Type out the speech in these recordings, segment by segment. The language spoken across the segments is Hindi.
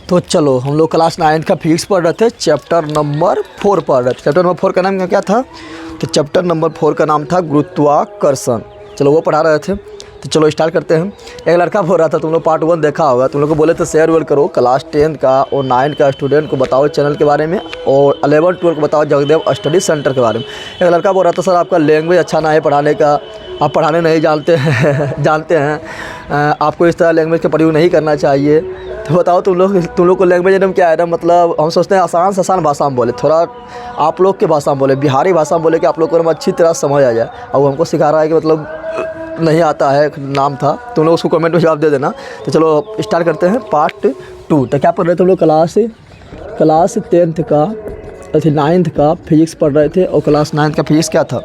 तो चलो हम लोग क्लास 9 का फिजिक्स पढ़ रहे थे, चैप्टर नंबर 4 पढ़ रहे थे। चैप्टर नंबर 4 का नाम क्या था? तो चैप्टर नंबर 4 का नाम था गुरुत्वाकर्षण। चलो वो पढ़ा रहे थे, तो चलो स्टार्ट करते हैं। एक लड़का बोल रहा था, तुम लोग पार्ट 1 देखा होगा, तुम लोग को बोले थे शेयर वेयर करो, क्लास 10 का और 9 का स्टूडेंट को बताओ चैनल के बारे में, और 11-12 को बताओ जगदेव स्टडी सेंटर के बारे में। एक लड़का बोल रहा था, सर आपका लैंग्वेज अच्छा ना है पढ़ाने का, आप पढ़ाने नहीं जानते हैं जानते हैं, आपको इस तरह लैंग्वेज का प्रयोग नहीं करना चाहिए। तो बताओ तुम लोग को लैंग्वेज एकदम क्या है ना, मतलब हम सोचते हैं आसान से आसान भाषा में बोले, थोड़ा आप लोग के भाषा में बोले, बिहारी भाषा में बोले कि आप लोग को अच्छी तरह समझ आ जाए। और हमको सिखा रहा है कि मतलब नहीं आता है, नाम था, तुम लोग उसको कमेंट में जवाब दे देना। तो चलो स्टार्ट करते हैं पार्ट 2। तो क्या पढ़ रहे थे हम लोग? क्लास 10th का 9th का फिजिक्स पढ़ रहे थे। और क्लास 9th का फिजिक्स क्या था?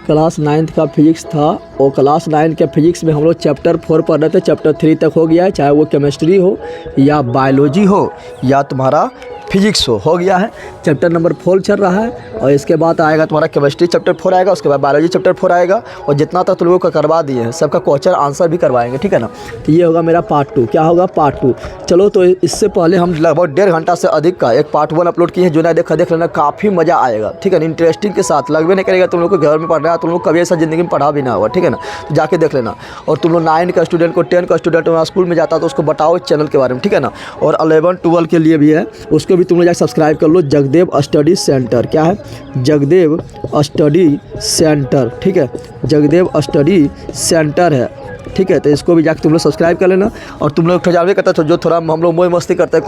क्लास 9th का फिजिक्स था। और क्लास 9 के फिजिक्स में हम लोग चैप्टर 4 पढ़ रहे थे। चैप्टर 3 तक हो गया है, चाहे वो केमिस्ट्री हो या बायोलॉजी हो या तुम्हारा फिजिक्स हो गया है। चैप्टर नंबर 4 चल रहा है, और इसके बाद आएगा तुम्हारा केमिस्ट्री चैप्टर 4 आएगा, उसके बाद बायोलॉजी चैप्टर 4 आएगा, और जितना तक तुम लोगों को करवा दिए हैं सबका क्वेश्चन आंसर भी करवाएंगे, ठीक है ना। तो ये होगा मेरा पार्ट 2। क्या होगा? पार्ट 2। चलो, तो इससे पहले हम लगभग 1.5 घंटा से अधिक का एक पार्ट 1 अपलोड किए हैं, जो नहीं देखा देख लेना, काफ़ी मज़ा आएगा, ठीक है ना। इंटरेस्टिंग के साथ लगभग नहीं करेगा, तुम लोग को घर में पढ़ रहा है, तुम लोग कभी ऐसा ज़िंदगी में पढ़ा भी ना होगा, ठीक है ना। तो जाके देख लेना। और तुम लोग 9 का स्टूडेंट को, 10 का स्टूडेंट वहाँ स्कूल में जाता है तो उसको बताओ इस चैनल के बारे में, ठीक है ना। और 11-12 के लिए भी है, उसको भी तुम लोग जाकर सब्सक्राइब कर लो। जगदेव स्टडी सेंटर, क्या है? जगदेव स्टडी सेंटर, ठीक है, जगदेव स्टडी सेंटर है, ठीक है। तो इसको भी जाकर तुम लोग सब्सक्राइब कर लेना। और तुम लोग जानवे करते हो, जो थोड़ा हम लोग मौज मस्ती करते हैं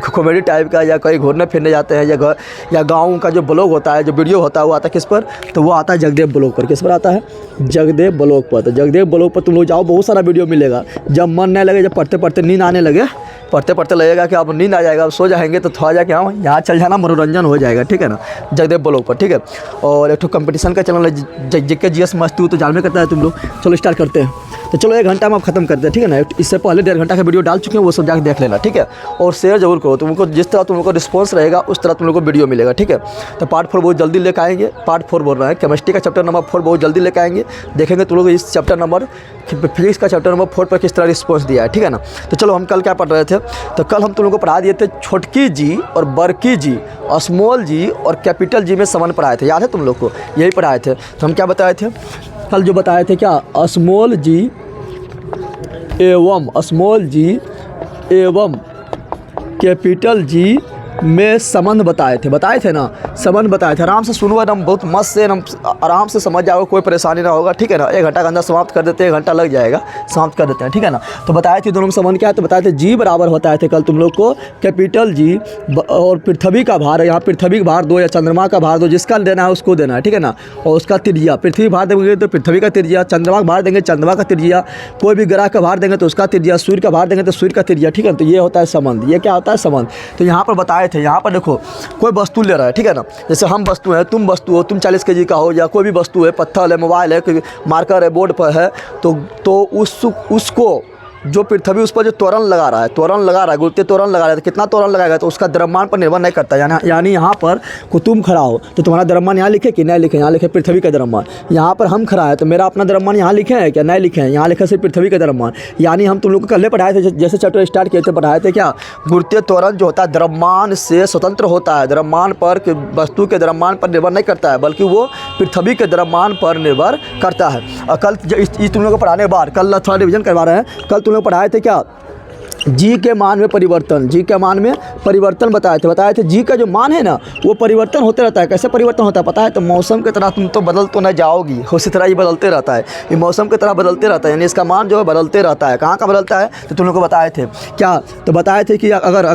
कॉमेडी टाइप का, या कहीं घूमने फिरने जाते हैं, या गाँव का जो ब्लॉग होता है, जो वीडियो होता है, वो आता है किस पर? तो वो आता है जगदेव ब्लॉग पर। किस पर आता है? जगदेव ब्लॉग पर। तो जगदेव ब्लॉग पर तुम लोग जाओ, बहुत सारा वीडियो मिलेगा। जब मन नहीं लगे, जब पढ़ते पढ़ते नींद आने लगे, पढ़ते पढ़ते लगेगा कि अब नींद आ जाएगा, अब सो जाएंगे, तो थोड़ा जाके हाँ यहाँ चल जाना, मनोरंजन हो जाएगा, ठीक है ना, जगदेव ब्लॉग पर, ठीक है। और एक तो कंपटीशन का चैनल है, जिक्के जीएस मस्त हो, तो जानवे करता है तुम लोग। चलो स्टार्ट करते हैं। तो चलो 1 घंटा में आप खत्म करते हैं, ठीक है ना। इससे पहले 1.5 घंटा का वीडियो डाल चुके हैं, वो सब जाकर देख लेना, ठीक है। और शेयर जरूर करो, तुमको जिस तरह तुम लोग को रिस्पॉन्स रहेगा उस तरह तुम लोग को वीडियो मिलेगा, ठीक है। तो पार्ट 4 बहुत जल्दी लेकर आएंगे। पार्ट 4 बोल रहा है, केमिस्ट्री का चैप्टर नंबर 4 बहुत जल्दी लेकर आएंगे। देखेंगे तुम लोग इस चैप्टर नंबर फिजिक्स का चैप्टर नंबर 4 पर किस तरह रिस्पॉन्स दिया है, ठीक है ना। तो चलो हम कल क्या पढ़ रहे थे? तो कल हम तुम लोग को पढ़ा दिए थे छोटकी जी और बड़की जी, स्मॉल जी और कैपिटल जी में संबंध पढ़ाए थे, याद है तुम लोग को? यही पढ़ाए थे। तो हम क्या बताए थे कल? जो बताए थे क्या? स्मॉल जी एवं कैपिटल जी में संबंध बताए थे ना, संबंध बताए थे। आराम से सुनो, एकदम बहुत मस्त से, एकदम आराम से समझ जाओगे, कोई परेशानी ना होगा, ठीक है ना। 1 घंटा के अंदर समाप्त कर देते हैं, 1 घंटा लग जाएगा, समाप्त कर देते हैं, ठीक है ना। तो बताए थे दोनों में संबंध क्या है? तो बताए थे जी बराबर बताए थे कल तुम लोग को कैपिटल जी और पृथ्वी का भार, यहाँ पृथ्वी का भार 2 या चंद्रमा का भार 2, जिसका देना है उसको देना है, ठीक है ना। और उसका त्रिज्या, पृथ्वी भार देंगे तो पृथ्वी का त्रिज्या, चंद्रमा का भार देंगे चंद्रमा का त्रिज्या, कोई भी ग्रह का भार देंगे तो उसका त्रिज्या, सूर्य का भार देंगे तो सूर्य का त्रिज्या, ठीक है। तो ये होता है संबंध। ये क्या होता है? संबंध। तो यहाँ पर बताए थे, यहाँ पर देखो कोई वस्तु ले रहा है, ठीक है ना। जैसे हम वस्तु हैं, तुम वस्तु हो, तुम 40 kg का हो, या कोई भी वस्तु है, पत्थर है, मोबाइल है, कोई मार्कर है, बोर्ड पर है, तो उसको जो पृथ्वी उस पर जो त्वरण लगा रहा है, गुरुत्वीय त्वरण लगा रहा है, तो कितना त्वरण लगाएगा तो उसका द्रव्यमान पर निर्भर नहीं करता। यानी यहाँ पर को तुम खड़ा हो तो तुम्हारा द्रव्यमान यहाँ लिखे कि नहीं लिखे? यहाँ लिखे पृथ्वी का द्रव्यमान। यहाँ पर हम खड़ा है तो मेरा अपना द्रव्यमान यहाँ लिखे हैं क्या? नहीं लिखे हैं, यहाँ लिखा सिर्फ पृथ्वी का द्रव्यमान। यानी हम तुम लोग को कल पढ़ाए थे, जैसे चैप्टर स्टार्ट किए थे, पढ़ाए थे क्या? गुरुत्वीय त्वरण जो होता है द्रव्यमान से स्वतंत्र होता है, द्रव्यमान पर वस्तु के द्रव्यमान पर निर्भर नहीं करता है, बल्कि वो पृथ्वी के द्रव्यमान पर निर्भर करता है। और कल तुम लोग को पढ़ाने के बाद कल थोड़ा रिविजन करवा रहे हैं, कल तुम लोग पढ़ाए थे क्या? जी के मान में परिवर्तन, जी के मान में परिवर्तन बताए थे। जी का जो मान है ना, वो परिवर्तन होते रहता है। कैसे परिवर्तन होता है पता है? तो मौसम की तरह तुम तो बदल तो नहीं जाओगी, उसी तरह ये बदलते रहता है, ये मौसम की तरह बदलते रहता है, यानी इसका मान जो है बदलते रहता है। कहाँ का बदलता है? तो तुम लोग को बताए थे क्या? तो बताए थे कि अगर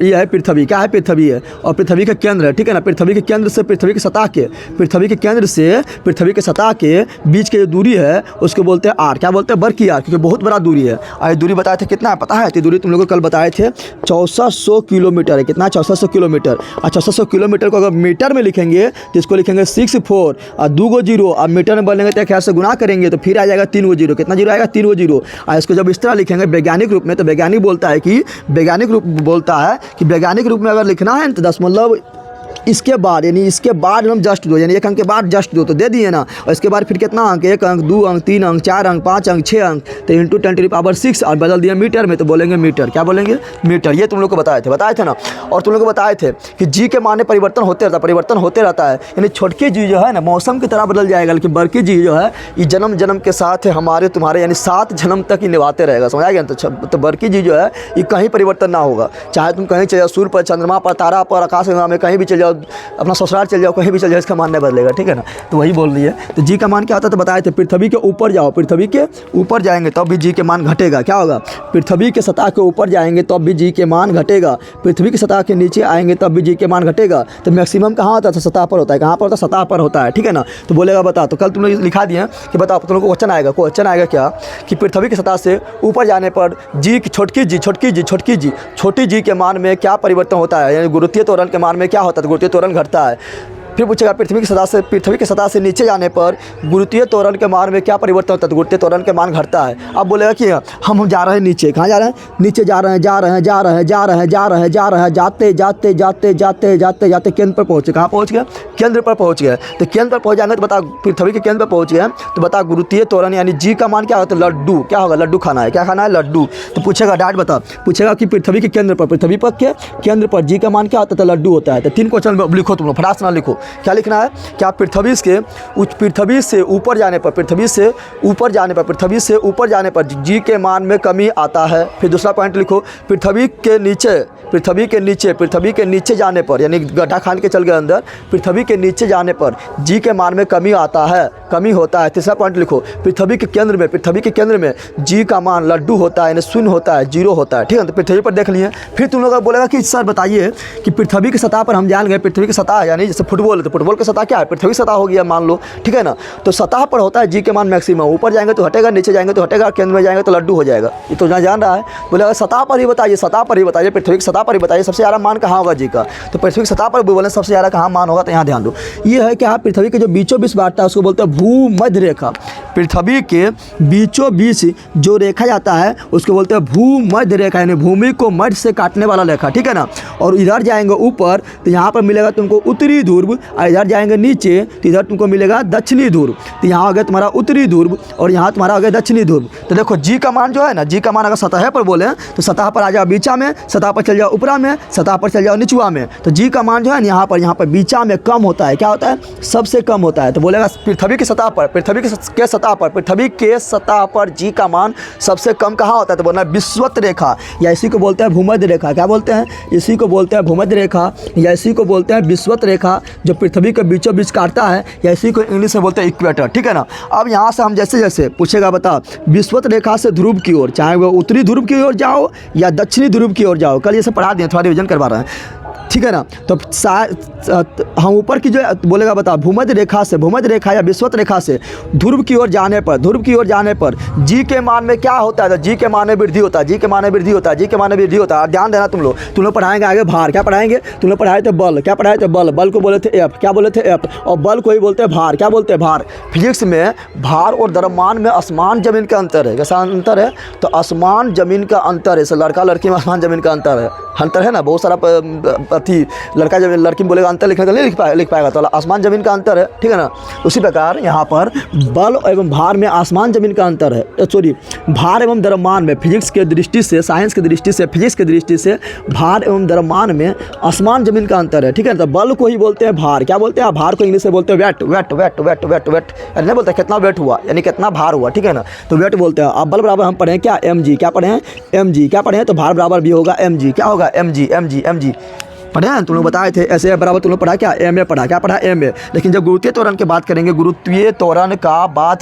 ये है पृथ्वी, क्या है? पृथ्वी है, और पृथ्वी का केंद्र है, ठीक है ना। पृथ्वी के केंद्र से पृथ्वी की सतह के, पृथ्वी के केंद्र से पृथ्वी के सतह के बीच की जो दूरी है उसको बोलते हैं आर। क्या बोलते हैं? बरकी आर, क्योंकि बहुत बड़ा दूरी है। और ये दूरी बताए थे कितना है पता है? तो दूरी तुम लोगों को कल बताए थे 6400 किलोमीटर है। कितना? 6400 किलोमीटर। और 6400 किलोमीटर को अगर मीटर में लिखेंगे तो इसको लिखेंगे 64 और 2 गो 0, और मीटर में बनेंगे तो ख्याल से गुना करेंगे तो फिर आ जाएगा 3 गो 0। कितना 0 आएगा? 3 गो 0। और इसको जब इस तरह लिखेंगे वैज्ञानिक रूप में, तो वैज्ञानिक रूप बोलता है कि वैज्ञानिक रूप में अगर लिखना है तो इसके बाद यानी इसके बाद हम जस्ट दो, यानी 1 अंक के बाद जस्ट दो तो दे दिए ना। और इसके बाद फिर कितना अंक, 1 अंक, 2 अंक, 3 अंक, 4 अंक, 5 अंक, 6 अंक, तो इंटू 10⁻6 और बदल दिया मीटर में तो बोलेंगे मीटर। क्या बोलेंगे? मीटर। ये तुम लोग को बताए थे ना। और तुम लोग को बताए थे कि जी के मान में परिवर्तन होते रहता है, यानी छोटकी जी जो है ना मौसम की तरह बदल जाएगा, लेकिन बड़की जी जो है ये जन्म जन्म के साथ हमारे तुम्हारे यानी 7 जन्म तक ही निभाते रहेगा। समझ आ गया? तो बड़की जी जो है ये कहीं परिवर्तन ना होगा, चाहे तुम कहीं चले जाओ, सूर्य पर, चंद्रमा पर, तारा पर, आकाश में कहीं भी चले जाओ, अपना ससुराल चले जाओ, कहीं भी चले जाओ, इसका मान नहीं बदलेगा। ठीक है ना? तो वही बोल रही है। तो जी का मान क्या होता है तो बताए थे, पृथ्वी के ऊपर जाओ, पृथ्वी के ऊपर जाएंगे तब भी जी के मान घटेगा। क्या होगा? पृथ्वी के सतह के ऊपर जाएंगे तब भी जी के मान घटेगा, पृथ्वी की सतह के नीचे आएंगे तब भी जी के मान घटेगा। तो मैक्सिमम कहाँ होता है? तो सतह पर होता है। कहाँ पर होता है? सतह पर होता है। ठीक है ना? तो बोलेगा बता, तो कल तुम लोग लिखा दिए कि बताओ तुम लोग को क्वेश्चन आएगा क्या कि पृथ्वी की सतह से ऊपर जाने पर जी की छोटी जी के मान में क्या परिवर्तन होता है, यानी गुरुत्वीय त्वरण के मान में क्या होता है? गुरुत्वीय त्वरण घटता है। फिर पूछेगा पृथ्वी की सतह से नीचे जाने पर गुरुत्वीय त्वरण के मान में क्या परिवर्तन होता है? तो गुरुत्वीय त्वरण के मान घटता है। अब बोलेगा कि हम जा रहे हैं नीचे, कहाँ जा रहे हैं? नीचे जा रहे हैं, जाते केंद्र पर पहुँचे। कहाँ पहुँच गए? केंद्र पर पहुँच गए। तो केंद्र पर पहुँच जाएंगे तो बता, पृथ्वी के केंद्र पर पहुँच गए तो बता गुरुत्वीय त्वरण यानी जी का मान क्या होता है? लड्डू। क्या होगा? लड्डू खाना है। क्या खाना है? लड्डू। तो पूछेगा डायरेक्ट बता, पूछेगा कि पृथ्वी के केंद्र पर जी का मान क्या होता है? लड्डू होता है। तो 3 क्वेश्चन लिखो तुम लोग, फटाक से ना लिखो। क्या लिखना है? क्या पृथ्वी से ऊपर जाने पर जी के मान में कमी आता है। फिर दूसरा पॉइंट लिखो, पृथ्वी के नीचे जाने पर यानी गड्ढा खान के चल गए अंदर, पृथ्वी के नीचे जाने पर जी के मान में कमी होता है। तीसरा पॉइंट लिखो, पृथ्वी के केंद्र में जी का मान लड्डू होता है, यानी शून्य होता है, 0 होता है। ठीक है? तो पृथ्वी पर देख लिए। फिर तुम लोग बोलेगा कि सर बताइए कि पृथ्वी की सतह पर हम जान गए, पृथ्वी की सतह यानी जैसे फुटबॉल, तो फुटबॉल की सतह क्या है? पृथ्वी की सतह हो गया मान लो। ठीक है ना? तो सतह पर होता है जी के मान मैक्सिमम, ऊपर जाएंगे तो हटेगा, नीचे जाएंगे तो हटेगा, केंद्र में जाएंगे तो लड्डू हो जाएगा। ये तो जान रहा है। बोले सतह पर ही बताइए, पृथ्वी की सतह पर ही बताइए सबसे ज़्यादा मान कहाँ होगा जी का। तो पृथ्वी की सतह पर बोले सबसे ज़्यादा कहाँ मान होगा, तो यहाँ ध्यान दो। ये है क्या? पृथ्वी के जो बीचों बीच बांटता है उसको बोलते हैं भूमध्य रेखा। पृथ्वी के बीचों बीच जो रेखा जाता है उसको बोलते हैं भूमध्य रेखा, यानी भूमि को मध्य से काटने वाला रेखा। ठीक है ना? और इधर जाएंगे ऊपर तो यहाँ पर मिलेगा तुमको उत्तरी ध्रुव, और इधर जाएंगे नीचे तो इधर तुमको मिलेगा दक्षिणी ध्रुव। तो यहाँ आ गया तुम्हारा उत्तरी ध्रुव और यहाँ तुम्हारा आ गया दक्षिणी ध्रुव। तो देखो जी का मान जो है ना, जी का मान अगर सतह पर बोले तो सतह पर आ जाओ बीचा में, सतह पर चल जाओ ऊपरा में, सतह पर चल जाओ निचुआ में। तो जी का मान जो है यहाँ पर बीचा में कम होता है। क्या होता है? सबसे कम होता है। तो बोलेगा पृथ्वी की सतह पर जी का मान सबसे कम कहाँ होता है? तो बोलना विषुवत रेखा, या इसी को बोलते हैं भूमध्य रेखा। क्या बोलते हैं? इसी को बोलते हैं भूमध्य रेखा, या इसी को बोलते हैं विषुवत रेखा, जो पृथ्वी के बीचों बीच काटता है, या इसी को इंग्लिश में बोलते हैं इक्वेटर। ठीक है ना? अब यहाँ से हम जैसे पूछेगा बता, विषुवत रेखा से ध्रुव की ओर, चाहे वो उत्तरी ध्रुव की ओर जाओ या दक्षिणी ध्रुव की ओर जाओ, कल ये सब पढ़ा दिए, थोड़ा रिविजन करवा रहे हैं। ठीक है ना? तो हम ऊपर की जो बोलेगा बता, भूमध्य रेखा या विषुवत रेखा से ध्रुव की ओर जाने पर जी के मान में क्या होता है? तो जी के मान में वृद्धि होता है। ध्यान देना तुम लोग पढ़ाएंगे आगे भार। क्या पढ़ाएंगे? तुम लोग पढ़ाए थे बल। क्या पढ़ाए थे? बल को बोले थे एफ। क्या बोले थे? एफ। और बल को ही बोलते हैं भार। क्या बोलते हैं? भार। फिजिक्स में भार और द्रव्यमान में आसमान जमीन का अंतर है। कैसा अंतर है? तो आसमान जमीन का अंतर है। लड़का लड़की में आसमान जमीन का अंतर है ना। बहुत सारा लड़का जब लड़की बोलेगा अंतर लिखने का नहीं लिख पाएगा, तो आसमान जमीन का अंतर है। ठीक है ना? उसी प्रकार यहाँ पर बल एवं भार में आसमान जमीन का अंतर है। भार एवं द्रव्यमान में फिजिक्स के दृष्टि से, फिजिक्स के दृष्टि से भार एवं द्रव्यमान में आसमान जमीन का अंतर है। ठीक है? तो बल को ही बोलते हैं भार। क्या बोलते हैं? भार को इंग्लिश में बोलते हैं वेट। यानी नहीं बोलते कितना वेट हुआ, यानी कितना भार हुआ। ठीक है ना? तो वेट बोलते हैं। अब बल बराबर हम पढ़े क्या? mg। क्या पढ़े हैं? mg। क्या पढ़े हैं? तो भार बराबर भी होगा mg। क्या होगा? mg पढ़े हैं तुम लोग बताए थे। ऐसे बराबर तुम लोग पढ़ा क्या? एम ए पढ़ा। क्या पढ़ा? M a. लेकिन जब गुरुत्वीय त्वरण की बात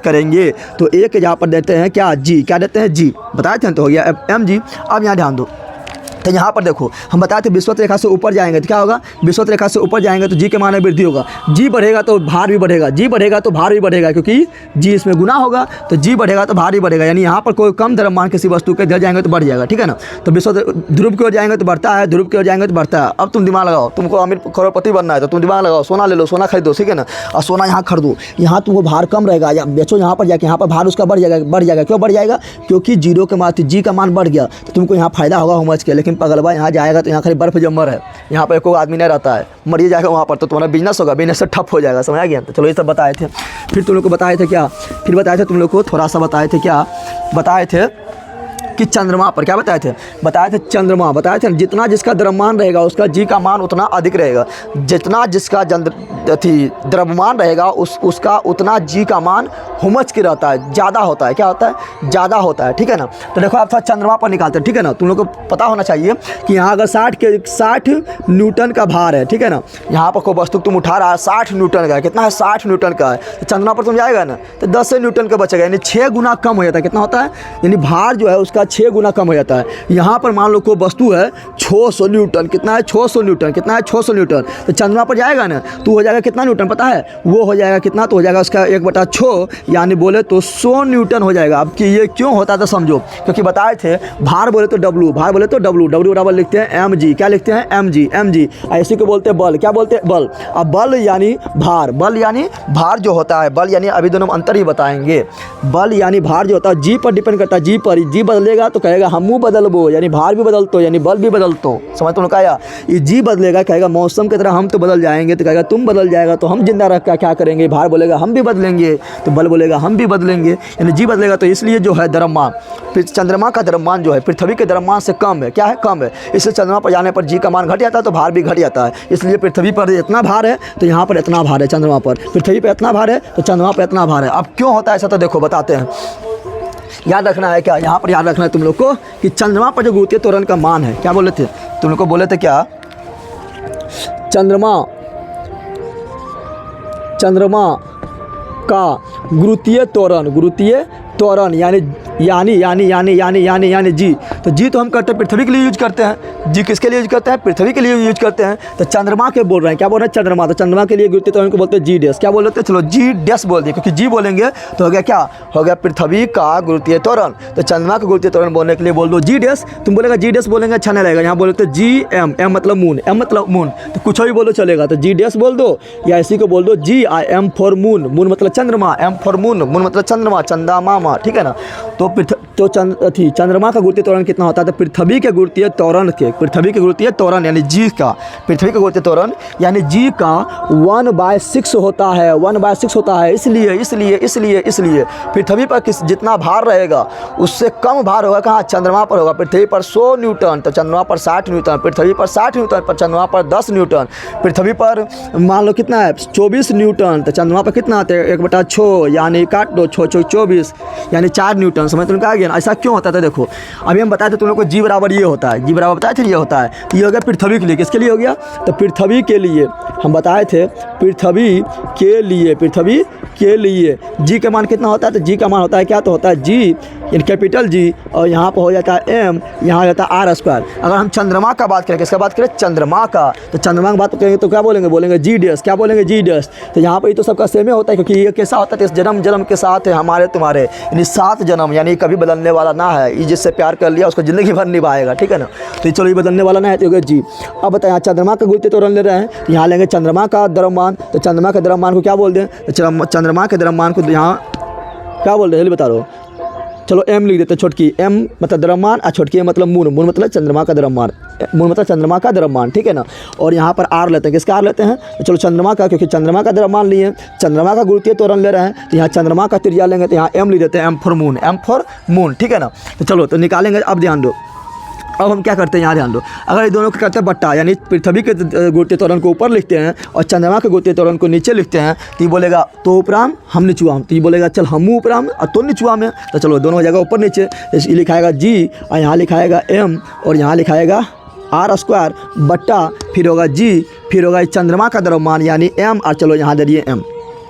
करेंगे, तो एक यहाँ पर देते हैं क्या? जी। क्या देते हैं? जी। बताए थे तो हो गया एम जी। अब यहाँ ध्यान दो, तो यहाँ पर देखो हम बताए थे विषुवत रेखा से ऊपर जाएंगे तो क्या होगा? विषुवत रेखा से ऊपर जाएंगे तो जी के मान में वृद्धि होगा। जी बढ़ेगा तो भार भी बढ़ेगा, जी बढ़ेगा तो भार भी बढ़ेगा, क्योंकि जी इसमें गुना होगा। तो जी बढ़ेगा तो भार भी बढ़ेगा, यानी यहाँ पर कोई कम द्रव्यमान किसी वस्तु के इधर जाएंगे तो बढ़ जाएगा। ठीक है ना? तो विषुवत ध्रुव की ओर जाएंगे तो बढ़ता है, ध्रुव की ओर जाएंगे तो बढ़ता है। अब तुम दिमाग लगाओ, तुमको अमीर करोड़पति बनना है तो तुम दिमाग लगाओ, सोना ले लो, सोना खरीदो। ठीक है ना? और सोना यहाँ खरीदो, यहाँ तुमको भार कम रहेगा, या बेचो यहाँ पर जाके, यहाँ पर भार उसका बढ़ जाएगा। क्यों बढ़ जाएगा? क्योंकि जीरो के मान जी का मान बढ़ गया तो तुमको यहाँ फायदा होगा समझ के। लेकिन लेकिन पगलवा यहाँ जाएगा तो यहाँ खाली बर्फ़ जमर है, यहाँ पर कोई आदमी नहीं रहता है, मरिए जाएगा वहाँ पर तो तुम्हारा बिजनेस होगा, बिजनेस से ठप हो जाएगा। समझ आ गया? तो चलो ये सब बताए थे। फिर तुम लोग को बताए थे क्या, फिर बताए थे तुम लोग को थोड़ा सा बताए थे क्या, बताए थे कि चंद्रमा पर क्या बताए थे चंद्रमा बताए थे जितना जिसका द्रव्यमान रहेगा उसका जी का मान उतना अधिक रहेगा, जितना जिसका द्रव्यमान रहेगा उसका उतना जी का मान हुमच के रहता है, ज़्यादा होता है। क्या होता है? ज़्यादा होता है। ठीक है ना? तो देखो आप थोड़ा चंद्रमा पर निकालते हैं। ठीक है ना? तुम लोग को पता होना चाहिए कि यहाँ अगर 60 न्यूटन का भार है, ठीक है ना, यहाँ पर कोई वस्तु तुम उठा रहा है 60 न्यूटन का है, कितना है 60 न्यूटन का है, तो चंद्रमा पर तुम जाएगा ना तो 10 न्यूटन का बचेगा, यानी 6 गुना कम हो जाता है। कितना होता है? यानी भार जो है उसका 6 गुना कम हो जाता है। यहाँ पर मान लो कोई वस्तु है 600 न्यूटन, कितना है 600 न्यूटन, कितना है 600 न्यूटन, तो चंद्रमा पर जाएगा ना तो हो जाएगा कितना न्यूटन पता है? वो हो जाएगा कितना, तो हो जाएगा उसका 1/6 यानी बोले तो 100 न्यूटन हो जाएगा। अब कि ये क्यों होता है तो समझो, क्योंकि बताए थे भार बोले तो W, भार बोले तो W बराबर लिखते हैं mg, क्या लिखते हैं mg, ऐसे को बोलते हैं बल, क्या बोलते हैं बल। अब बल यानी भार, बल यानी भार जो होता है, बल यानी अभी दोनों अंतर ही बताएंगे। बल यानी भार जो होता है जी पर डिपेंड करता है, जी पर, जी बदलेगा तो कहेगा हमू बदलबो, यानी भार भी बदलतो यानी बल भी बदलतो। समझ तुमने कहा? ये जी बदलेगा कहेगा मौसम की तरह हम तो बदल जाएंगे, तो कहेगा तुम बदल जाएगा तो हम जिंदा रह क्या करेंगे, भार बोलेगा हम भी बदलेंगे, तो बल बोलेगा हम भी बदलेंगे, यानी जी बदलेगा। तो इसलिए जो है द्रव्यमान, फिर चंद्रमा का द्रव्यमान जो है पृथ्वी के द्रव्यमान से कम है। क्या है? कम है। इसलिए चंद्रमा पर जाने पर जी का मान घट जाता है तो भार भी घट जाता है। इसलिए पृथ्वी पर इतना भार है तो यहाँ पर इतना भार है, चंद्रमा पर, पृथ्वी पर इतना भार है तो चंद्रमा पर इतना भार है। अब क्यों होता है ऐसा तो देखो बताते हैं, याद रखना है क्या, यहाँ पर याद रखना है तुम लोग को कि चंद्रमा पर जो गुरुत्वीय त्वरण का मान है, क्या बोले थे तुम लोग को, बोले थे क्या, चंद्रमा का गुरुत्वीय त्वरण यानी जी, तो जी तो हम करते हैं पृथ्वी के लिए यूज करते हैं, जी किसके लिए यूज करते हैं? पृथ्वी के लिए यूज करते हैं। तो चंद्रमा के बोल रहे हैं, क्या बोल रहे हैं? चंद्रमा, तो चंद्रमा के लिए गुरुत्वीय त्वरण को बोलते हैं जी डैश। क्या बोल रहे थे? चलो जी डैश बोल दिए, क्योंकि जी बोलेंगे तो हो गया क्या, हो गया पृथ्वी का गुरुत्वीय त्वरण। तो चंद्रमा का गुरुत्वीय त्वरण बोलने के लिए बोल दो जी डैश। तुम बोलेगा जी डैश बोलेंगे अच्छा नहीं लगेगा, यहाँ बोलते जी एम, एम मतलब मून, एम मतलब मून, तो कुछ भी बोलो चलेगा, तो जी डैश बोल दो या इसी को बोल दो जी I M for moon, moon मतलब चंद्रमा, एम फॉर मून, मून मतलब चंद्रमा, चंदा मामा। ठीक है ना? तो चंद्रमा का गुरुत्वीय त्वरण कितना होता है? तो पृथ्वी के गुरुत्वीय त्वरण यानी जी का, पृथ्वी का गुरुत्वीय त्वरण यानी जी का 1/6 होता है, 1/6 होता है। इसलिए पृथ्वी पर जितना भार रहेगा उससे कम भार होगा कहाँ? चंद्रमा पर होगा। पृथ्वी पर 100 न्यूटन तो चंद्रमा पर 60 न्यूटन, पृथ्वी पर 60 न्यूटन पर चंद्रमा पर 10 न्यूटन, पृथ्वी पर मान लो कितना है 24 न्यूटन तो चंद्रमा पर कितना आता है? 1/6 यानी काट दो 24 यानी 4 न्यूटन। समझ तुमको आ गया ना? ऐसा क्यों होता था देखो, अभी हम बताए थे तुम लोग को जी बराबर ये होता है, जी बराबर बताए थे ये होता है, ये हो गया पृथ्वी के लिए। किसके लिए हो गया? तो पृथ्वी के लिए हम बताए थे, पृथ्वी के लिए जी का मान कितना होता है? तो जी का मान होता है क्या, तो होता है जी यानी कैपिटल जी, और यहाँ पर हो जाता है एम, यहाँ हो जाता है R²। अगर हम चंद्रमा का बात करें, किसका बात करें? चंद्रमा का, तो चंद्रमा की बात करेंगे तो क्या बोलेंगे जी डैश। क्या बोलेंगे? जी डैश। तो यहाँ पर ये तो सबका सेम होता है, क्योंकि ये कैसा होता है? इस जन्म के साथ है हमारे तुम्हारे, यानी 7 जन्म, यानी कभी बदलने वाला ना है। ये जिससे प्यार कर लिया उसको ज़िंदगी भर निभाएगा। ठीक है ना? तो चलो ये बदलने वाला ना है, तो होगा जी। अब बताएं चंद्रमा का गुरुत्वीय त्वरण ले रहे हैं, तो यहाँ लेंगे चंद्रमा का द्रव्यमान, तो चंद्रमा के द्रव्यमान को क्या बोल दें? तो चंद्रमा के द्रव्यमान को यहाँ क्या बोल रहे हैं बता दो, चलो एम लिख देते हैं, छोटकी एम मतलब द्रव्यमान और छोटकी एम मतलब मून, मून मतलब चंद्रमा का द्रव्यमान, मून मतलब चंद्रमा का द्रव्यमान। ठीक है ना? और यहाँ पर आर लेते हैं, किसका आर लेते हैं? तो चलो चंद्रमा का, क्योंकि चंद्रमा का द्रव्यमान लिए, चंद्रमा का गुरुत्वीय त्वरण ले रहे हैं, तो यहाँ चंद्रमा का त्रिज्या लेंगे, तो यहाँ एम लिख देते हैं, एम फॉर मून। ठीक है ना? तो चलो तो निकालेंगे। अब ध्यान दो, अब हम क्या करते हैं यहाँ ध्यान दो, अगर ये दोनों को करते हैं बट्टा, यानी पृथ्वी के गुरुत्वीय त्वरण को ऊपर लिखते हैं और चंद्रमा के गुरुत्वीय त्वरण को नीचे लिखते हैं, तो ये बोलेगा तो ऊपराम हम निचुआम, तो ये बोलेगा चल हम ऊपराम और तो निचुआ में, तो चलो दोनों हो जाएगा ऊपर नीचे। ये लिखाएगा जी और यहाँ लिखाएगा एम और यहाँ लिखाएगा R² बट्टा, फिर होगा जी, फिर होगा चंद्रमा का द्रव्यमान यानी एम, और चलो यहाँ दे दिए एम।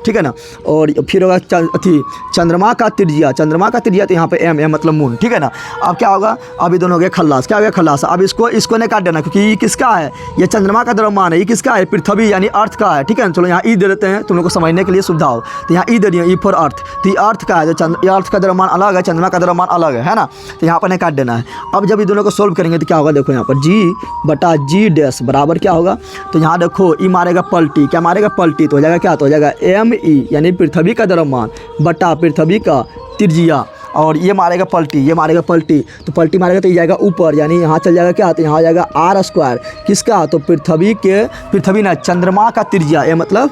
ठीक है ना? और फिर होगा चंद्रमा का त्रिज्या तो यहाँ पे एम, एम मतलब मून। ठीक है ना? अब क्या होगा? अब ये दोनों हो गए खल्लास। क्या हो गया? खल्लास। अब इसको नहीं काट देना, क्योंकि ये किसका है? ये चंद्रमा का द्रव्यमान है। ये किसका है? पृथ्वी यानी अर्थ का है। ठीक है ना? चलो यहाँ ई दे देते हैं तुम लोग को समझने के लिए सुविधा हो, तो यहाँ ई दे दिए, ई फॉर अर्थ, तो ये अर्थ का है, तो अर्थ का द्रव्यमान अलग है, चंद्रमा का द्रव्यमान अलग है ना? तो यहाँ पर नहीं काट देना है। अब जब ये दोनों को सोल्व करेंगे तो क्या होगा? देखो यहाँ पर जी बटा जी डैश बराबर क्या होगा? तो यहाँ देखो ई मारेगा पलटी, क्या मारेगा? पलटी, तो हो जाएगा क्या? तो हो जाएगा एम ई यानी पृथ्वी का द्रव्यमान बटा पृथ्वी का त्रिज्या, और ये मारेगा पलटी, ये मारेगा पलटी, तो पलटी मारेगा तो ये जाएगा ऊपर, यानी यहाँ चल जाएगा क्या, तो यहाँ जाएगा आर स्क्वायर। किसका, तो पृथ्वी ना चंद्रमा का त्रिज्या, ये मतलब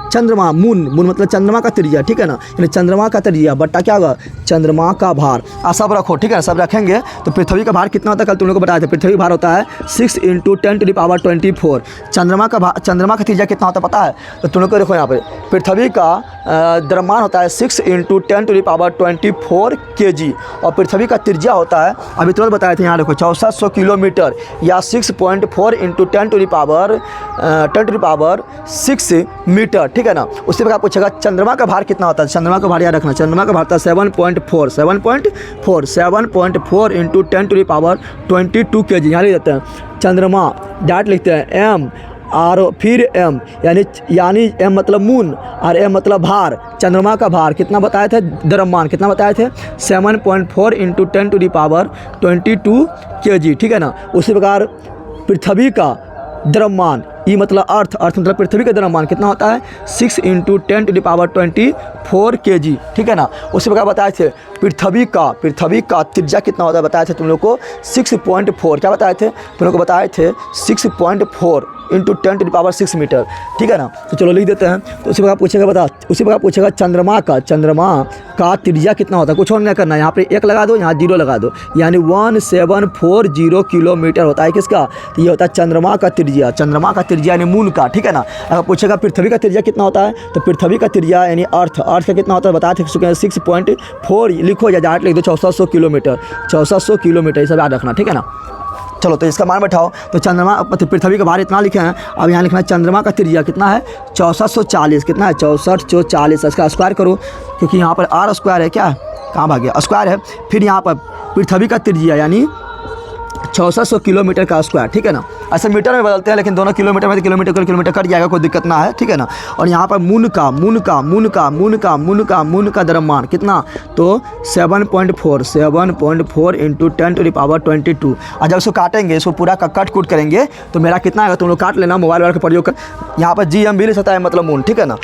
चंद्रमा, मून मतलब चंद्रमा का त्रिज्या, ठीक है ना, यानी चंद्रमा का त्रिज्या बट्टा क्या होगा, चंद्रमा का भार। सब रखो, ठीक है, सब रखेंगे। तो पृथ्वी का भार कितना होता है, कल तुम लोग को बताया था, पृथ्वी भार होता है 6 × 10⁻24। चंद्रमा का त्रिज्या कितना होता है पता है, तो तुम लोग को देखो यहाँ पे पृथ्वी का द्रव्यमान होता है 6 × 10⁻24 kg, और पृथ्वी का त्रिज्या होता है, अभी तुरंत बताए थे, यहाँ देखो 6400 किलोमीटर या 6.4 × 10⁻6 मीटर, ठीक है ना। उससे बाद पूछेगा चंद्रमा का भार कितना होता है, चंद्रमा का भार याद रखना, चंद्रमा का भार होता है 7.4 × 10⁻22 kg, यहाँ लिख देते हैं चंद्रमा, डायरेक्ट लिखते हैं एम और फिर एम, यानी एम मतलब मून और एम मतलब भार। चंद्रमा का भार कितना बताए थे, द्रव्यमान कितना बताए थे, 7.4 × 10⁻22 kg, ठीक है ना। उसी प्रकार पृथ्वी का द्रव्यमान, ई मतलब अर्थ मतलब पृथ्वी का द्रव्यमान कितना होता है, 6 × 10⁻24 kg, ठीक है ना। उसी प्रकार बताए थे पृथ्वी का त्रिज्या कितना होता है, बताए थे तुम लोग को 6.4, क्या बताए थे तुम लोग को, बताए थे 6.4 × 10⁻6 मीटर, ठीक है ना। तो चलो लिख देते हैं। तो उसी प्रकार पूछेगा चंद्रमा का त्रिज्या कितना होता है, कुछ और नहीं करना है, यहाँ पे 1 लगा दो, यहाँ 0 लगा दो, यानी 1740 किलोमीटर होता है किसका, तो ये होता है चंद्रमा का त्रिज्या, चंद्रमा का त्रिज्या यानी मून का, ठीक है ना। अगर पूछेगा पृथ्वी का त्रिज्या कितना होता है, तो पृथ्वी का त्रिज्या यानी अर्थ का कितना होता है, बताए थे 6.4, लिखो या डायरेक्ट लिख दो 6400 किलोमीटर, 6400 किलोमीटर, ये सब याद रखना, ठीक है ना। चलो तो इसका मान बैठाओ, तो चंद्रमा पृथ्वी का भार इतना लिखे हैं, अब यहाँ लिखना है चंद्रमा का त्रिज्या कितना है, 6440, कितना है 6440, इसका स्क्वायर करो, क्योंकि यहाँ पर आर स्क्वायर है, क्या कहाँ भाग गया, स्क्वायर है। फिर यहाँ पर पृथ्वी का त्रिज्या यानी 6400 किलोमीटर का स्क्वायर, ठीक है ना। ऐसे मीटर में बदलते हैं, लेकिन दोनों किलोमीटर में किलोमीटर कट जाएगा, कोई दिक्कत ना है, ठीक है ना। और यहाँ पर मून का द्रव्यमान कितना, तो 7.4 × 10⁻22, और जब इसको काटेंगे, इसको पूरा का कट करेंगे तो मेरा कितना आएगा, तुम लोग काट लेना मोबाइल वाले का प्रयोग कर, यहाँ पर GM भी लिख सकता है, मतलब मून, ठीक है ना।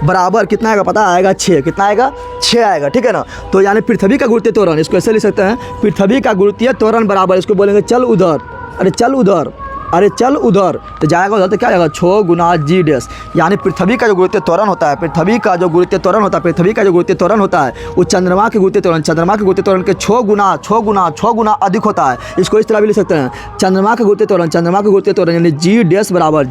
बराबर कितना आएगा पता आएगा 6, कितना आएगा 6 आएगा, ठीक है ना। तो यानी पृथ्वी का गुरुत्वीय त्वरण, इसको ऐसे लिख सकते हैं, पृथ्वी का गुरुत्वीय त्वरण बराबर, इसको बोलेंगे चल उधर, अरे चल उधर, तो जाएगा उधर, तो क्या जाएगा 6 × G', यानी पृथ्वी का जो गुरुत्वीय त्वरण होता है, पृथ्वी का जो गुरुत्वीय त्वरण होता है वो चंद्रमा के गुरुत्वीय त्वरण के 6 गुना अधिक होता है। इसको इस तरह भी लिख सकते हैं, चंद्रमा के गुरुत्वीय त्वरण यानी G' बराबर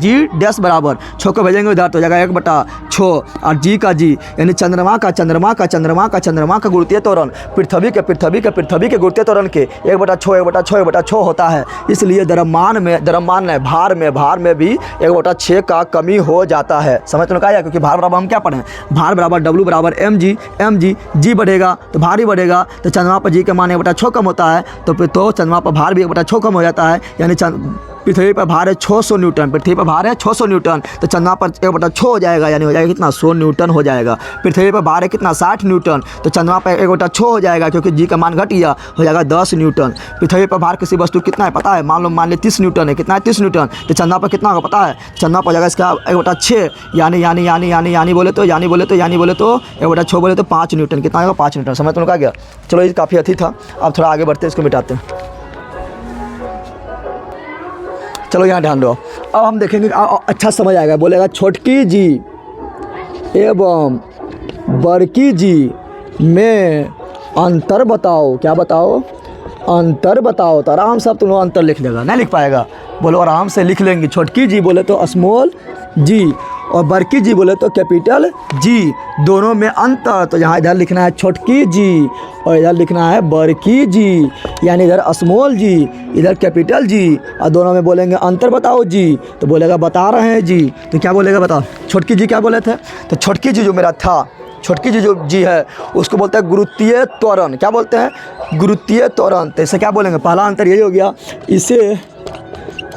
6 को भेजेंगे उधर, तो जाएगा 1/6, और G का G यानी चंद्रमा का गुरुत्वीय त्वरण पृथ्वी के गुरुत्वीय त्वरण के 1/6 होता है। इसलिए भार में भी 1/6 का कमी हो जाता है। समझ तो कहा, क्योंकि भार बराबर हम क्या पढ़े, भार बराबर W बराबर mg, G बढ़ेगा तो भार ही बढ़ेगा, तो चंद्रमा पर G के मान 1/6 कम होता है, तो चंद्रमा पर भार भी 1/6 कम हो जाता है, यानी पृथ्वी पर भार है 600 न्यूटन, तो चंद्रमा पर 1/6 हो जाएगा, यानी हो जाएगा कितना 100 न्यूटन हो जाएगा। पृथ्वी पर भार है कितना 60 न्यूटन, तो चंद्रमा पर 1/6 हो जाएगा, क्योंकि G का मान घट गया, हो जाएगा 10 न्यूटन। पृथ्वी पर भार किसी वस्तु कितना है पता है, मान ले 30 न्यूटन है, कितना है 30 न्यूटन, तो चंद्रमा पर कितना होगा पता है, चंद्रमा पर जाएगा इसका 1/6, यानी बोले तो 1/6 बोले तो 5 न्यूटन, कितना आएगा 5 न्यूटन। समझ तो कहा गया। चलो ये काफ़ी अच्छी था, अब थोड़ा आगे बढ़ते हैं, इसको मिटाते हैं। चलो यहाँ ध्यान दो, अब हम देखेंगे अच्छा समझ आएगा। बोलेगा छोटकी जी एवं बड़की जी में अंतर बताओ, क्या बताओ, अंतर बताओ। तो आराम से अब तुम लोग अंतर लिख लेगा, नहीं लिख पाएगा, बोलो आराम से लिख लेंगे। छोटकी जी बोले तो स्मॉल जी, और बड़की जी बोले तो कैपिटल जी, दोनों में अंतर। तो यहाँ इधर लिखना है छोटकी जी और इधर लिखना है बड़की जी, यानी इधर स्मॉल जी, इधर कैपिटल जी, और दोनों में बोलेंगे अंतर बताओ जी, तो बोलेगा बता रहे हैं जी। तो क्या बोलेगा बताओ, छोटकी जी क्या बोले थे, तो छोटकी जी जो मेरा था, छोटकी जी जो जी है उसको बोलते हैं गुरुत्वीय त्वरण, क्या बोलते हैं गुरुत्वीय त्वरण। तो इसे क्या बोलेंगे, पहला अंतर यही हो गया,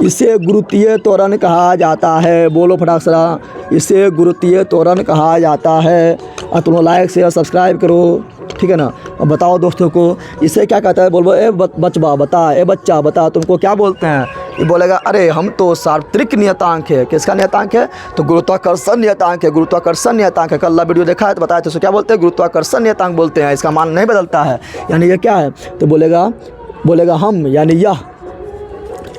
इसे गुरुत्वीय त्वरण कहा जाता है। बोलो फटाक से, इसे गुरुत्वीय त्वरण कहा जाता है। और तुम लोग लाइक शेयर सब्सक्राइब करो, ठीक है ना, और बताओ दोस्तों को इसे क्या कहता है। बोलो ए बच्चा बता, तुमको क्या बोलते हैं, ये बोलेगा अरे हम तो सार्वत्रिक नियतांक है। किसका नियतांक है? तो गुरुत्वाकर्षण नियतांक है। गुरुत्वाकर्षण नियतांक है, कल वीडियो देखा है तो बताया तो क्या बोलते हैं? गुरुत्वाकर्षण नियतांक बोलते हैं। इसका मान नहीं बदलता है। यानी ये क्या है? तो बोलेगा हम, यानी यह,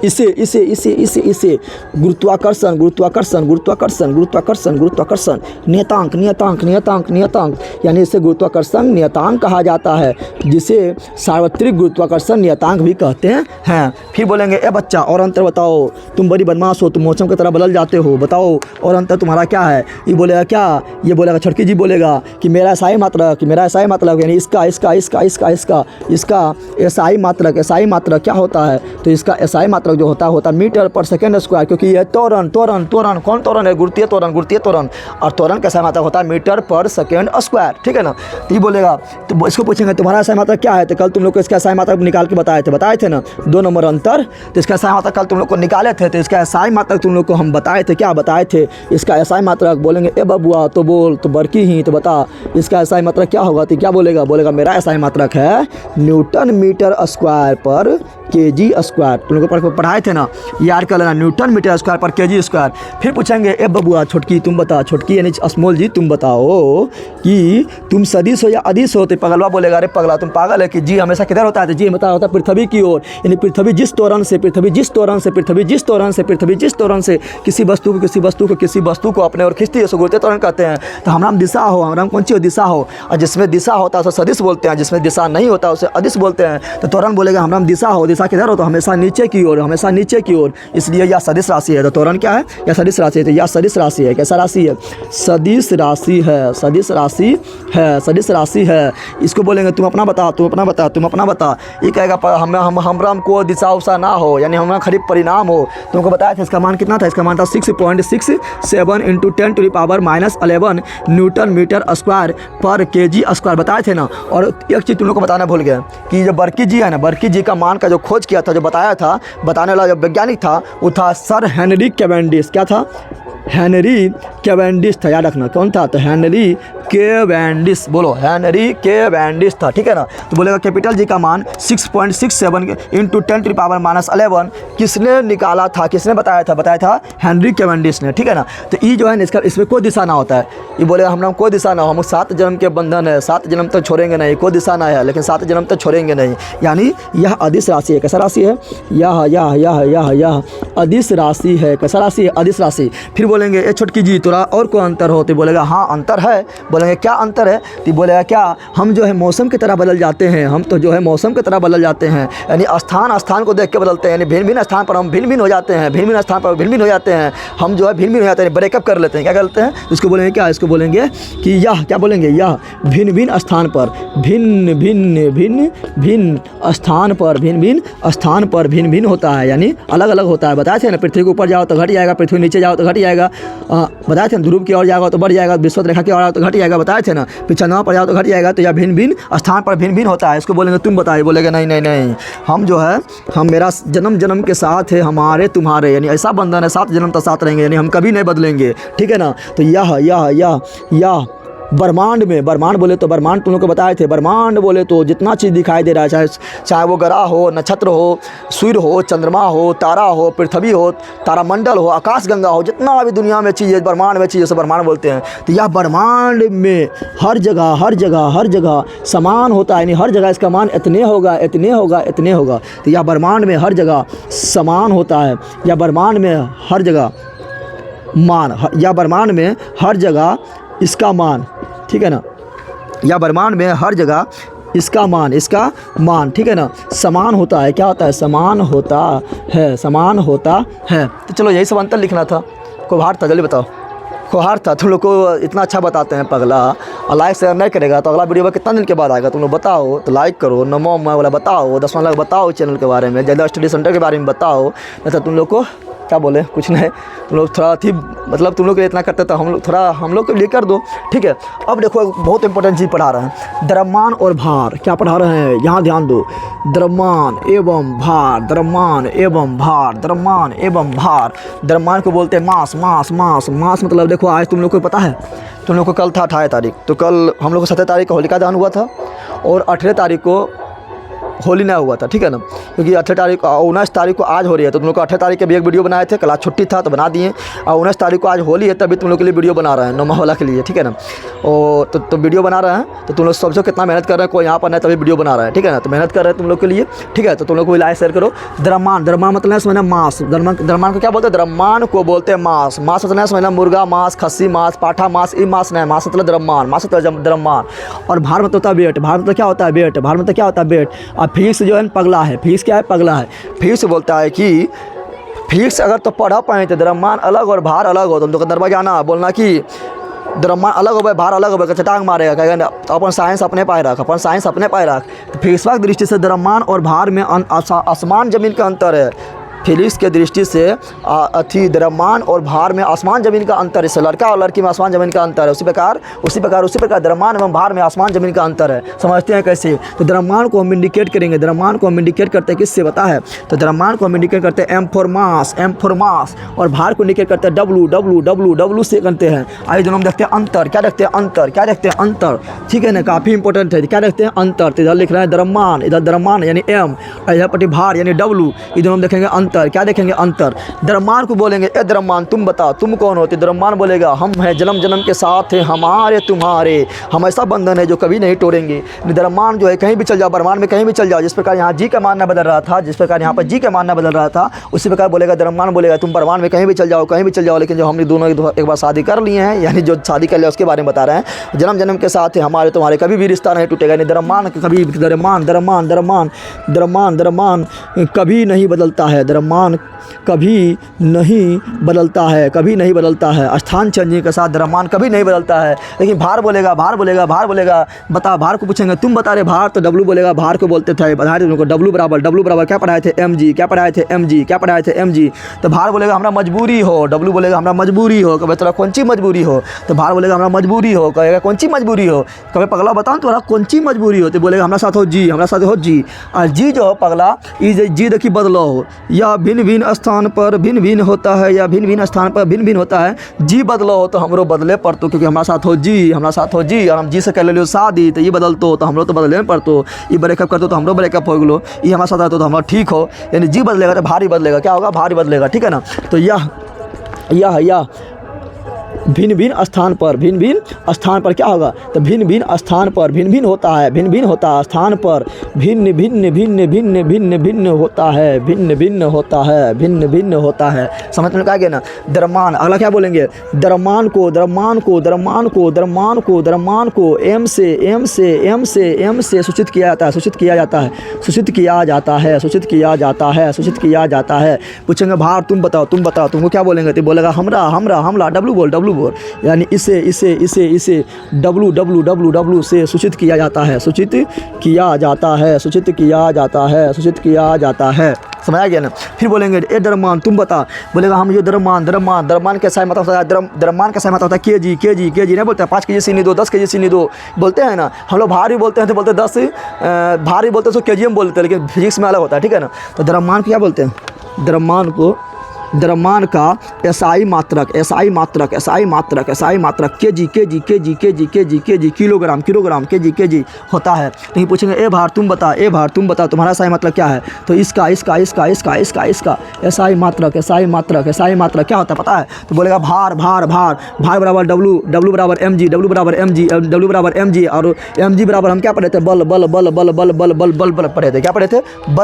इसे इसे इसे इसे इसे गुरुत्वाकर्षण गुरुत्वाकर्षण गुरुत्वाकर्षण गुरुत्वाकर्षण गुरुत्वाकर्षण नियतांक नियतांक नियतांक नियतांक, यानी इसे गुरुत्वाकर्षण नियतांक कहा जाता है, जिसे सार्वत्रिक गुरुत्वाकर्षण नियतांक भी कहते हैं। फिर बोलेंगे ए बच्चा और अंतर बताओ, तुम बड़ी बदमाश हो, तुम मौसम की तरह बदल जाते हो, बताओ और अंतर तुम्हारा क्या है? ये बोलेगा क्या? ये बोलेगा छटकी जी बोलेगा कि मेरा एसआई मात्रक, मेरा एसआई मात्रक, यानी इसका इसका इसका इसका इसका इसका एसआई मात्रक। एसआई मात्रक क्या होता है? तो इसका एसआई मात्रक जो होता मीटर पर सेकेंड स्क्वायर, क्योंकि ये त्वरण त्वरण त्वरण कौन त्वरण है? गुरुत्वीय त्वरण, गुरुत्वीय त्वरण, और त्वरण का एसआई मात्रक होता है मीटर पर सेकेंड स्क्वायर, ठीक है ना। तो ये बोलेगा, तो इसको पूछेंगे तुम्हारा एसआई मात्रक क्या है? तो कल तुम लोग को इसका एसआई मात्रक निकाल के बताए थे ना, 2 नंबर अंतर। तो इसका एसआई मात्रक कल तुम लोग को निकाले थे, तो इसका एसआई मात्रक तुम लोग को हम बताए थे। क्या बताए थे? इसका एसआई मात्रक बोलेंगे ए बबुआ तो बोल, तो बड़की ही तो बता इसका एसआई मात्रक क्या होगा? तो क्या बोलेगा मेरा एसआई मात्रक है न्यूटन मीटर स्क्वायर पर केजी स्क्वायर। तुम लोग को पढ़ाए थे ना, याद कर लेना, न्यूटन मीटर स्क्वायर पर केजी स्क्वायर। फिर पूछेंगे ए बबुआ छोटकी तुम बता, छोटकी यानी स्मॉल जी तुम बताओ कि तुम सदिश हो या अदिश हो? तो पगलवा बोलेगा अरे पगला तुम पागल है कि जी हमेशा किधर होता है? तो जी होता है पृथ्वी की ओर, यानी पृथ्वी जिस त्वरण से किसी वस्तु को अपने ओर खींचती है उसको गुरुत्वीय त्वरण कहते हैं। तो हमारा दिशा हो, हमारा कौन सी हो? दिशा हो, और जिसमें दिशा होता है उसे सदिश बोलते हैं, जिसमें दिशा नहीं होता उसे अदिश बोलते हैं। तो त्वरण बोलेगा हमारा दिशा हो, दिशा किधर हो? तो हमेशा नीचे की ओर, हमेशा नीचे की ओर, इसलिए यह सदिश राशि है। तो त्वरण क्या है? यह सदिश राशि है। तो यह सदिश राशि है। कैसा राशि है? सदिश राशि है, सदिश राशि है, सदिश राशि है। इसको बोलेंगे तुम अपना बता, तुम अपना बता, तुम अपना बता। ये कहेगा हमरा को दिशा उषा ना हो, यानी हमारा खरीब परिणाम हो। तुमको बताया था इसका मान कितना था? इसका मान था 6.67 × 10⁻11 न्यूटन मीटर स्क्वायर पर केजी स्क्वायर, बताए थे ना। और एक चीज़ तुम लोग को बताना भूल गया कि जो बर्की जी है ना, बर्की जी का मान का जो खोज किया था, जो बताया था, बताने वाला जो वैज्ञानिक था वो था सर हेनरी कैवेंडिश। क्या था? हेनरी कैवेंडिश था, याद रखना। कौन था? तो हेनरी कैवेंडिश, बोलो हेनरी कैवेंडिश था, ठीक है ना। तो बोलेगा कैपिटल जी का मान 6.67 × 10⁻11 किसने निकाला था? किसने बताया था? बताया था हेनरी कैवेंडिश ने, ठीक है ना। तो ये जो है ना, इसमें कोई दिशा ना होता है। ये बोलेगा हम कोई दिशा ना हो, हम 7 जन्म के बंधन है, 7 जन्म तक छोड़ेंगे नहीं, कोई दिशा ना है, लेकिन 7 जन्म तक छोड़ेंगे नहीं, यानी यह अदिश राशि है। कैसा राशि है? यह अदिश राशि है। कैसा राशि है? अदिश राशि। फिर बोलेंगे ए छोटकी जी थोड़ा और कोई अंतर हो? तो बोलेगा हाँ अंतर है। बोलेंगे क्या अंतर है? तो बोलेगा क्या? हम जो है मौसम की तरह बदल जाते हैं, हम तो जो है मौसम की तरह बदल जाते हैं, यानी स्थान को देख के बदलते हैं, यानी भिन्न स्थान पर हम भिन्न हो जाते हैं, भिन्न स्थान पर भिन्न हो जाते हैं, हम जो है भिन्न हो जाते हैं, ब्रेकअप कर लेते हैं। क्या करते हैं? इसको बोलेंगे क्या? इसको बोलेंगे कि यह, क्या बोलेंगे? यह भिन्न स्थान पर भिन्न स्थान पर भिन्न होता है, यानी अलग अलग होता है। बताए थे ना, पृथ्वी के ऊपर जाओ तो घट जाएगा, पृथ्वी नीचे जाओ तो घट जाएगा। बताए थे ना, ध्रुव की ओर जाएगा तो बढ़ जाएगा, विश्वत रेखा की ओर जाओ तो घट जाएगा। बताए थे ना, फिर चंद्रमा पर जाओ तो घट जाएगा। तो यह भिन्न स्थान पर भिन्न होता है। इसको बोलेंगे तुम बताइए। बोलेगा नहीं, हम जो है, हम मेरा जन्म के साथ है, हमारे तुम्हारे, यानी ऐसा बंधन है, 7 जन्म तक साथ रहेंगे, यानी हम कभी नहीं बदलेंगे, ठीक है ना। तो यह ब्रह्मांड में, ब्रह्मांड बोले तो ब्रह्मांड तुम लोग को बताए थे, ब्रह्मांड बोले तो जितना चीज़ दिखाई दे रहा है, चाहे वो ग्रह हो, नक्षत्र हो, सूर्य हो, चंद्रमा हो, तारा हो, पृथ्वी हो, तारामंडल हो, आकाश गंगा हो, जितना भी दुनिया में चीज़ है, ब्रह्मांड में चीज़ है, ब्रह्मांड बोलते हैं। तो यह ब्रह्मांड में हर जगह समान होता है, यानी हर जगह इसका मान इतने होगा। तो यह ब्रह्मांड में हर जगह समान होता है, या ब्रह्मांड में हर जगह मान, या ब्रह्मांड में हर जगह इसका मान, ठीक है ना। या ब्रह्मांड में हर जगह इसका मान, ठीक है ना, समान होता है। क्या होता है? समान होता है। तो चलो यही सब अंतर लिखना था। कोहार था, जल्दी बताओ। कोहार था। तुम लोग को इतना अच्छा बताते हैं पगला, और लाइक शेयर नहीं करेगा तो अगला वीडियो में कितना दिन के बाद आएगा? तुम लोग बताओ। तो लाइक करो, नमो वाला बताओ, 10वां लाख बताओ, चैनल के बारे में, ज़्यादा स्टडी सेंटर के बारे में बताओ। नहीं तो तुम लोग को क्या बोले, कुछ नहीं, तुम लोग थोड़ा मतलब तुम लोग के लिए इतना करते तो हम लोग के लिए कर दो, ठीक है। अब देखो बहुत इंपॉर्टेंट चीज़ पढ़ा रहे हैं, द्रव्यमान और भार। क्या पढ़ा रहे हैं? यहाँ ध्यान दो, द्रव्यमान एवं भार, द्रव्यमान एवं भार, द्रव्यमान एवं भार। द्रव्यमान को बोलते हैं मास मतलब देखो, आज तुम लोग को पता है, तुम लोग को कल था 28 तारीख, तो कल हम लोग को 17 तारीख को होलिका दहन हुआ था, और 18 तारीख को होली नहीं हुआ था, ठीक है ना, क्योंकि 18 तारीख 19 तारीख को आज हो रही है, तो तुम लोग को 18 तारीख के भी एक वीडियो बनाए थे, कल छुट्टी था तो बना दिए, और 19 तारीख को आज होली है तभी तुम लोग के लिए वीडियो बना रहे हैं नौमा वाला के लिए, ठीक है ना। और तो वीडियो बना रहे हैं, तो तुम लोग समझो कितना मेहनत कर रहे हैं, कोई यहाँ पर नहीं तभी वीडियो बना रहा है, ठीक है ना, तो मेहनत कर रहे हैं तुम लोग के लिए, ठीक है। तो तुम लोग को लाइक शेयर करो। द्रम्मान, द्रम्मान मतलब समझना मांस, द्रम्मान को क्या बोलते हैं, द्रम्मान को बोलते हैं मांस। मांस मतलब समझना मुर्गा मांस, खस्सी मांस, पाठा मांस, ये मांस नहीं, मांस मतलब द्रम्मान, मांस मतलब द्रम्मान। और भार मतलब होता है वेट, भार मतलब क्या होता है वेट, भार मतलब क्या होता है वेट। और फिजिक्स जो है पगला है, फिजिक्स क्या है, पगला है। फिजिक्स बोलता है कि फिजिक्स अगर तो पढ़ा पाए तो द्रम्मान अलग और भार अलग हो, तुम तो दरबार जाना बोलना कि द्रम्मान अलग हो भार अलग हो, चटांग मारेगा, कहेगा तो अपन साइंस अपने पाए रख, अपन साइंस अपने पाए रख। तो फिजिक्स की दृष्टि से द्रम्मान और भार में आसमान ज़मीन का अंतर है। फिजिक्स के दृष्टि से द्रव्यमान और भार में आसमान ज़मीन का अंतर है। इससे लड़का और लड़की में आसमान ज़मीन का अंतर है। उसी प्रकार द्रव्यमान एवं भार में आसमान ज़मीन का अंतर है। समझते हैं कैसे? तो द्रव्यमान को हम इंडिकेट करेंगे। द्रव्यमान को हम इंडिकेट करते हैं किससे पता है? तो द्रव्यमान को हम इंडिकेट करते हैं एम फॉर मास, और भार को इंडिकेट करते हैं डब्लू से करते हैं। आइए दोनों में देखते हैं अंतर। क्या देखते हैं? अंतर, ठीक है ना, काफ़ी इंपॉर्टेंट है। क्या देखते हैं? अंतर। तो इधर लिख रहे हैं द्रव्यमान, इधर द्रव्यमान यानी एम, इधर पट्टी भार यानी डब्लू। इधर हम देखेंगे अंतर। क्या देखेंगे? अंतर। द्रव्यमान को बोलेंगे ए द्रव्यमान तुम बता तुम कौन होते? द्रव्यमान बोलेगा हम हैं, जन्म जन्म के साथ हैं हमारे तुम्हारे, हम ऐसा बंधन है जो कभी नहीं तोड़ेंगे। द्रव्यमान जो है कहीं भी चल जाओ, ब्रह्मांड में कहीं भी चल जाओ, जिस प्रकार यहाँ जी का मानना बदल रहा था, जिस प्रकार यहाँ पर जी का मानना बदल रहा था, उसी प्रकार बोलेगा द्रव्यमान बोलेगा तुम ब्रह्मांड में कहीं भी चल जाओ, लेकिन जो हमने दोनों एक बार शादी कर लिए हैं, यानी जो शादी कर लिया उसके बारे में बता रहे हैं। जन्म जन्म के साथ है हमारे तुम्हारे, कभी भी रिश्ता नहीं टूटेगा। यानी द्रव्यमान कभी द्रव्यमान कभी नहीं बदलता है। द्रव्यमान कभी नहीं बदलता है। स्थान चेंजिंग के साथ द्रव्यमान कभी नहीं बदलता है। लेकिन भार बोलेगा बता, भार को पूछेंगे तुम बता रहे भार, तो डब्लू बोलेगा, भार को बोलते थे बता रहे उनको डब्लू बराबर क्या पढ़ाए थे? M g. तो भार बोलेगा हमरा मजबूरी हो, डब्लू बोलेगा हमरा मजबूरी हो। कभी तोरा कौन सी मजबूरी हो? तो भार बोलेगा हमरा मजबूरी हो। कहेगा कौन सी मजबूरी हो? कभी पगला बताओ तोरा कौन सी मजबूरी हो? तो बोलेगा हमरा साथ हो जी। और जी जो हो पगला, ये जी देखी बदलो हो, या भिन्न भिन्न स्थान पर भिन्न भिन्न होता है, या भिन्न भिन्न स्थान पर भिन्न भिन्न होता है। जी बदलो हो तो हमरो बदले पड़तो, क्योंकि हमारा साथ हो जी, और हम जी से कर ले शादी, तो ये बदलतो तो हमरो तो बदले पड़तो, ये ब्रेकअप करतो तो हमरो ब्रेकअप हो गलो, ये हमारे साथ रहतो तो हमारा ठीक हो। यानी जी बदलेगा तो भारी बदलेगा। क्या होगा? भारी बदलेगा, ठीक है ना। तो यह भिन्न भिन्न स्थान पर क्या होगा? तो भिन्न भिन्न स्थान पर भिन्न होता है, स्थान पर भिन्न होता है। समझ में आ गया ना? द्रव्यमान। अगला क्या बोलेंगे? द्रव्यमान को एम से सूचित किया जाता है। पूछेंगे भार तुम बताओ, तुमको क्या बोलेंगे? तो बोलेगा हमरा डब्लू बोल, यानी इसे डब्लू से सूचित किया जाता है। समझ आ गया ना? फिर बोलेंगे ए द्रव्यमान तुम बता, बोलेगा हम ये द्रव्यमान कैसा है? मतलब द्रव्यमान कैसा है? मतलब होता है केजी नहीं बोलते हैं 5 केजी चीनी दो, 10 केजी चीनी दो बोलते हैं ना। हम लोग भारी बोलते हैं तो बोलते 10 भारी बोलते हैं तो केजी में बोलते हैं, लेकिन फिजिक्स में अलग होता है, ठीक है ना। तो द्रव्यमान को क्या बोलते हैं? द्रव्यमान का एसआई मात्रक केजी किलोग्राम केजी होता है। लेकिन पूछेंगे ए भार तुम बता, तुम्हारा एसआई मात्रक क्या है? तो इसका एसआई मात्रक क्या होता है पता है? तो बोलेगा भार बराबर डब्लू बराबर एम जी, और एम जी बराबर हम क्या पढ़े थे? बल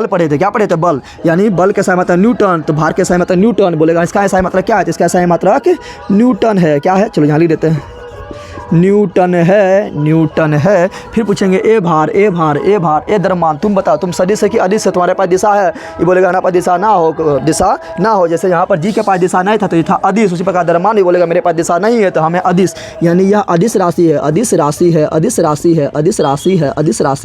पढ़े थे। क्या पढ़े थे? बल। यानी बल के एसआई मात्रक न्यूटन, तो भार के एसआई मात्रक न्यूटन। बोलेगा इसका एसआई मात्रक क्या है? तो इसका एसआई मात्रक न्यूटन है। क्या है? चलो यहाँ लिख देते हैं, न्यूटन है। फिर पूछेंगे ए भार ए द्रव्यमान तुम बताओ, तुम सदिश है कि अदिश है? तुम्हारे पास दिशा है? ये बोलेगा हमारे पास दिशा ना हो। जैसे यहाँ पर जी के पास दिशा नहीं था तो ये था अदिश, उसी प्रकार द्रव्यमान ही बोलेगा मेरे पास दिशा नहीं है तो हमें अदिश, यानी यह अदिश राशि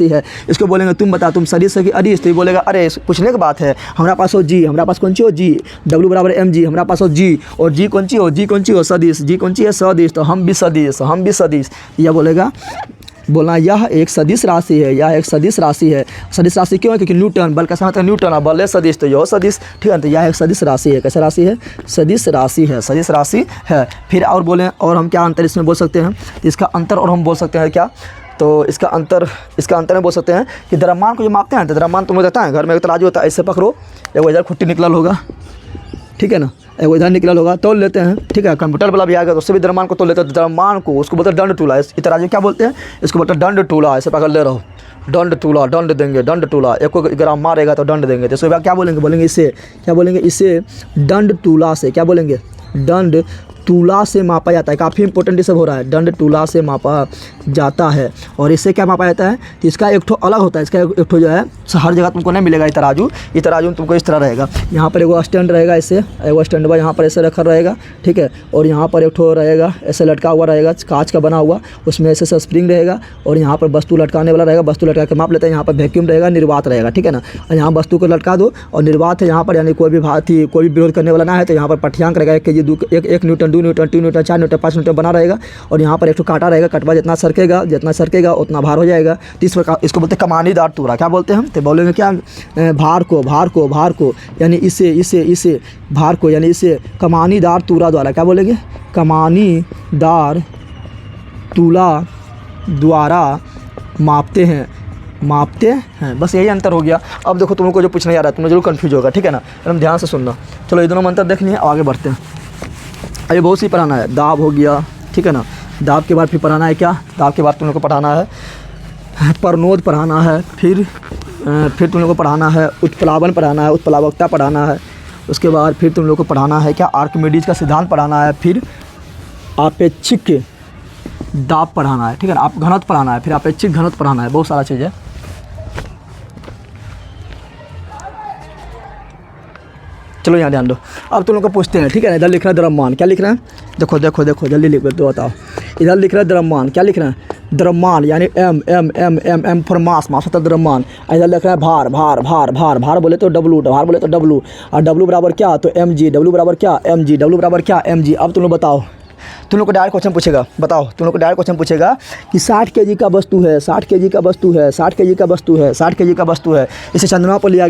है। इसको बोलेंगे तुम बता, तुम सदिश है कि अदिश? तो ये बोलेगा अरे पूछने की बात है, हमारा पास हो जी, हमारा पास कौन सी हो? जी। डब्लू बराबर एम जी, हमारा पास हो जी, और जी कौन सी हो? सदिश। जी कौन सी है? सदिश। तो हम भी सदिश। यह बोलना यह एक सदिश राशि है, सदिश राशि क्यों है? क्योंकि न्यूटन, बल का समय न्यूटन, बल है सदिश, तो यह सदिश, ठीक है। तो यह एक सदिश राशि है। कैसा राशि है? सदिश राशि है। फिर और बोलें, और हम क्या अंतर इसमें बोल सकते हैं? इसका अंतर और हम बोल सकते हैं क्या? तो इसका अंतर में बोल सकते हैं कि द्रव्यमान को जो मापते हैं तो द्रव्यमान तुम लोग देखता है घर में एक तराजू होता है, ऐसे पकड़ो, एक इधर खुट्टी निकलल होगा, ठीक है ना, एक इधर निकलल होगा, तोल लेते हैं, ठीक है। कंप्यूटर वाला भी आएगा तो उससे भी द्रव्यमान को तोल लेते हैं। द्रव्यमान को उसको बोलते हैं दंड टूला, इस तराजू क्या बोलते हैं, इसको बोलते हैं दंड टूला। ऐसे पकड़ ले रहो, दंड टूला, दंड देंगे, दंड टूला, एक ग्राम मारेगा तो दंड देंगे। तो इसके बाद क्या बोलेंगे इसे, क्या बोलेंगे इसे दंड टूला से, क्या बोलेंगे, दंड तूला से मापा जाता है। काफ़ी इंपॉर्टेंट ये सब हो रहा है, दंड तूला से मापा जाता है। और इससे क्या मापा जाता है तो इसका एक ठो अलग होता है, इसका एक ठो जो है हर जगह तुमको नहीं मिलेगा। ये तराजू तुमको इस तरह रहेगा, यहाँ पर एगो स्टैंड रहेगा, ऐसे एगो स्टैंड पर यहाँ पर ऐसे रखा रहेगा, ठीक है। और यहाँ पर एक ठो रहेगा ऐसे लटका हुआ रहेगा, कांच का बना हुआ, उसमें ऐसे स्प्रिंग रहेगा और यहाँ पर वस्तु लटकाने वाला रहेगा, वस्तु लटका के माप लेते हैं। यहाँ पर वैक्यूम रहेगा, निर्वात रहेगा, ठीक है ना। और यहाँ वस्तु को लटका दो और निर्वात है यहाँ पर, यानी कोई भी विरोध करने वाला ना है। तो यहाँ पर पठ्यांक रहेगा 1 kg, 1 Newton, 2 Newton, 3 Newton, 4 Newton, 5 Newton बना रहेगा। और यहाँ पर एक तो कांटा रहेगा, कटवा जितना सरकेगा उतना भार हो जाएगा। तो इस प्रकार इसको बोलते हैं कमानीदार तूरा। क्या बोलते हैं हम, तो बोलेंगे क्या, भार को यानी इसे भार को यानी इसे कमानीदार तूरा द्वारा, क्या बोलेंगे, कमानीदार तूला द्वारा मापते हैं। बस यही अंतर हो गया। अब देखो तुम लोग को जो पूछने आ रहा है तुम्हें जरूर कंफ्यूज होगा, ठीक है ना, एकदम ध्यान से सुनना। चलो ये दोनों अंतर देखनी है, आगे बढ़ते हैं। अभी बहुत सी पढ़ाना है, दाब हो गया, ठीक है ना। दाब के बाद फिर पढ़ाना है क्या, दाब के बाद तुम लोग को पढ़ाना है परनोद पढ़ाना है, फिर तुम लोग को पढ़ाना है उत्प्लावन पढ़ाना है, उत्प्लावकता पढ़ाना है। उसके बाद फिर तुम लोग को पढ़ाना है क्या, आर्किमिडीज का सिद्धांत पढ़ाना है, फिर आपेक्षिक दाब पढ़ाना है, ठीक है ना, आप घनत्व पढ़ाना है, फिर आपेक्षिक घनत्व पढ़ाना है, बहुत सारा चीज़ है। चलो यहाँ ध्यान दो। अब तुम लोग को पूछते हैं, ठीक है ना, इधर लिख रहा है द्रव्यमान, क्या लिख रहे हैं, देखो जल्दी लिख दो, बताओ। इधर लिख रहा है द्रव्यमान, क्या लिख रहे हैं, द्रव्यमान यानी एम फॉर मास होता है द्रव्यमान। इधर लिख रहा है भार बोले तो डब्लू, और डब्लू बराबर क्या, तो mg, डब्लू बराबर क्या mg। अब तुम लोग बताओ, तुम लोग को डायरेक्ट क्वेश्चन पूछेगा, बताओ तुम लोग को डायरेक्ट क्वेश्चन पूछेगा कि 60 kg का वस्तु है, 60 kg का वस्तु है, 60 kg का वस्तु है, 60 kg का वस्तु है, इसे चंद्रमा पर ले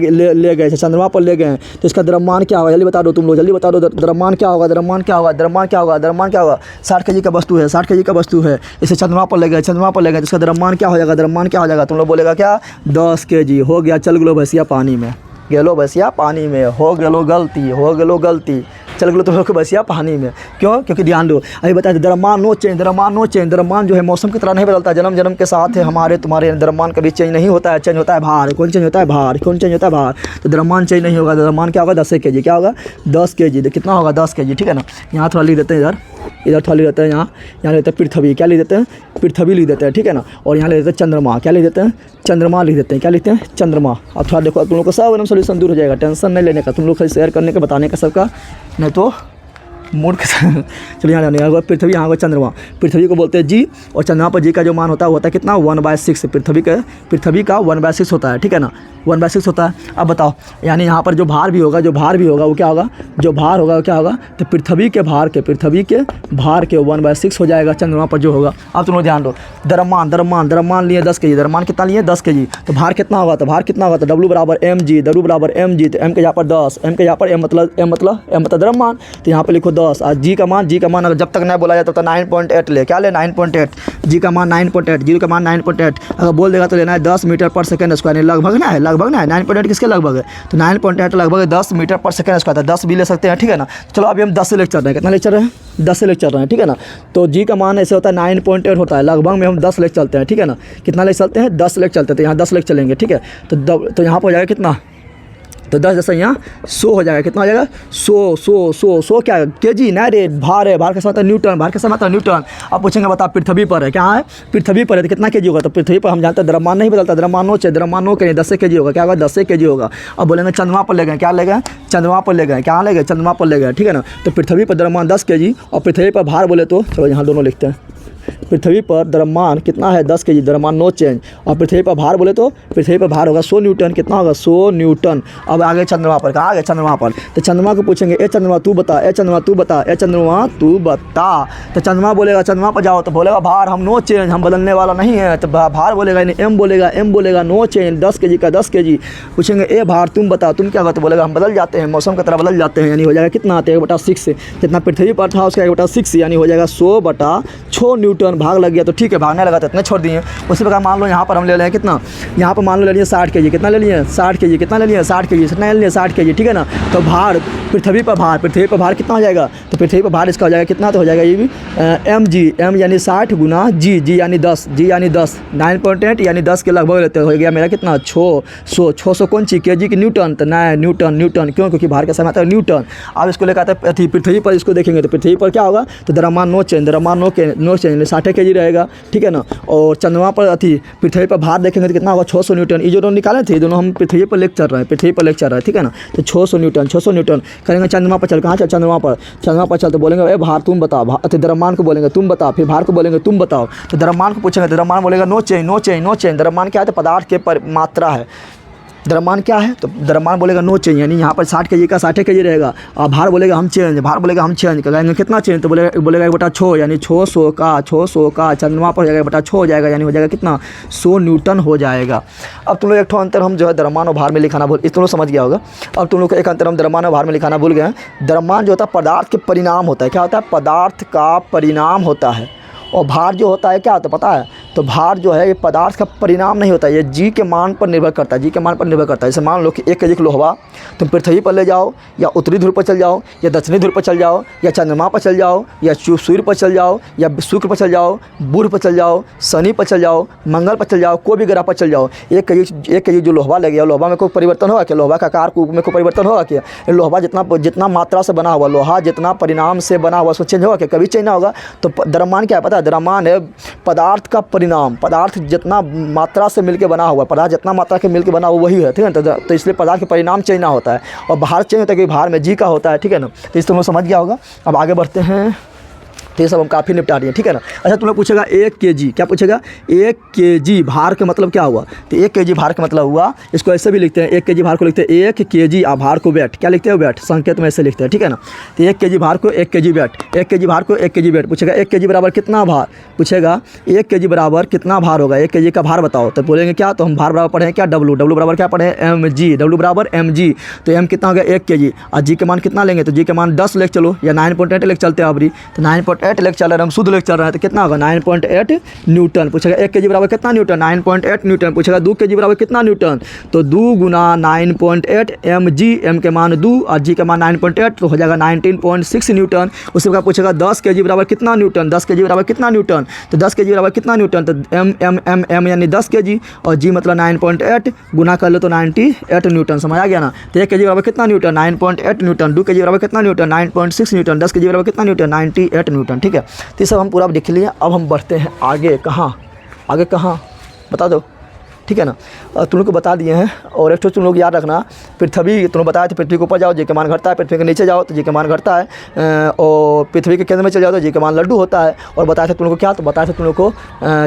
गए, चंद्रमा पर ले गए, तो इसका द्रव्यमान क्या होगा, जल्दी बता दो तुम लोग, जल्दी बता दो द्रव्यमान क्या होगा, द्रव्यमान क्या होगा। 60 kg का वस्तु है, 60 kg का वस्तु है, इसे चंद्रमा पर ले गए, तो इसका द्रव्यमान क्या हो जाएगा, तुम लोग बोलेगा क्या, 10 kg हो गया। चल गलो भैंसिया पानी में, हो गलो गलती, चल गलो तुम लोग को बसिया पानी में। क्यों, क्योंकि ध्यान दो, अभी बताया द्रव्यमान नो चेंज, द्रव्यमान जो है मौसम की तरह नहीं बदलता, जन्म के साथ है हमारे तुम्हारे, द्रव्यमान कभी चेंज नहीं होता है, चेंज होता है भार। कौन चेंज होता है, भार। तो द्रव्यमान चेंज नहीं होगा, द्रव्यमान क्या होगा, 10 kg, क्या होगा 10 kg, कितना होगा 10 kg, ठीक है ना। यहाँ थोड़ा लिख देते हैं, इधर थोड़ा लिख देते हैं, यहाँ लिख देते हैं पृथ्वी, क्या लिख देते हैं, पृथ्वी लिख देते हैं, ठीक है ना। और यहाँ लिख देते हैं चंद्रमा, क्या लिख देते हैं, चंद्रमा लिख देते हैं, क्या लिखते हैं, चंद्रमा। अब थोड़ा देखो तुम लोग को सब एकदम सोल्यूशन दूर हो जाएगा, टेंशन नहीं लेने का, तुम लोग शेयर करने का, बताने का सबका, नहीं तो मूड के साथ। चलो यहाँ जाने पृथ्वी, यहाँ को चंद्रमा, पृथ्वी को बोलते हैं जी, और चंद्रमा पर जी का जो मान होता है वो होता है कितना, 1/6। पृथ्वी का 1/6 होता है, ठीक है ना, 1/6 होता है। अब बताओ, यानी यहाँ पर जो भार भी होगा वो क्या होगा, तो पृथ्वी के भार के 1/6 हो जाएगा चंद्रमा पर जो होगा। अब तुम लोग ध्यान दो, द्रव्यमान लिए 10 kg, द्रव्यमान कितना लिए 10 kg, तो भार कितना होगा, तो डब्लू बराबर mg, तो m के यहाँ पर 10, m के यहाँ पर m मतलब द्रव्यमान, तो यहाँ पर लिखो 10। और जी का मान अगर जब तक नहीं बोला जाता तो 9.8 ले, क्या ले 9.8, जी का मान 9.8, अगर बोल देगा तो लेना है 10 मीटर पर सेकंड स्क्वायर, लगभग ना है 9.8 किसके लगभग है, तो 9.8 लगभग 10 मीटर पर सेकंड स्क्वायर था, 10 भी ले सकते हैं, ठीक है ना। चलो अभी हम 10 से लेकर चल रहे हैं, कितना लेकर चल रहे हैं, 10 से लेकर चल रहे हैं, ठीक है ना। तो जी का मान ऐसे होता है 9.8 होता है, लगभग में हम 10 लेकर चलते हैं, ठीक है ना। कितना लेकर चलते हैं, 10 लेकर चलते हैं, तो यहाँ 10 लेकर चलेंगे, ठीक है। तो यहाँ पर हो जाएगा कितना, तो 10 जैसे यहाँ 100 हो जाएगा, कितना हो जाएगा 100 क्या kg, ना रे भार है, भार के साथ न्यूटन, अब पूछेंगे बता पृथ्वी पर है, क्या है पृथ्वी पर है, तो कितना kg होगा, तो पृथ्वी पर हम जानते हैं द्रव्यमान नहीं बदलता, द्रव्यमान नो करें 10 kg होगा, क्या होगा 10 kg होगा। अब बोलेंगे चंद्रमा पर ले गए, क्या ले गए, चंद्रमा पर ले गए, ठीक है ना। तो पृथ्वी पर द्रव्यमान 10 kg और पृथ्वी पर भार बोले तो, चलो यहाँ दोनों लिखते हैं, पृथ्वी पर द्रव्यमान कितना है 10 kg, द्रव्यमान नो चेंज, और पृथ्वी पर भार बोले तो पृथ्वी पर भार होगा 100 न्यूटन, कितना होगा 100 न्यूटन। अब आगे चंद्रमा पर, कहाँ आगे चंद्रमा पर, तो चंद्रमा को पूछेंगे ए चंद्रमा तू बता, तो चंद्रमा बोलेगा, चंद्रमा पर जाओ तो बोलेगा भार हम नो चेंज, हम बदलने वाला नहीं है, तो भार बोलेगा यानी एम बोलेगा नो चेंज, 10 kg का 10 kg। पूछेंगे ए भार तुम बता, तुम क्या होगा, तो बोलेगा हम बदल जाते हैं, मौसम की तरह बदल जाते हैं, यानी हो जाएगा कितना, 1/6, जितना पृथ्वी पर था उसका 1/6, यानी हो जाएगा 100/6 न्यूटन। न्यूटन, भाग लग गया तो ठीक है, भागने लगा तो इतने छोड़ दिए। उसी प्रकार मान लो यहाँ पर हम ले लें कितना, यहाँ पर मान लो ले लिए 60 kg, कितना ले लिए 60 kg, कितना ले लिए 60 kg, कितना ले लिए 60 kg, ठीक है ना। तो भार पृथ्वी पर भार कितना हो जाएगा, तो पृथ्वी पर भार इसका हो जाएगा कितना, तो हो जाएगा ये भी mg, m यानी 60 गुना g यानी 10, 9.8 यानी 10 के लगभग लेते हो गया मेरा कितना 600 कौन चीज़ के जी की न्यूटन, तो न्यूटन क्यों, क्योंकि भार के समय आता है न्यूटन। अब इसको लेकर आते हैं पृथ्वी पर, इसको देखेंगे तो पृथ्वी पर क्या होगा, तो द्रव्यमान नो चेंज 60 kg रहेगा, ठीक है ना। और चंद्रमा पर पृथ्वी पर भार देखेंगे तो कितना होगा 600 न्यूटन। ये जो दोनों निकाले थे, दोनों हम पृथ्वी पर लेकर चल रहे हैं, ठीक है ना। तो 600 न्यूटन करेंगे चंद्रमा पर चल, कहाँ चल, चंद्रमा पर चल, तो बोलेंगे ए भार तुम बताओ, द्रव्यमान को बोलेंगे तुम बताओ, फिर भार को बोलेंगे तुम बताओ। तो द्रव्यमान को पूछेंगे, द्रव्यमान बोलेगा नो चेंज। द्रव्यमान क्या है, तो पदार्थ के मात्रा है। द्रव्यमान क्या है, तो द्रव्यमान बोलेगा नो चेंज, यानी यहाँ पर 60 kg का 60 kg रहेगा। और भार बोलेगा हम चेंज, कहेंगे कितना चेंज, तो बोलेगा 1/6, यानी 600 का चंद्रमा पर हो जाएगा 1/6 हो जाएगा, यानी हो जाएगा कितना 100 न्यूटन हो जाएगा। अब तुम लोग एक अंतर हम जो है द्रव्यमान और भार में लिखाना भूल, तुम लोग समझ गया होगा। अब तुम लोग को एक अंतर हम द्रव्यमान और भार में लिखाना भूल गए हैं। द्रव्यमान जो होता है पदार्थ के परिणाम होता है, क्या होता है, पदार्थ का परिणाम होता है। और भार जो होता है क्या होता है पता है, तो भार जो है ये पदार्थ का परिणाम नहीं होता है, ये जी के मान पर निर्भर करता है, जैसे मान लो कि 1 kg लोहा तुम पृथ्वी पर ले जाओ, या उत्तरी ध्रुव पर चल जाओ, या दक्षिणी ध्रुव पर चल जाओ, या चंद्रमा पर चल जाओ, या सूर्य पर चल जाओ, या शुक्र पर चल जाओ, बुध पर चल जाओ, शनि पर चल जाओ, मंगल पर चल जाओ, कोई भी ग्रह पर चल जाओ, 1 kg जो लोहा ले गया, लोहा में कोई परिवर्तन होगा क्या, लोहा का आकार में कोई परिवर्तन होगा क्या, लोहा जितना मात्रा से बना हुआ, लोहा जितना परिणाम से बना हुआ उसको चेंज होगा क्या, कभी चेंज ना होगा। तो द्रव्यमान क्या है पता है, द्रव्यमान है पदार्थ का परिणाम, पदार्थ जितना मात्रा से मिलकर बना हुआ, पदार्थ जितना मात्रा के मिलकर बना हुआ वही है, ठीक है ना। तो इसलिए पदार्थ के परिणाम चेंज ना होता है, और भार चेंज होता है, क्योंकि भार में जी का होता है, ठीक है ना। तो इस तुम लोग समझ गया होगा। अब आगे बढ़ते हैं, तो ये सब हम काफ़ी निपटा रही है, ठीक है ना। अच्छा तुम लोग पूछेगा 1 kg, क्या पूछेगा 1 kg भार का मतलब क्या हुआ, तो 1 kg भार का मतलब हुआ, इसको ऐसे भी लिखते हैं, 1 kg भार को लिखते हैं 1 kg, भार को वेट, क्या लिखते हैं वेट, संकेत में ऐसे लिखते हैं, ठीक है ना। तो 1 kg भार को 1 kg वेट, 1 kg भार को 1 kg वेट। पूछेगा 1 kg बराबर कितना भार, पूछेगा 1 kg बराबर कितना भार होगा, 1 kg का भार बताओ, तो बोलेंगे क्या, तो हम भार बराबर पढ़े क्या, W बराबर क्या पढ़े mg, W बराबर mg। तो m कितना हो गया 1 kg, और g के मान कितना लेंगे, तो g के मान 10 लेके चलो, या 9.8 लेके चलते हैं अबरी, तो 9.8 लेके चल रहे हम शुद्ध लेके चल रहा है, तो कितना होगा 9.8 न्यूटन। पूछेगा 1 kg बराबर कितना न्यूटन, 9.8 न्यूटन। पूछेगा 2 kg बराबर कितना न्यूटन, तो 2 गुना 9.8 mg, m के मान 2 और g के मान 9.8, तो हो जाएगा 19.6 न्यूटन। उसके बाद पूछेगा 10 kg बराबर कितना न्यूटन, 10 kg बराबर कितना न्यूटन, तो 10 kg बराबर कितना न्यूटन, तो m यानी 10 kg, और g मतलब 9.8 गुना कर लो तो 98 न्यूटन। समझ आ गया ना। तो 1 kg बराबर कितना न्यूटन, 9.8 न्यूटन, 2 kg बराबर कितना न्यूटन, 9.6 न्यूटन, 10 kg बराबर कितना न्यूटन, 98 न्यूटन, ठीक है। तो ये सब हम पूरा लिख लिए। अब हम बढ़ते हैं आगे, कहाँ बता दो, ठीक है ना। तुम लोग को बता दिए हैं। और एक तो तुम लोग याद रखना, पृथ्वी तुम बताया तो पृथ्वी के ऊपर जाओ जी के मान घटता है, पृथ्वी के नीचे जाओ तो जी के मान घटता है, और पृथ्वी के केंद्र में चले जाओ तो जी के मान लड्डू होता है। और बताया था तुम लोग को क्या, तो बताया था तुम लोग को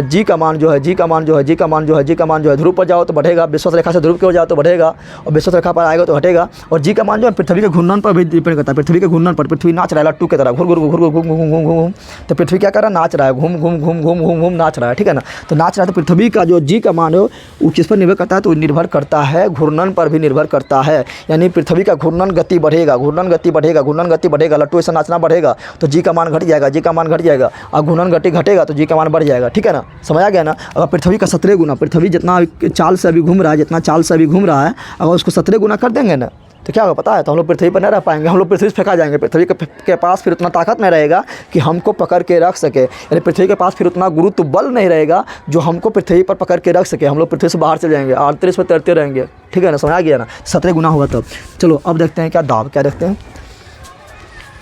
जी का मान जो है ध्रुव पर जाओ तो बढ़ेगा, विश्वत रेखा से ध्रुव की ओर जाओ तो बढ़ेगा, और विश्वत रेखा पर आएगा तो हटेगा। और जी का मान जो है पृथ्वी के घूर्णन पर भी डिपेंड करता है, पृथ्वी के घूर्णन पर। पृथ्वी नाच रहा है लट्टू की तरह, घूर घूम, तो पृथ्वी क्या कर रहा है, नाच रहा है, घूम नाच रहा है, ठीक है ना। तो नाच रहा है, तो पृथ्वी का जो जी का मान है वो किस पर निर्भर करता है, तो निर्भर करता है घूर्णन पर भी निर्भर करता है। यानी पृथ्वी का घूर्णन गति बढ़ेगा, लट्टू ऐसा नाचना बढ़ेगा तो जी का मान घट जाएगा, और घूर्णन गति घटेगा तो जी का मान बढ़ जाएगा, ठीक है ना। समझ आ गया ना। अगर पृथ्वी का 17 गुना, पृथ्वी जितना चाल से अभी घूम रहा है, अगर उसको 17 गुना कर देंगे ना तो क्या होगा पता है, तो हम लोग पृथ्वी पर नहीं रह पाएंगे, हम लोग पृथ्वी से फेंका जाएंगे। पृथ्वी के पास फिर उतना ताकत नहीं रहेगा कि हमको पकड़ के रख सके, यानी पृथ्वी के पास फिर उतना गुरुत्व बल नहीं रहेगा जो हमको पृथ्वी पर पकड़ के रख सके। हम लोग पृथ्वी से बाहर चले जाएंगे, 38 पर तैरते रहेंगे, ठीक है ना। समझ आ गया ना। 17 गुना होगा तब। चलो अब देखते हैं क्या दाब, क्या देखते हैं,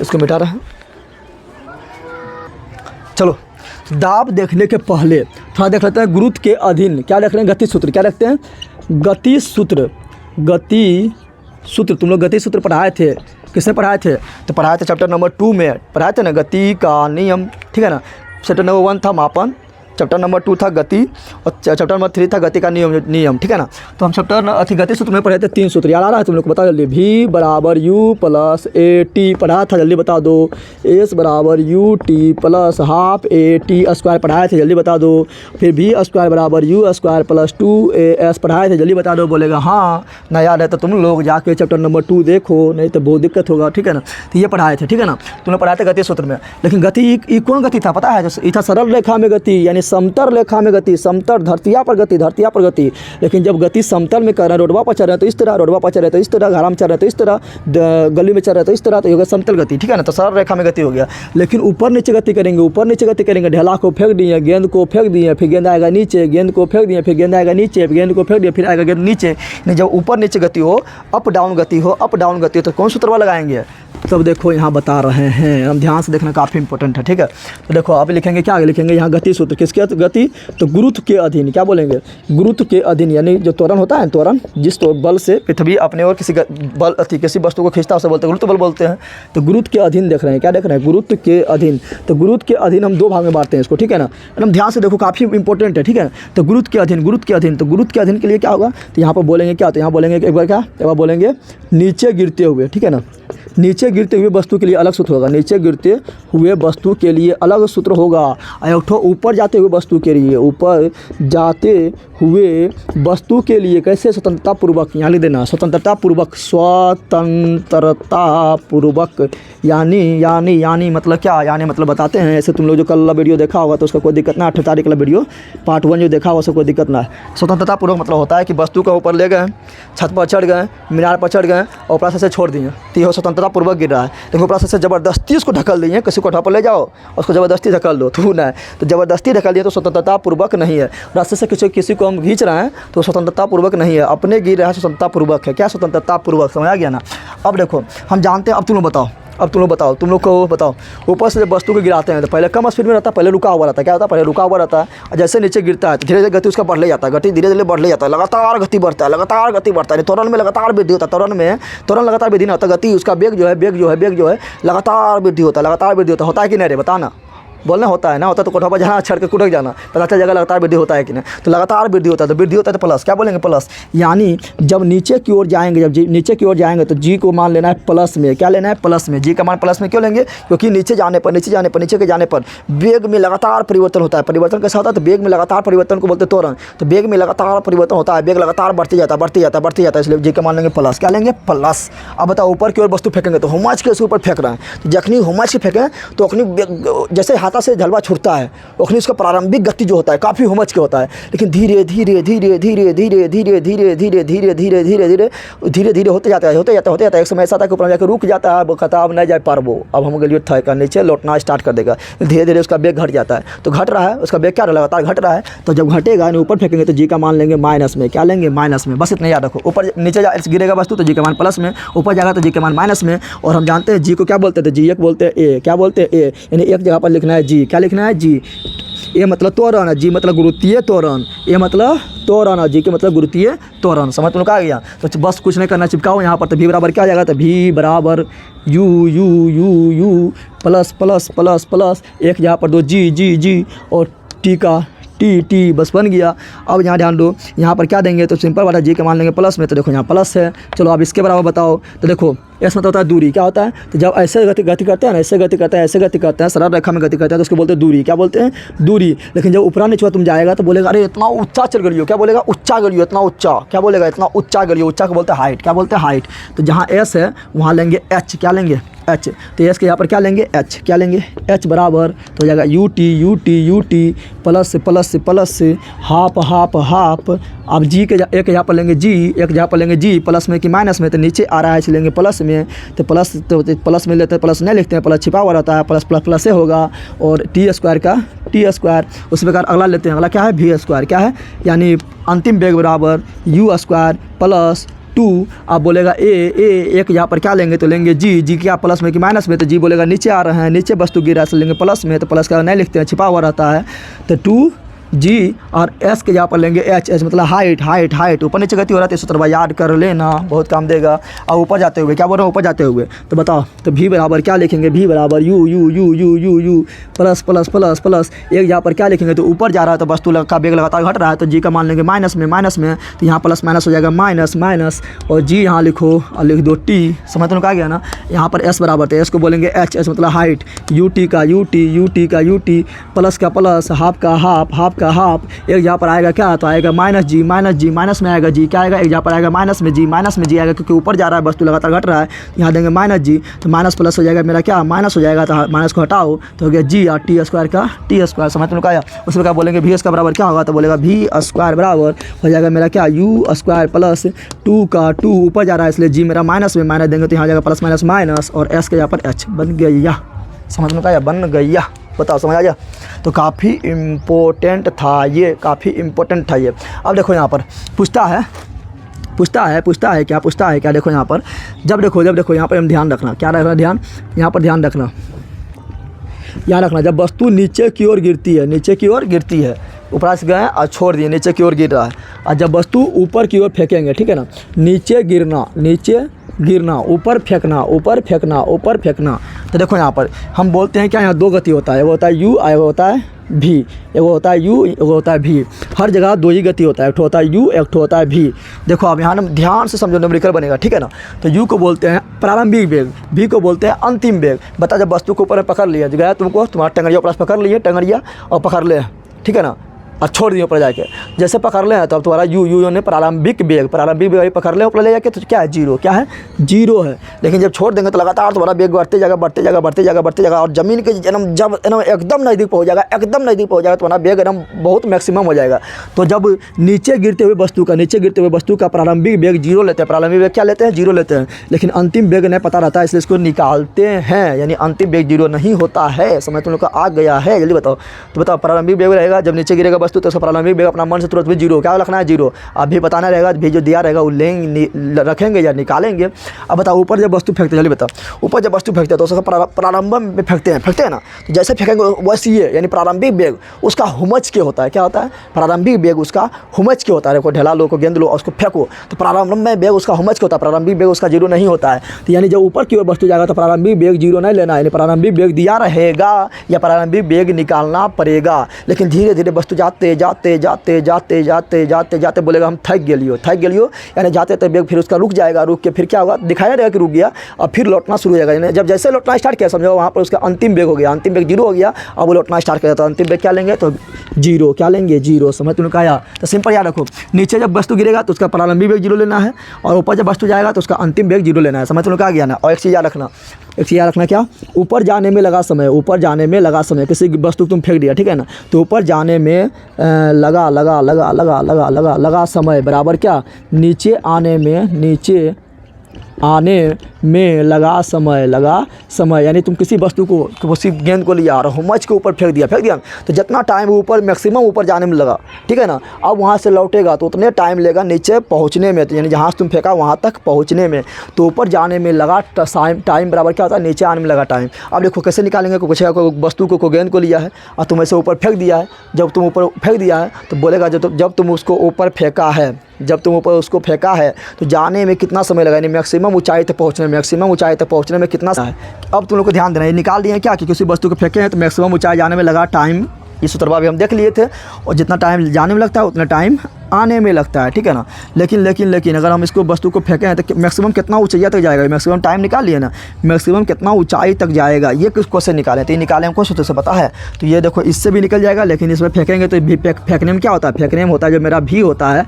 इसको मिटा रहे हैं। चलो दाब देखने के पहले थोड़ा देख लेते हैं गुरुत्व के अधीन क्या देख रहे हैं, गति सूत्र क्या देखते हैं, गति सूत्र। तुम लोग गति सूत्र पढ़ाए थे, किसने पढ़ाए थे, तो पढ़ाए थे चैप्टर नंबर 2 में पढ़ाए थे ना, गति का नियम, ठीक है ना। चैप्टर नंबर 1 था मापन, चैप्टर नंबर 2 था गति और चैप्टर नंबर 3 था गति का नियम, ठीक है ना। तो हम चैप्टर गति सूत्र में पढ़े थे 3 सूत्र, याद आ रहा है तुम लोग को? बताओ जल्दी। V बराबर U प्लस AT पढ़ा था, जल्दी बता दो। S बराबर UT plus half AT square पढ़ाए थे, जल्दी बता दो। फिर V स्क्वायर बराबर U स्क्वायर प्लस 2AS पढ़ाए थे, जल्दी बता दो। बोलेगा हाँ ना याद है तो तुम लोग जाके चैप्टर नंबर 2 देखो, नहीं तो बहुत दिक्कत होगा, ठीक है ना। तो ये पढ़ाए थे, ठीक है ना, तुमने पढ़ाए थे गति सूत्र में। लेकिन गति ये कौन गति था पता है? ये था सरल रेखा में गति, यानी समतल रेखा में गति, समतल धरतिया पर गति। लेकिन जब गति समतल में कर रहे हैं, रोडवा पर चल रहे हैं तो इस तरह, रोडवा पर चल रहे हैं तो इस तरह, घारा में चल रहे हैं तो इस तरह, गली में चल रहे हैं तो इस तरह, तो ये होगा समतल गति, ठीक है ना। तो सरल रेखा में गति हो गया। लेकिन ऊपर नीचे गति करेंगे, ढेला को फेंक दिए, गेंद को फेंक दिए, फिर गेंद आएगा नीचे, गेंद को फेंक दिए, फिर गेंद आएगा नीचे, गेंद को फेंक दिए, फिर आएगा गेंद नीचे। जब ऊपर नीचे गति हो, अप डाउन गति हो, तो कौन सूत्र लगाएंगे? तब देखो यहाँ बता रहे हैं, हम ध्यान से देखना, काफ़ी इंपॉर्टेंट है, ठीक है। तो देखो आप लिखेंगे, क्या लिखेंगे यहाँ? गति सूत्र किसके गति? तो गुरुत्व के अधीन, क्या बोलेंगे? गुरुत्व के अधीन, यानी जो त्वरण होता है, त्वरण जिस बल से पृथ्वी अपने और किसी वस्तु को खींचता है उसे बोलते हैं गुरुत्व बल बोलते हैं। तो गुरुत्व के अधीन देख रहे हैं, क्या देख रहे हैं? गुरुत्व के अधीन। तो गुरुत्व के अधीन हम 2 भाग में बांटते हैं इसको, ठीक है ना। एकदम ध्यान से देखो, काफ़ी इंपॉर्टेंट है, ठीक है। तो गुरुत्व के अधीन। तो गुरुत्व के अधीन के लिए क्या होगा? तो यहाँ पर बोलेंगे क्या? तो यहाँ बोलेंगे एक बार बोलेंगे नीचे गिरते हुए, ठीक है ना। नीचे गिरते हुए वस्तु के लिए अलग सूत्र होगा, नीचे गिरते हुए वस्तु के लिए अलग सूत्र होगा। एक ठो ऊपर जाते हुए वस्तु के लिए, ऊपर जाते हुए वस्तु के लिए कैसे? स्वतंत्रता पूर्वक, यहाँ लिख देना, स्वतंत्रता पूर्वक, यानी मतलब क्या? यानी मतलब बताते हैं, ऐसे तुम लोग जो कल वाला वीडियो देखा होगा तो उसका कोई दिक्कत ना, 8 तारीख वाला वीडियो पार्ट 1 जो देखा होगा उसका कोई दिक्कत ना है। स्वतंत्रता पूर्वक मतलब होता है कि वस्तु का ऊपर ले गए, छत पर चढ़ गए, मीनार पर चढ़ गए और ऊपर से छोड़ दिए, तो यह स्वतंत्रता पूर्वक गिर रहा है। लेकिन ऊपर से ज़बरदस्ती उसको ढकल दिए, किसी को पर ले जाओ उसको ज़बरदस्ती ढकल दो, तो ना, तो ज़बरदस्ती ढकल दिए तो स्वतंत्रता पूर्वक नहीं है। रास्ते से किसी को हम खींच रहे हैं तो स्वतंत्रता पूर्वक नहीं है, अपने गिर रहा है, स्वतंत्रता पूर्वक है। क्या? स्वतंत्रता पूर्वक, समझ आ गया ना। अब देखो हम जानते हैं, अब तुम लोग बताओ, तुम लोग को बताओ, ऊपर से जब वस्तु को गिराते हैं तो पहले कम स्पीड में रहता है, पहले रुका हुआ रहता है। क्या होता है? पहले रुका हुआ रहता है, और जैसे नीचे गिरता है तो धीरे धीरे गति उसका बढ़ ले जाता है, गति धीरे धीरे बढ़ ले जाता है, लगातार गति बढ़ता है, त्वरण में लगातार वृद्धि होता है, त्वरण लगातार वृद्धि नहीं होता, गति उसका वेग जो है लगातार वृद्धि होता है कि नहीं रे? बताना, बोलना होता है ना, होता तो कोठा पर जाना, छड़ के कुटक जाना, पता चल जाएगा लगातार वृद्धि होता है कि नहीं। तो लगातार वृद्धि होता है, तो वृद्धि होता है तो प्लस, क्या बोलेंगे? प्लस। यानी जब नीचे की ओर जाएंगे, तो जी को मान लेना है प्लस में। क्या लेना है? प्लस में। जी का मान प्लस में क्यों लेंगे? क्योंकि नीचे के जाने पर वेग में लगातार परिवर्तन होता है। परिवर्तन कैसा होता है? तो वेग में लगातार परिवर्तन को बोलते हैं त्वरण। तो वेग में लगातार परिवर्तन होता है, वेग लगातार बढ़ती जाता है, इसलिए जी का मान लेंगे प्लस। क्या लेंगे? प्लस। अब बताओ, ऊपर की ओर वस्तु फेंकेंगे तो हुमच के ऊपर फेंक रहे हैं, तो जखनी हुमच के फेंकें तो अखनी जैसे हाथा से झलवा छूटता है, अखनी उसका प्रारंभिक गति जो होता है काफ़ी हुमच के होता है, लेकिन धीरे धीरे होते जाता है। एक समय ऐसा था कि ऊपर जाकर रुक जाता है, कहता अब नहीं जा पारबो, अब हम गलियों थक कर नीचे लौटना स्टार्ट कर देगा। धीरे धीरे उसका वेग घट जाता है, तो घट रहा है उसका वेग, क्या लगातार घट रहा है। तो जब घटेगा ऊपर फेंकेंगे तो जी का मान लेंगे माइनस में। क्या लेंगे? माइनस में। बस इतना याद रखो, ऊपर नीचे गिरेगा वस्तु तो जी का मान प्लस में, ऊपर जाएगा तो जी का मान माइनस में। और हम जानते हैं जी को क्या बोलते हैं? जी एक बोलते हैं ए। क्या बोलते हैं? ए, यानी एक जगह पर लिखना है जी। क्या लिखना है? जी। ए मतलब त्वरण है, जी मतलब गुरुत्वीय त्वरण, ए मतलब त्वरण है, जी के मतलब गुरुत्वीय त्वरण। समझ तुम लोग आ गया? तो बस कुछ नहीं करना, चिपकाओ यहाँ पर। तो भी बराबर क्या आ जाएगा? तो भी बराबर यू प्लस एक जहाँ पर 2 जी और टी बस बन गया। अब यहाँ ध्यान दो, यहाँ पर क्या देंगे? तो सिंपल वाला जी के मान लेंगे प्लस में, तो देखो यहाँ प्लस है। चलो अब इसके बराबर बताओ, तो देखो एस मतलब होता है दूरी। क्या होता है? तो जब ऐसे गति करते हैं ना, ऐसे गति करते हैं, सरल रेखा में गति करते हैं तो उसको बोलते हैं दूरी। क्या बोलते हैं? दूरी। लेकिन जब ऊपरा नीचे तुम जाएगा तो बोलेगा अरे इतना ऊंचा चल गई हो। क्या बोलेगा? ऊंचा गई हो, इतना ऊंचा। क्या बोलेगा? इतना ऊंचा गई हो। ऊंचा को बोलते हैं हाइट। क्या बोलते हैं? हाइट। तो जहाँ एस है वहाँ लेंगे एच। क्या लेंगे? एच। तो एस के यहाँ पर क्या लेंगे? एच। क्या लेंगे? एच बराबर तो हो जाएगा यू टी प्लस हाफ। अब जी के एक यहाँ पर लेंगे जी, एक यहाँ पर लेंगे जी प्लस में कि माइनस में, तो नीचे आ रहा है इसलिए लेंगे प्लस में। तो प्लस में लेते हैं, प्लस नहीं लिखते हैं, प्लस छिपा हुआ रहता है, प्लस से होगा। और टी स्क्वायर उसी प्रकार अगला लेते हैं। अगला क्या है? भी स्क्वायर। क्या है? यानी अंतिम वेग बराबर यू स्क्वायर प्लस 2। आप बोलेगा ए एक यहाँ पर क्या लेंगे? तो लेंगे जी क्या प्लस में कि माइनस में, तो जी बोलेगा नीचे आ रहे हैं, नीचे वस्तु गिरा से लेंगे प्लस में, तो प्लस का नहीं लिखते हैं, छिपा हुआ रहता है। तो 2 जी और एस के यहाँ पर लेंगे एच, एच मतलब हाइट, हाइट, हाइट। ऊपर नीचे गति हो रहा है, 313 याद कर लेना, बहुत काम देगा। और ऊपर जाते हुए क्या बोल रहा हूँ, ऊपर जाते हुए तो बताओ, तो भी बराबर क्या लिखेंगे, भी बराबर you you you you you you plus plus plus plus. एक यहाँ पर क्या लिखेंगे, तो ऊपर जा रहा है तो वस्तु का वेग लगातार घट रहा है, तो जी का मान लेंगे माइनस में, माइनस में तो यहाँ प्लस माइनस हो जाएगा माइनस माइनस, और जी यहाँ लिखो और लिख दो टी। समझ तो आ गया ना। यहाँ पर एस बराबर, तो एस को बोलेंगे एच, एच मतलब हाइट, यू टी का यू टी, यू टी का यू टी, प्लस का प्लस, हाफ का हाफ, हाफ का हाफ। एक यहाँ पर आएगा क्या, तो आएगा माइनस जी, माइनस जी, माइनस में आएगा जी, क्या आएगा, एक यहाँ पर आएगा माइनस में जी, माइनस में जी आएगा क्योंकि ऊपर जा रहा है वस्तु लगातार घट रहा है, यहाँ देंगे माइनस जी, तो माइनस प्लस हो जाएगा मेरा क्या, माइनस हो जाएगा, तो माइनस को हटाओ तो हो गया जी और टी स्क्वायर का टी स्क्वायर। समझ में आया। उसमें क्या बोलेंगे, भी इसका बराबर क्या होगा, तो बोलेगा भी स्क्वायर बराबर हो जाएगा मेरा क्या, यू स्क्वायर प्लस 2 का 2 ऊपर जा रहा है इसलिए जी मेरा माइनस में, माइनस देंगे तो यहाँ जाएगा प्लस माइनस माइनस, और एस के यहाँ पर एच बन गया। समझ में आया, बन गया। बताओ समझ आ गया। तो काफ़ी इम्पोर्टेंट था ये, काफ़ी इम्पोर्टेंट था ये। अब देखो यहाँ पर पूछता है क्या, देखो यहाँ पर जब देखो यहाँ पर हम ध्यान रखना, क्या रखना ध्यान, यहाँ पर ध्यान रखना, जब वस्तु नीचे की ओर गिरती है, ऊपर से गए और छोड़ दिए, नीचे की ओर गिर रहा है, और जब वस्तु ऊपर की ओर फेंकेंगे, ठीक है ना, नीचे गिरना, ऊपर फेंकना। तो देखो यहाँ पर हम बोलते हैं क्या, यहाँ 2 गति होता है, वो होता है यू और वो होता है भी, एक होता है यू, एक होता है भी। हर जगह 2 ही गति होता है, एक होता है यू, एक होता है भी। देखो अब यहाँ ध्यान से समझो, न्यूमेरिकल बनेगा, ठीक है ना। तो यू को बोलते हैं प्रारंभिक वेग, भी को बोलते हैं अंतिम वेग। बता जब वस्तु को ऊपर पकड़ लिया, गया तुमको, तुम्हारा टंगड़िया प्लस पकड़ लिए, टंगड़िया और पकड़ ले, ठीक है ना, और छोड़ दिए ऊपर जाके, जैसे पकड़ ले तो अब तुम्हारा यू ने प्रारंभिक वेग पकड़ ले ऊपर ले जाके, तो क्या है, जीरो, क्या है, जीरो है। लेकिन जब छोड़ देंगे तो लगातार तुम्हारा वेग बढ़ते जाएगा, और जमीन के जब एकदम नज़दीक पहुंच जाएगा, तुम्हारा वेग एकदम बहुत मैक्सिमम हो जाएगा। तो जब नीचे गिरते हुए वस्तु का प्रारंभिक वेग जीरो लेते हैं, प्रारंभिक वेग क्या लेते हैं, जीरो लेते हैं, लेकिन अंतिम वेग नहीं पता रहता है, इसलिए इसको निकालते हैं, यानी अंतिम वेग जीरो नहीं होता है। समझ तुम लोग का आ गया है, जल्दी बताओ। तो बताओ प्रारंभिक वेग रहेगा जब नीचे गिरेगा वस्तु, तो उसका प्रारंभिक वेग अपना मन से तुरंत भी जीरो, क्या रखना है, जीरो। अभी बताना रहेगा, भी जो दिया रहेगा वो रखेंगे या निकालेंगे। अब बताओ ऊपर जब वस्तु फेंकते हैं, जल्दी बताओ, ऊपर जब वस्तु फेंकते हैं तो उसका प्रारंभ में फेंकते हैं ना, तो जैसे फेंकेंगे वैसे ये, यानी प्रारंभिक वेग उसका हुमच के होता है, क्या होता है, प्रारंभिक वेग उसका हुमच के होता है। देखो ढेला लो को, गेंद लो और उसको फेंको, तो प्रारंभ में वेग उसका हुमच के होता है, प्रारंभिक वेग उसका जीरो नहीं होता है। तो यानी जब ऊपर की ओर वस्तु जाएगा तो प्रारंभिक वेग जीरो नहीं लेना है, यानी प्रारंभिक वेग दिया रहेगा या प्रारंभिक वेग निकालना पड़ेगा। लेकिन धीरे धीरे वस्तु जाते बोलेगा हम थक गेलियो, यानी जाते तो वेग फिर उसका रुक जाएगा, रुक के फिर क्या होगा, दिखाया रहेगा कि रुक गया, और फिर लौटना शुरू हो जाएगा। यानी जब जैसे लौटना स्टार्ट किया, समझो वहाँ पर उसका अंतिम वेग हो गया, अंतिम वेग जीरो हो गया, अब वो लौटना स्टार्ट किया, तो अंतिम वेग क्या लेंगे, तो जीरो, क्या लेंगे, जीरो। समझ तुमने कहा। तो सिंपल याद रखो, नीचे जब वस्तु गिरेगा तो उसका प्रारंभिक वेग जीरो लेना है, और ऊपर जब वस्तु जाएगा तो उसका अंतिम वेग जीरो लेना है। समझ तुमने कहा गया ना। और एक चीज़ याद रखना, क्या, ऊपर जाने में लगा समय, किसी वस्तु को तुम फेंक दिया, ठीक है ना, तो ऊपर जाने में लगा समय बराबर क्या, नीचे आने में लगा समय, यानी तुम किसी वस्तु को, किसी गेंद को लिया और हुमच के ऊपर फेंक दिया, तो जितना टाइम ऊपर मैक्सिमम ऊपर जाने में लगा, ठीक है ना, अब वहाँ से लौटेगा तो उतने टाइम लेगा नीचे पहुँचने में, तो यानी जहाँ से तुम फेंका वहाँ तक पहुँचने में। तो ऊपर जाने में लगा टाइम बराबर क्या होता है, नीचे आने में लगा टाइम। अब देखो कैसे निकालेंगे, कोई वस्तु को गेंद को लिया है और तुम ऐसे ऊपर फेंक दिया है, जब तुम ऊपर फेंक दिया है तो बोलेगा जब तुम उसको ऊपर फेंका है, तो जाने में कितना समय लगा, यानी मैक्सिमम ऊंचाई तक पहुंचने में कितना है। अब तुम लोग को ध्यान देना है, निकाल दिए हैं क्या कि किसी वस्तु को फेंके हैं तो मैक्सिमम ऊंचाई जाने में लगा टाइम, ये सूत्र भी हम देख लिए थे, और जितना टाइम जाने में लगता है उतना टाइम आने में लगता है, ठीक है ना। लेकिन अगर हम इसको वस्तु को फेंके हैं तो मैक्सिमम कितना ऊंचाई तक जाएगा, मैक्सिमम टाइम निकाल लिए ना, मैक्सिमम कितना ऊंचाई तक जाएगा, ये किसको से निकालें, तो ये निकालें हमको सूत्र से पता है। तो ये देखो इससे भी निकल जाएगा, लेकिन इसमें फेंकेंगे तो भी फेंकने में क्या होता है, फेंकने में होता है जो मेरा भी होता है,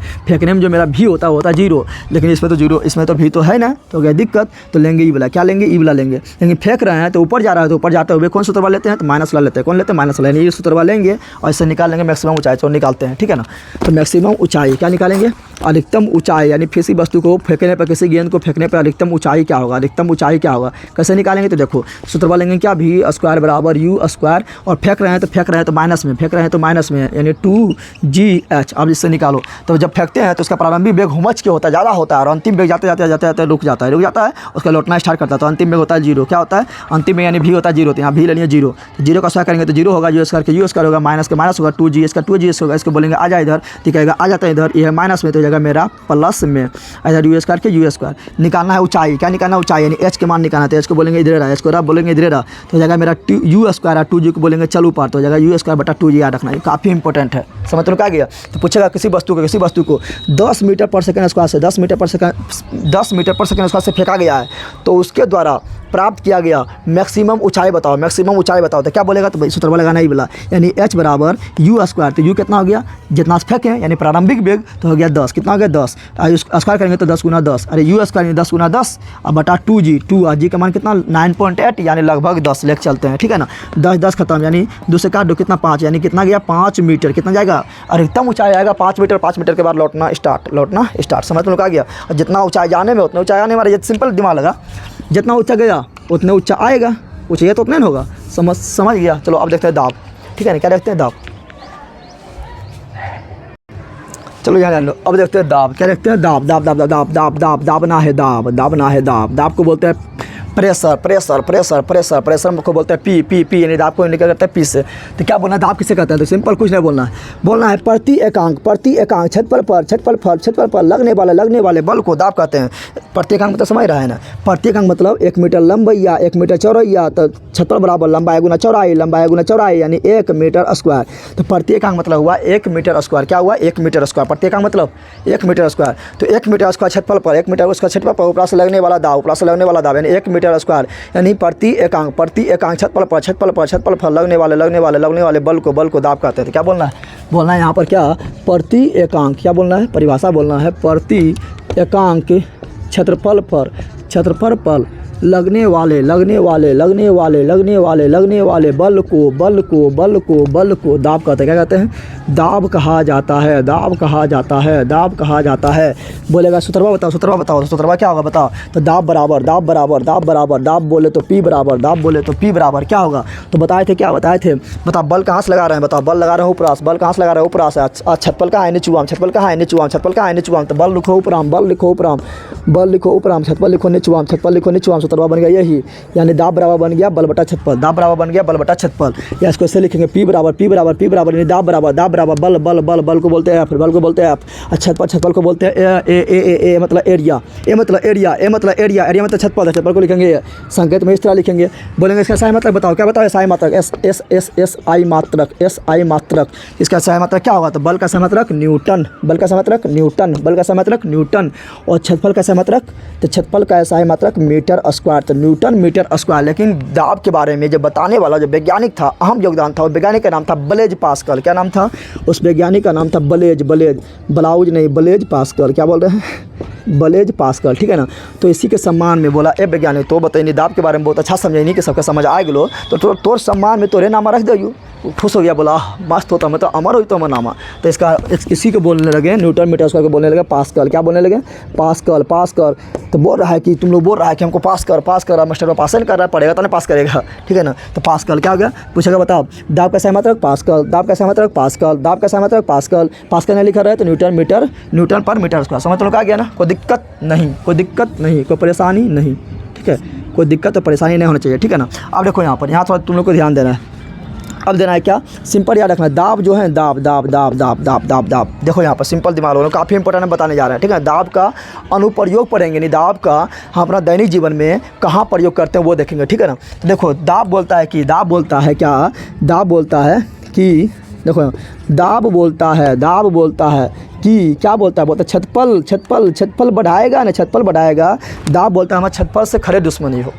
होता है जीरो, लेकिन इसमें तो जीरो, इसमें तो भी तो है ना, तो क्या दिक्कत, तो लेंगे ई वाला, क्या लेंगे, ई वाला लेंगे। लेकिन फेंक रहे हैं तो ऊपर जा रहा है, तो ऊपर जाते हुए कौन सूत्र वाला लेते हैं, तो माइनस वाला लेते हैं, कौन लेते हैं, माइनस वाला, ये सूत्र वाला लेंगे और इससे निकाल लेंगे मैक्सिमम ऊंचाई, तो निकालते हैं, ठीक है ना। तो मैक्सिमम ऊंचाई क्या निकालेंगे, अधिकतम ऊंचाई यानी किसी वस्तु को फेंकने पर, किसी गेंद को फेंकने पर अधिकतम ऊंचाई क्या होगा, अधिकतम ऊंचाई क्या होगा, कैसे निकालेंगे? तो देखो सूत्र बोलेंगे क्या, वी स्क्वायर बराबर यू स्क्वायर, और फेंक रहे हैं तो माइनस में, फेंक रहे हैं तो माइनस में, यानी 2GH। अब इससे निकालो तो जब फेंकते हैं तो उसका प्रारंभिक वेग हुमच के होता है, ज़्यादा होता है, और अंतिम वेग जाते जाते रुक जाता है, उसका लौटना स्टार्ट करता है, तो अंतिम वेग होता है 0। क्या होता है अंतिम में, यानी भी होता है 0, तो यहाँ भी ले लिए 0, तो 0 का स्क्वायर करेंगे तो 0 होगा, यू स्क्वायर के यू स्क्वायर होगा, माइनस का माइनस होगा, 2GH का 2GH होगा, इसको बोलेंगे आ जा इधर, तो कहेगा आ जाता है इधर, ये है माइनस में तो जगह मेरा प्लस में, इधर यू स्क्वायर के यू स्क्वायर। निकालना है ऊंचाई, क्या निकालना ऊंचाई, यानी H के मान निकालना, तो H को बोलेंगे इधर रहा, H को बोलेंगे इधर रहा, तो जगह मेरा यू स्क्वायर है, 2G को बोलेंगे चल ऊपर, तो जगह यू स्क्वायर बटा 2G याद रखना, ये काफ़ी इंपॉर्टेंट है। समझ लो क्या गया, तो पूछेगा किसी वस्तु को 10 मीटर पर सेकंड स्क्वायर से 10 मीटर पर सेकंड स्क्वायर से फेंका गया है, तो उसके द्वारा प्राप्त किया गया मैक्सिमम ऊंचाई बताओ, मैक्सिमम ऊंचाई बताओ, तो क्या बोलेगा, तो सूत्र बोलेगा नहीं बोला, यानी H बराबर यू स्क्वायर, तो यू कितना हो गया, जितना फेंके यानी प्रारंभिक वेग, तो हो गया 10, कितना हो गया 10, स्क्वायर करेंगे तो 10 गुना 10, अरे यू स्क्वायर 10 गुना 10 और बटा 2G, 2G का मान कितना 9.8 यानी लगभग 10 लेके चलते हैं, ठीक है ना, 10 खत्म, यानी 2 से काट दो कितना 5, यानी कितना गया 5 मीटर, कितना जाएगा, अधिकतम ऊंचाई आएगा 5 मीटर, 5 मीटर के बाद लौटना स्टार्ट। समझ लो क्या गया, और जितना ऊंचाई जाने में उतना ऊंचाई आने वाला, ये सिंपल दिमाग लगा, जितना ऊंचा गया उतना ऊंचा आएगा, ऊंचाई तो उतना नहीं होगा, समझ गया। चलो अब देखते हैं दाब, ठीक है ना, क्या देखते हैं दाब, चलो यहाँ जान लो, अब देखते हैं दाब, क्या देखते हैं दाबना है दाब को बोलते हैं प्रेशर को बोलते हैं पी यानी दाब को निकल करते हैं पी से। तो क्या बोलना है दाब किसे कहते हैं, तो सिंपल कुछ नहीं बोलना है प्रति एकांक छतपल पर लगने वाले बल को दाब कहते हैं। प्रति एकांक मतलब समझ रहा है ना, प्रति एकांक मतलब 1 मीटर लंबाई 1 मीटर चौड़ाई, तो छतपल बराबर लंबाई गुना चौड़ाई यानी 1 मीटर स्क्वायर। तो प्रति एकांक मतलब हुआ 1 मीटर स्क्वायर, क्या हुआ 1 मीटर स्क्वायर, प्रति एकांक मतलब 1 मीटर स्क्वायर। तो 1 मीटर स्क्वायर छतपल पर, 1 मीटर उसका छतपल पर ऊपर से लगने वाला दाब यानी 1 मीटर स्क्वायर, यानी प्रति एकांक छतपल पर लगने वाले बल को दाब कहते हैं। तो क्या बोलना है यहाँ पर, क्या प्रति एकांक, क्या बोलना है, परिभाषा बोलना है, प्रति एकांक क्षेत्रफल पर लगने वाले बल को दाब कहते हैं। क्या कहते हैं, दाब कहा जाता है। बोलेगा सूत्रवा बताओ, सूत्रवा क्या होगा बताओ, तो दाब बराबर दाब बोले तो पी बराबर क्या होगा, तो बताए थे बताओ बल कहाँ से लगा रहे हैं, बताओ बल लगा रहे हो ऊपर, बल कहाँ से लगा रहे हो ऊपर से, छतपल कहाँ है नीचुआम, तो बल लिखो ऊपराम, छतपल लिखो नीचुआम, सूत्रवा बन गया यही, यानी दाब बराबर बन गया बल बटा छतपल, या इसको ऐसे लिखेंगे पी बराबर यानी दाब बराबर बल को बोलते हैं एफ, छतपल को बोलते हैं ए मतलब एरिया, मतलब छतपल को लिखेंगे संकेत में इस तरह लिखेंगे। बोलेंगे इसका सही मतलब बताओ, क्या बताओ सही मात्रक एस आई मात्रक, इसका सही मात्रक क्या होगा, तो बल का सही मात्रक न्यूटन, और छतपल का सही मात्रक, तो छतपल का सही मात्रक मीटर स्क्वायर, तो मीटर स्क्वायर। लेकिन दाब के बारे में जो बताने वाला जो वैज्ञानिक था, अहम योगदान था, वैज्ञानिक का नाम था ब्लेज पास्कल। क्या नाम था उस वैज्ञानिक का, नाम था ब्लेज पास्कल। क्या बोल रहे हैं, ब्लेज पास्कल, ठीक है ना। तो इसी के सम्मान में बोला ए वैज्ञानिक तो बताइए दाब के बारे में बहुत अच्छा समझे, नहीं कि सबका समझ आ गलो, तो तोर सम्मान में तोरे नामा रख दो, खुश हो गया, बोला मस्त होता, मतलब अमर हो तो नामा। तो इसका इसी को बोलने लगे न्यूटन मीटर स्क्वायर को बोलने लगे पास्कल। क्या बोलने लगे, पास्कल। तो बोल रहा है कि तुम लोग बोल रहा है कि हमको पास कर, मास्टर पास नहीं कर रहा, पढ़ेगा तो नहीं पास करेगा, ठीक है ना। तो पास्कल क्या हो गया, पूछेगा बताओ दाब का सही मात्रक पास्कल, पास्कल नहीं लिखा रहा है तो न्यूटन पर मीटर स्क्वायर। समझ लो क्या गया ना, कोई दिक्कत नहीं, कोई परेशानी नहीं, ठीक है, कोई दिक्कत और परेशानी नहीं होनी चाहिए, ठीक है ना। अब देखो यहाँ थोड़ा तुम लोग को ध्यान देना है। अब देना है क्या, सिंपल याद रखना, दाब जो है दाब। देखो यहाँ पर सिंपल दिमाग लोगों काफ़ी इंपॉर्टेंट बताने जा रहे हैं, ठीक है। दाब का अनुप्रयोग पढ़ेंगे, नहीं दाब का हम अपना दैनिक जीवन में कहाँ प्रयोग करते हैं वो देखेंगे, ठीक है ना। तो देखो दाब बोलता है कि देखो दाब बोलता है कि क्या बोलता है, छतपल बढ़ाएगा ना, छतपल बढ़ाएगा। दाब बोलता है हमारा छतपल से खड़े दुश्मनी हो,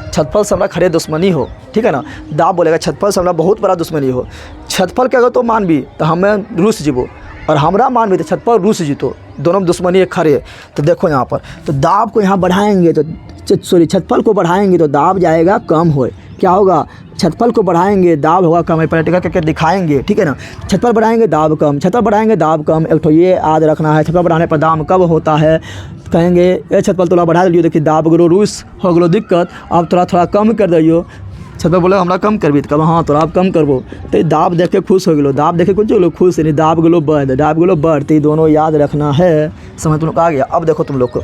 छतपल से हमारा खड़े दुश्मनी हो, ठीक है ना। दाब बोलेगा छतपल से हमारा बहुत बड़ा दुश्मनी हो। छतपल के अगर तो मान भी तो हमें रूस जीवो, और हमरा मान भी तो छतपल रूस जीतो, दोनों में दुश्मनी है खड़े। तो देखो यहाँ पर, तो दाब को यहाँ बढ़ाएंगे तो छतपल को बढ़ाएंगे तो दाब जाएगा कम हो, क्या होगा, छतपल को बढ़ाएंगे दाब होगा कम, प्रैक्टिकल करके दिखाएंगे, ठीक है ना। छतपल बढ़ाएंगे दाब कम, छतपल बढ़ाएंगे दाब कम, एक तो ये याद रखना है। छतपल बढ़ाने पर दाम कब होता है, कहेंगे ये छतपल थोड़ा बढ़ा दियो, देखिए दाब गलो रूस हो गलो दिक्कत, अब थोड़ा कम कर दियो। छतपल बोले हमरा कम करबी तो कब हाँ तोरा आप कम करबो, तो दाब देख के खुश हो गलो, दाब देखे कुछ लोग खुश नहीं, दाब गलो बढ़, दाब गलो बढ़, तो ये दोनों याद रखना है। समझ तुम लोग आ गया। अब देखो तुम लोग को,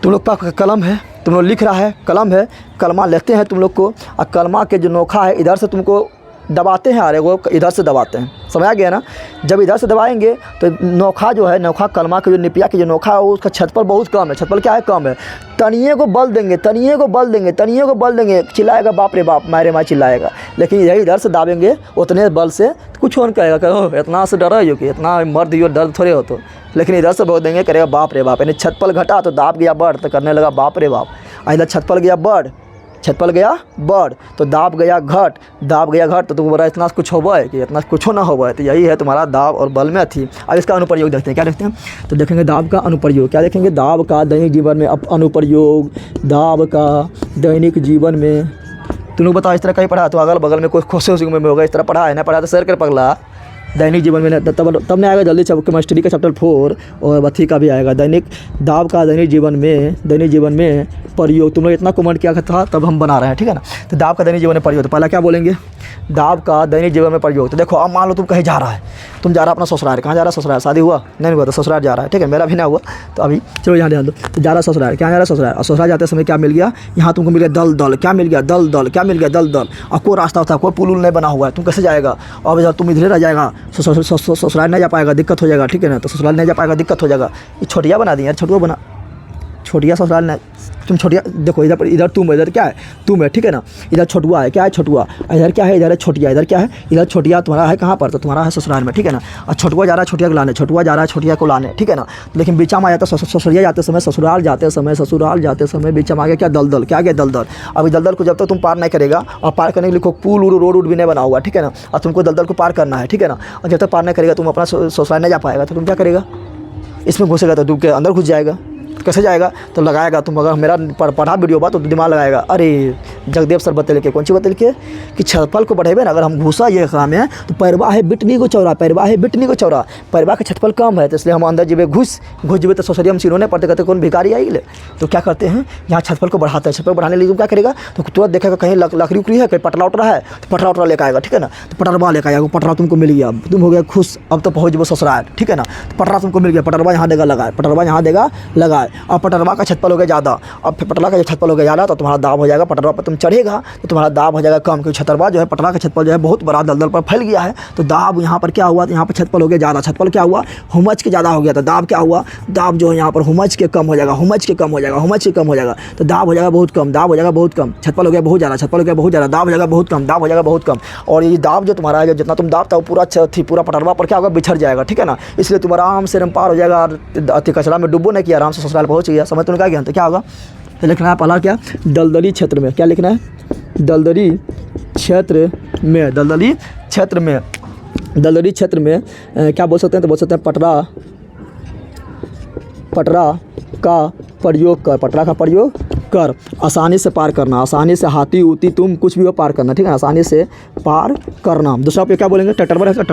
तुम लोग का कलम है, तुम लोग लिख रहा है, कलम है, कलमा लेते हैं तुम लोग को, और कलमा के जो नोखा है इधर से तुमको दबाते हैं, अरे वो इधर से दबाते हैं, समझ आ गया ना। जब इधर से दबाएंगे तो नोखा जो है, नोखा कलमा के जो निपिया के जो नोखा है उसका छतपल बहुत कम है, छतपल क्या है कम है। तनिए को बल देंगे, तनिए को बल देंगे, तनिए को बल देंगे, चिल्लाएगा बाप रे बाप, मारे माँ चिल्लाएगा। लेकिन यही इधर से दाबेंगे उतने बल से कुछ हो नहीं कहेगा, कहो इतना से डर हो कि इतना मर्द हो दर्द थोड़े हो तो, लेकिन इधर से बोल देंगे करेगा बाप रे बाप। यानी छतपल घटा तो दाब गया बढ़, तो करने लगा बाप रे बाप। इधर छतपल गया बढ़, छतपल गया बढ़, तो दाब गया घट, दाब गया घट, तो तुमको बोला इतना कुछ होगा है कि इतना कुछ ना होगा है। तो यही है तुम्हारा दाब और बल में थी। अब इसका अनुप्रयोग देखते हैं, क्या देखते हैं, तो देखेंगे दाब का अनुप्रयोग, क्या देखेंगे, दाब का दैनिक जीवन में अनुप्रयोग, दाब का दैनिक जीवन में। तुम लोग बताओ इस तरह कहीं पढ़ा तो अगल बगल में कोई खोसे उसी में होगा, इस तरह पढ़ा है ना, पढ़ा तो सर कर पगला। दैनिक जीवन में तब नहीं आएगा जल्दी, केमिस्ट्री का चैप्टर 4 और बथी का भी आएगा। दैनिक दाब का दैनिक जीवन में प्रयोग। तुम लोग इतना कमेंट किया था तब हम बना रहे हैं, ठीक है ना। तो दाब का दैनिक जीवन में प्रयोग, तो पहला क्या बोलेंगे, दाब का दैनिक जीवन में प्रयोग। तो देखो अब मान लो तुम कहीं जा रहा है, तुम जा रहा अपना ससुराल, कहाँ जा रहा ससुराल, शादी हुआ नहीं हुआ तो ससुराल जा रहा है, ठीक है, मेरा भी ना हुआ तो अभी चलो यहाँ ध्यान दो। तो जा रहा ससुराल, क्या जा रहा ससुराल, और ससुराल जाते समय क्या मिल गया, यहाँ तुमको मिल गया दल दल, क्या मिल गया दल दल, क्या मिल गया दल दल, और कोई रास्ता होता है, कोई पुल नहीं बना हुआ है, तुम कैसे जाएगा। और जब तुम इधर रह जाएगा ससुराल नहीं जा पाएगा, दिक्कत हो जाएगा, ठीक है ना। तो ससुराल नहीं जा पाएगा, दिक्कत हो जाएगा। ये छोटिया बना दी यार, छोटुआ बना, छोटिया ससुराल नहीं, तुम छोटिया देखो इधर पर, इधर तुम, इधर क्या है तुम है, ठीक है ना। इधर छोटुआ है, क्या है छोटुआ, इधर क्या है, इधर है छोटिया, इधर क्या है, इधर छोटिया तुम्हारा है कहाँ पर, तो तुम्हारा है ससुराल में, ठीक है ना। और छोटुआ जा रहा है छोटिया को लाने, छोटुआ जा रहा है छोटिया को लाने, ठीक है ना। लेकिन बीचा में आ जाता ससुरिया जाते समय, ससुराल जाते समय बीचा में आ गया क्या दल दल, क्या गया दल दल। अभी दल दल को जब तक तुम पार नहीं करेगा, और पार करने के लिए पुल रोड भी नहीं बना हुआ, ठीक है ना, और तुमको दल दल को पार करना है, ठीक है ना। और जब तक पार नहीं करेगा तुम अपना ससुराल नहीं जा पाएगा, तो तुम क्या करेगा, इसमें घुसेगा तो डूब के अंदर घुस जाएगा। कैसे जाएगा, तो लगाएगा तुम, अगर मेरा पढ़ा वीडियो बा तो दिमाग लगाएगा, अरे जगदेव सर बतल के, कौन सी बतल के कि छतपल को बढ़ेबे ना, अगर हम घुसा ये काम है तो पैरवा है बिटनी को चौरा, पैरवा है बिटनी को चौरा, पैरवा के छतपल कम है, तो इसलिए हम अंदर जेबे घुस जेबे तो ससुरिया में सिरोने पड़ते, कहते कौन भिखारी आई ले। तो क्या करते हैं, यहाँ छतपल को बढ़ाते हैं, छतपल बढ़ाने के लिए तुम क्या करेगा, तो तुरंत देखेगा कहीं लकड़ी उकड़ी है, कहीं पटरा उटरा है, तो पटरा उटरा लेकर आएगा, ठीक है ना। तो पटरवा लेकर आएगा, पटरा तुमको मिल गया, तुम हो गया खुश, अब तो पहुँच जब ससुराल, ठीक है ना। तो पटरा तुमको मिल गया, पटरवा यहाँ देगा लगाए, पटरवा यहाँ देगा लगाए, और पटरवा का छतपल हो गया ज़्यादा, अब फिर पटरा का जब छतपल हो गया ज़्यादा तो तुम्हारा दाब हो जाएगा, पटरवा पर तुम चढ़ेगा तो तुम्हारा दाब हो जाएगा कम, क्योंकि छतरवा जो है पटरा का छतपल जो है बहुत बड़ा दलदल पर फैल गया है। तो दाब यहाँ पर क्या हुआ, तो यहाँ पर छतपल हो गया ज़्यादा, छतपल क्या हुआ, हुमच के ज़्यादा हो गया, तो दाब क्या हुआ, दाब जो है यहाँ पर हुमच के कम हो जाएगा, हुमच के कम हो जाएगा, हुमच के कम हो जाएगा, तो दाब हो जाएगा बहुत कम, दाब हो जाएगा बहुत कम, छतपल हो गया बहुत ज़्यादा, छतपल हो गया बहुत ज़्यादा, दाब हो जाएगा बहुत कम, दाब हो जाएगा बहुत कम। और ये दाब जो तुम्हारा है, जितना तुम दाब था वो पूरा पटरवा पर क्या होगा, बिछड़ जाएगा, ठीक है ना। इसलिए तुम आराम से पार हो जाएगा, अति कचरा में डुबो नहीं किया, आराम से ससुराल पहुँच गया। समझ तुमने क्या किया, तो क्या होगा, तो लिखना है पहला क्या, दलदली क्षेत्र में, क्या लिखना है, दलदली क्षेत्र में, दलदली क्षेत्र में, दलदली क्षेत्र में क्या बोल सकते हैं, तो बोल सकते हैं पटरा का प्रयोग कर, पटरा का प्रयोग कर, आसानी से पार करना, आसानी से हाथी उती तुम कुछ भी हो पार करना, ठीक है, आसानी से पार करना। दूसरा पे क्या बोलेंगे, ट्रैक्टरवा रहता है,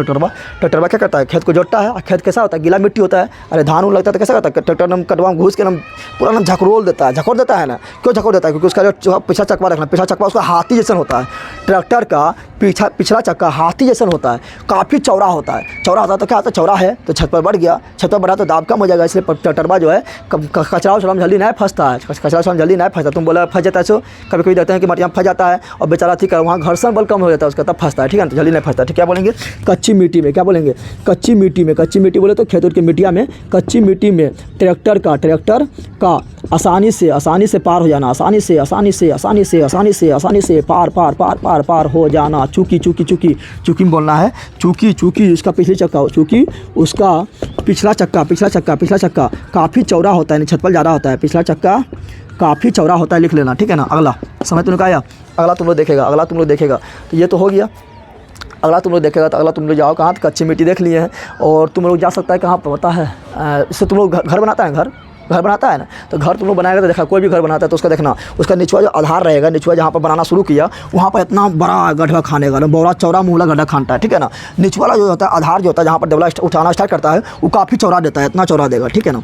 ट्रैक्टरवा क्या करता है, खेत को जोतता है, खेत कैसा होता है, गीला मिट्टी होता है, अरे धान उन लगता है तो कैसा करता है, ट्रैक्टर नम कटवा घुस के नम पूरा नम झकरोल देता है, झकोर देता है ना। क्यों झकोर देता है, क्योंकि उसका जो पिछला चक्का रखना, पिछला चक्का उसका हाथी जैसा होता है, ट्रैक्टर का पिछला चक्का हाथी जैसा होता है, काफ़ी चौड़ा होता है, चौड़ा होता है तो क्या होता है, चौड़ा है तो छत पर बढ़ गया, छत पर बढ़ा तो दाब कम हो जाएगा, इसलिए ट्रैक्टरवा जो है कचरा उचरा में जल्दी नहीं फंसता है, कचरा उचरा में जल्दी नहीं फंसता। तुम बोला फंस जाता है, सो कभी कभी देखते हैं कि मटिया फंस जाता है और बेचारा ठीक है वहाँ घर्षण बल कम हो जाता है उसका, तब फंसता है, ठीक है, तो जल्दी नहीं फंसता। ठीक, क्या बोलेंगे, कच्ची मिट्टी में, क्या बोलेंगे, कच्ची मिट्टी में, कच्ची मिट्टी बोले तो खेत उत की मिट्टिया में, कच्ची मिट्टी में ट्रैक्टर का आसानी से पार हो जाना, आसानी से पार हो जाना। चूकी बोलना है, चूकी उसका पिछली चक्का हो, चूकी उसका पिछला चक्का काफ़ी चौड़ा होता है, छतपल ज़्यादा होता है, पिछला चक्का काफ़ी चौड़ा होता है, लिख लेना, ठीक है ना। अगला समय तुमने कहा, अगला तुम लोग देखेगा, तो ये तो हो गया। अगला तुम लोग देखेगा तो अगला तुम लोग जाओ कहाँ, तो कच्ची मिट्टी देख लिए हैं, और तुम लोग जा सकता है कहाँ पर पता है, इससे तुम लोग घर बनाता है, घर घर बनाता है ना, तो घर तुम लोग बनाएगा तो देखा कोई भी घर बनाता है तो उसका देखना, उसका निचवा जो आधार रहेगा, निचवा जहाँ पर बनाना शुरू किया वहाँ पर इतना बड़ा गड्ढा खाने का, बड़ा चौड़ा मुहला गड्ढा खानता है, ठीक है ना। निचवाला जो होता है आधार जो होता है जहाँ पर डबला उठाना स्टार्ट करता है वो काफ़ी चौड़ा देता है, इतना चौड़ा देगा, ठीक है ना,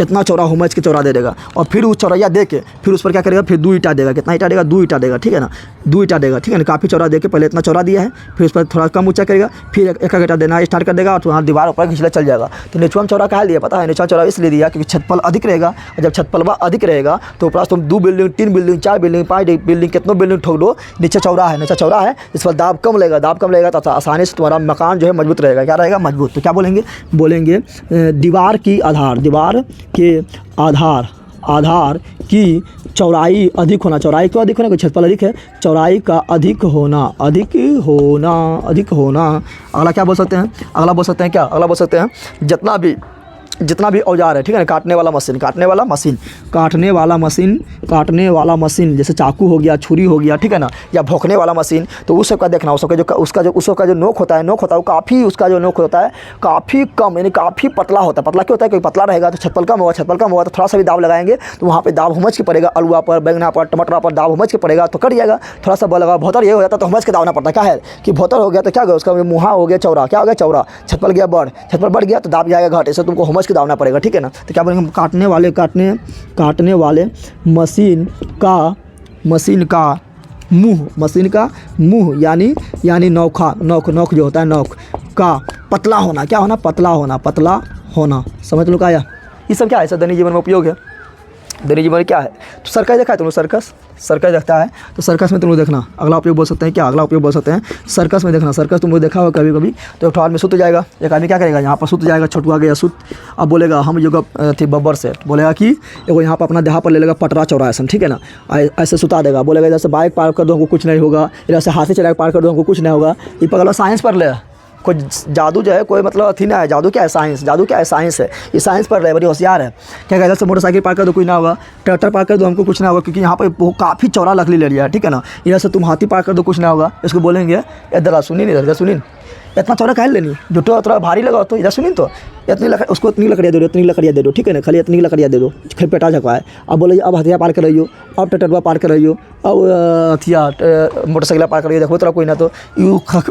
इतना चौड़ा हुमच के चौड़ा दे देगा। और फिर उस चौड़ैया दे के फिर उस पर क्या करेगा, फिर 2 ईंटा देगा। कितना ईंटा देगा, 2 ईंटा देगा, ठीक है ना, 2 ईंटा देगा, ठीक है ना। काफ़ी चौड़ा दे के पहले इतना चौड़ा दिया है, फिर उस पर थोड़ा कम ऊंचा करेगा, फिर एक ईंटा देना स्टार्ट कर देगा और वहाँ दीवार ऊपर खिंचला चल जाएगा। तो निचवा में चौड़ा कहा लिया पता है, निचवा चौड़ा इसलिए दिया क्योंकि छतपल अधिक रहेगा, और जब छतपलवा अधिक रहेगा तो ऊपर तुम 2 बिल्डिंग 3 बिल्डिंग 4 बिल्डिंग 5 बिल्डिंग कितनों बिल्डिंग ठोक दो, नीचे चौड़ा है, नीचे चौड़ा है, इस पर दाब कम लगेगा, दाब कम लगेगा तो आसानी से तुम्हारा मकान जो है मजबूत रहेगा। क्या रहेगा, मजबूत। तो क्या बोलेंगे, बोलेंगे दीवार की आधार, दीवार के आधार की चौड़ाई अधिक होना, चौड़ाई क्यों अधिक होना, कोई छतपल अधिक है, चौड़ाई का अधिक होना, अधिक होना। अगला क्या बोल सकते हैं, अगला बोल सकते हैं क्या, अगला बोल सकते हैं जितना भी औजार है, ठीक है ना, काटने वाला मशीन जैसे चाकू हो गया, छुरी हो गया, ठीक है ना, या भोंकने वाला मशीन, तो उस सब का देखना, उसका जो नोक होता है वो काफ़ी, उसका जो नोक होता है काफ़ी कम, यानी काफ़ी पतला होता है। पतला क्यों होता है, क्योंकि पतला रहेगा तो छतपल कम होगा, तो थोड़ा सा भी दाब लगाएंगे तो वहाँ पे दाब हुमच के पड़ेगा, अलुआ पर, बैंगना पर, टमाटर पर दाब हुमच के पड़ेगा तो कट जाएगा। थोड़ा सा बल लगा, भोतर ये हो जाता तो हुमच के दाबना पड़ता है। क्या है कि भोतर हो गया तो क्या होगा, उसका मुँहा हो गया चौड़ा, क्या हो गया चौड़ा, छतपल गया बढ़, छतपल बढ़ गया तो दाब जाएगा घट, ऐसे तुमको हुमच दावना पड़ेगा, ठीक है ना। तो क्या बोलेंगे, काटने वाले मशीन का मुंह यानी नोक जो होता है, नोक का पतला होना, क्या होना, पतला होना। समझ लो क्या आया, ये सब क्या है, दैनिक जीवन में उपयोग है। दैनिक जीवन में क्या है, तो सर्कस देखा है तुम लोग, सर्कस देखता है तो सर्कस में तुम लोग देखना, अगला उपयोग बोल सकते हैं क्या, अगला उपयोग बोल सकते हैं सर्कस में देखना। सर्कस तुम लोग देखा होगा कभी तो एक आदमी सुत जाएगा, एक आदमी क्या करेगा, यहाँ पर सुत जाएगा, छोटुआ गया सुत, अब बोलेगा हम जो थी बब्बर से, बोलेगा कि एगो यहाँ पर अपना देहा पर ले लेगा पटरा चौड़ा ऐसा, ठीक है ना, ऐसे सुता देगा, बोलेगा इधर से बाइक पार कर दो हमको कुछ नहीं होगा, इधर से हाथी चला पार कर दो हमको कुछ नहीं होगा। ये पगला साइंस पर ले, कोई जादू जो है कोई मतलब अथी ना है, जादू क्या है, साइंस है, ये साइंस पढ़ रहा है, बड़ी होशियार है। क्या कहता है, से मोटरसाइकिल पार कर दो कुछ ना होगा, ट्रैक्टर पार कर दो हमको कुछ ना होगा, क्योंकि यहाँ पर वो काफ़ी चौड़ा लकड़ी ले लिया है, ठीक है ना। इधर से तुम हाथी पार कर दो कुछ ना होगा, इसको बोलेंगे इधर सुनी इतना चौड़ा कह लेनी, जो थोड़ा भारी लगा तो इधर सुनी तो उसको इतनी लकड़ियाँ दे दो, ठीक है ना, खाली इतनी लकड़ियाँ दे दो, खाली पेटा झकवाए। अब बोले अब हथिया पार कर रही हो, अब टटरवा पार कर रही हो, अब हथिया मोटरसाइकिल पार कर रही हो, देखो तो कोई ना तो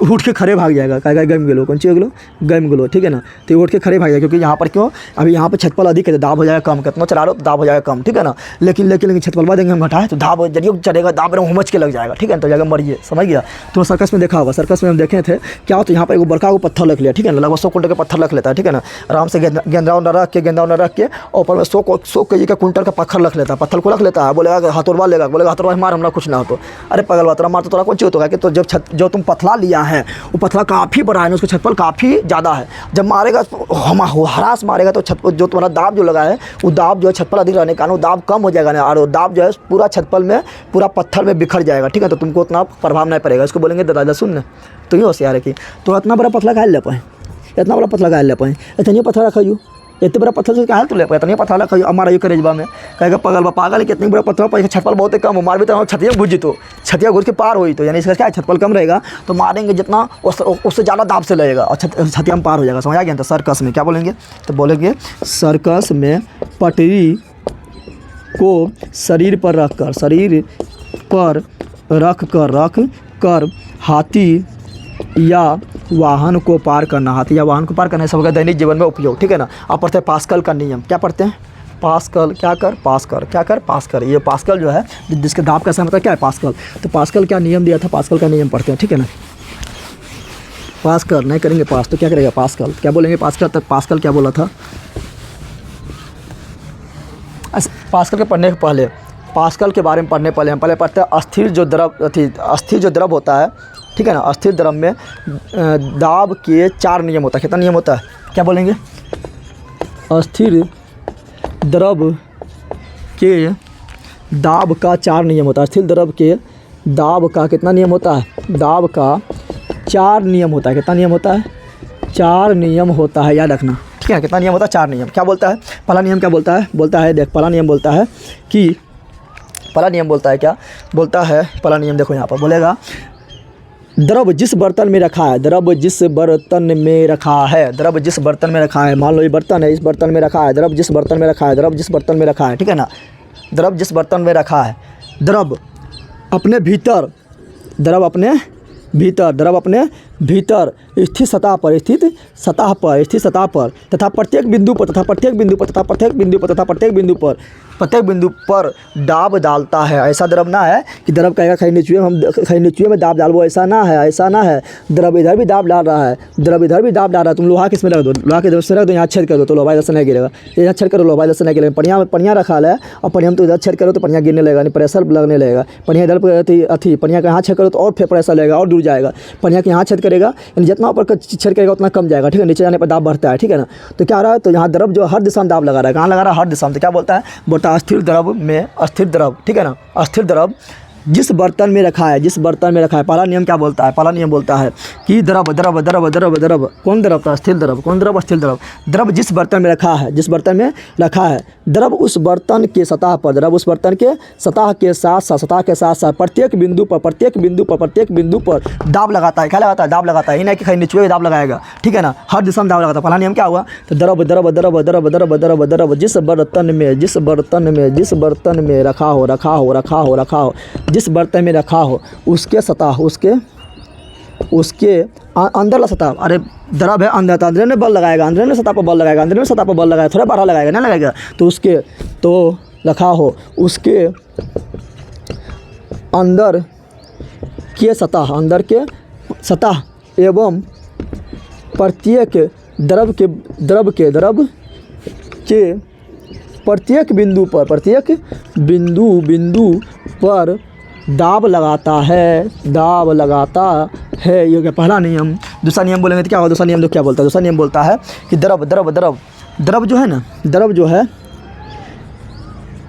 उठ के खड़े भाग जाएगा, कहेगा गम गेलो, कौन चीज गम गेलो, ठीक है ना। तो उठ के खड़े भाग जाएगा, क्योंकि यहाँ पर क्यों, अभी यहाँ पर छतपल अधिक है, दाब हो जाएगा कम, कितना चला लो दाब हो जाएगा कम, ठीक है ना। लेकिन छतपलवा देंगे हम घटाए तो दाब जरिए चढ़ेगा, दाब रहा हुमच के लग जाएगा, ठीक है ना, तो जाएगा मरिए, समझ गया। तो सर्कस में देखा होगा, सर्कस में हम देखे थे क्या, तो यहाँ पर एक बड़का पत्थर रख लिया, ठीक है ना, लगभग 100 कुंटल का पत्थर रख लेता है, ठीक है ना, आराम से गेंदा रख के ऊपर में 100 केजी का कुंटल का पत्थर रख लेता है, पत्थर को रख लेता है, बोलेगा हथौड़वा लेगा, बोलेगा हथौड़वा मार हमरा कुछ ना हो तो, अरे पगलवा तोरा मार तो तोरा कौन चीज होगा कि, तो जो तुम पथला लिया है वो पथला काफ़ी बड़ा है, उसका छतपल काफ़ी ज़्यादा है, जब मारेगा हरास मारेगा तो जो तुम्हारा दाब जो लगा है वो दाब जो है छतपल अधिक रहने का दाब कम हो जाएगा ना, और दाब जो है पूरा छतपल में पूरा पत्थर में बिखर जाएगा, ठीक है, तो तुमको उतना प्रभाव नहीं पड़ेगा। इसको बोलेंगे दादा सुन तो ये होशियार है कि तो इतना बड़ा पतला कहा ले पाए, इतना बड़ा पतला कहा ले पाए, इतनी पत्थर रखियो, इतने बड़ा पत्थर से कहा तो ले पाए, इतनी पत्थर रखियो, हमारा ये करेजबा में कहेगा पागल कितनी बड़ा पत्थर पर, छतपल बहुत कम हो, मार भी तो छतिया घुस तो छतिया घुस के पार हुई तो, यानी इसका क्या है, छतपल कम रहेगा तो मारेंगे जितना उससे ज़्यादा दाब से लगेगा और छतिया में पार हो जाएगा। समझ आ गया। तो सर्कस में क्या बोलेंगे, तो बोलेंगे सर्कस में पटरी को शरीर पर रख कर हाथी या वाहन को पार करना, सब होगा दैनिक जीवन में उपयोग, ठीक है ना। आप पढ़ते हैं पास्कल का नियम, क्या पढ़ते हैं, पास्कल पास कर, ये पास्कल जो है जिसके दाब का मतलब क्या है, पास्कल। तो पास्कल क्या नियम दिया था, पास्कल का नियम पढ़ते हैं, ठीक है ना। पास कर नहीं करेंगे पास तो क्या करेगा, पास्कल क्या बोलेंगे, पास्कल तक पास्कल क्या बोला था। पास्कल के पढ़ने के पहले, पास्कल के बारे में पढ़ने पहले हम पढ़ते हैं अस्थिर जो द्रव होता है, ठीक है ना। अस्थिर द्रव में दाब के 4 नियम होता है, कितना नियम होता है, क्या बोलेंगे, अस्थिर द्रव के दाब का 4 नियम होता है। अस्थिर द्रव के दाब का कितना नियम होता है, दाब का 4 नियम होता है, कितना नियम होता है, 4 नियम होता है, याद रखना, ठीक है। कितना नियम होता है, 4 नियम। क्या बोलता है पहला नियम, क्या बोलता है, देख पहला नियम बोलता है क्या बोलता है, पहला नियम देखो यहाँ पर बोलेगा द्रव जिस बर्तन में रखा है, द्रव जिस बर्तन में रखा है, द्रव जिस बर्तन में रखा है, मान लो ये बर्तन है, इस बर्तन में रखा है, द्रव जिस बर्तन में रखा है, द्रव जिस बर्तन में रखा है, ठीक है ना। द्रव जिस बर्तन में रखा है, द्रव अपने भीतर, द्रव अपने भीतर, द्रव अपने भीतर स्थित सतह पर, स्थित सतह पर, स्थित सतह पर तथा प्रत्येक बिंदु पर, तथा प्रत्येक बिंदु पर, तथा प्रत्येक बिंदु पर, तथा प्रत्येक बिंदु पर, प्रत्येक बिंदु पर दाब डालता है। ऐसा द्रव ना है कि द्रव कहेगा खई नीचुए में हम खई नीचुए में दाब डालबो, ऐसा ना है, ऐसा ना है। द्रव इधर भी दाब डाल रहा है, द्रव इधर भी दाब डाल रहा है। तुम लोहा किस में रख दो, लोहा के इधर से रख दो, यहाँ छेद कर दो तो लोहा इधर से नहीं गिरेगा, इधर छेद करो लोहा इधर से नहीं गिरेगा। पनिया रखा है और पनिया तो इधर छेद करो तो पनिया गिरने लगेगा, नहीं प्रेशर लगने लगेगा। पनिया इधर अथी पनिया का यहाँ छेद करो तो और फिर प्रेशर लगेगा और दूर जाएगा। पनिया के यहाँ छेद करेगा, यानी जितना ऊपर छेद करेगा उतना कम जाएगा, ठीक है। नीचे जाने पर दाब बढ़ता है, ठीक है ना। तो क्या रहा है, तो यहाँ द्रव जो हर दिशा में दाब लगा रहा है, कहाँ लगा रहा है, हर दिशा में। तो क्या बोलता है, बोलता है अस्थिर द्रव में, अस्थिर द्रव, ठीक है ना। अस्थिर द्रव जिस बर्तन में रखा है, जिस बर्तन में रखा है। पहला नियम क्या बोलता है, पहला नियम बोलता है कि द्रव द्रव द्रव द्रव द्रव, कौन द्रव था, स्थिर द्रव, कौन द्रव, स्थिर द्रव। द्रव जिस बर्तन में रखा है, जिस बर्तन में रखा है, द्रव उस बर्तन के सतह पर, द्रव उस बर्तन के सतह के साथ साथ, सतह के साथ साथ प्रत्येक बिंदु पर, प्रत्येक बिंदु पर, प्रत्येक बिंदु पर दाब लगाता है। क्या लगाता है, दाब लगाता है। ही नहीं कि नीचे दाब लगाएगा, ठीक है ना, हर दिशा में दाब लगाता है। पहला नियम क्या हुआ, तो द्रव द्रव द्रव द्रव द्रव द्रव द्रव जिस बर्तन में, जिस बर्तन में, जिस बर्तन में रखा हो, रखा हो, रखा हो, रखा हो, जिस बर्तन में रखा हो उसके सतह, उसके अंदर सतह, अरे द्रव है अंदर, तो अंदर में बल लगाएगा, अंदर में सतह पर बल लगाएगा, अंदर में सतह पर बल लगाएगा, थोड़ा बाहर लगाएगा, नहीं लगाएगा। तो उसके तो रखा हो उसके अंदर के सतह, अंदर के सतह एवं प्रत्येक द्रव के प्रत्येक बिंदु पर, प्रत्येक बिंदु पर दाब लगाता है, दाब लगाता है। ये क्या पहला नियम। दूसरा नियम बोलेंगे तो क्या होगा, दूसरा नियम तो क्या बोलता है, दूसरा नियम बोलता है कि द्रव द्रव द्रव द्रव जो है ना, द्रव जो है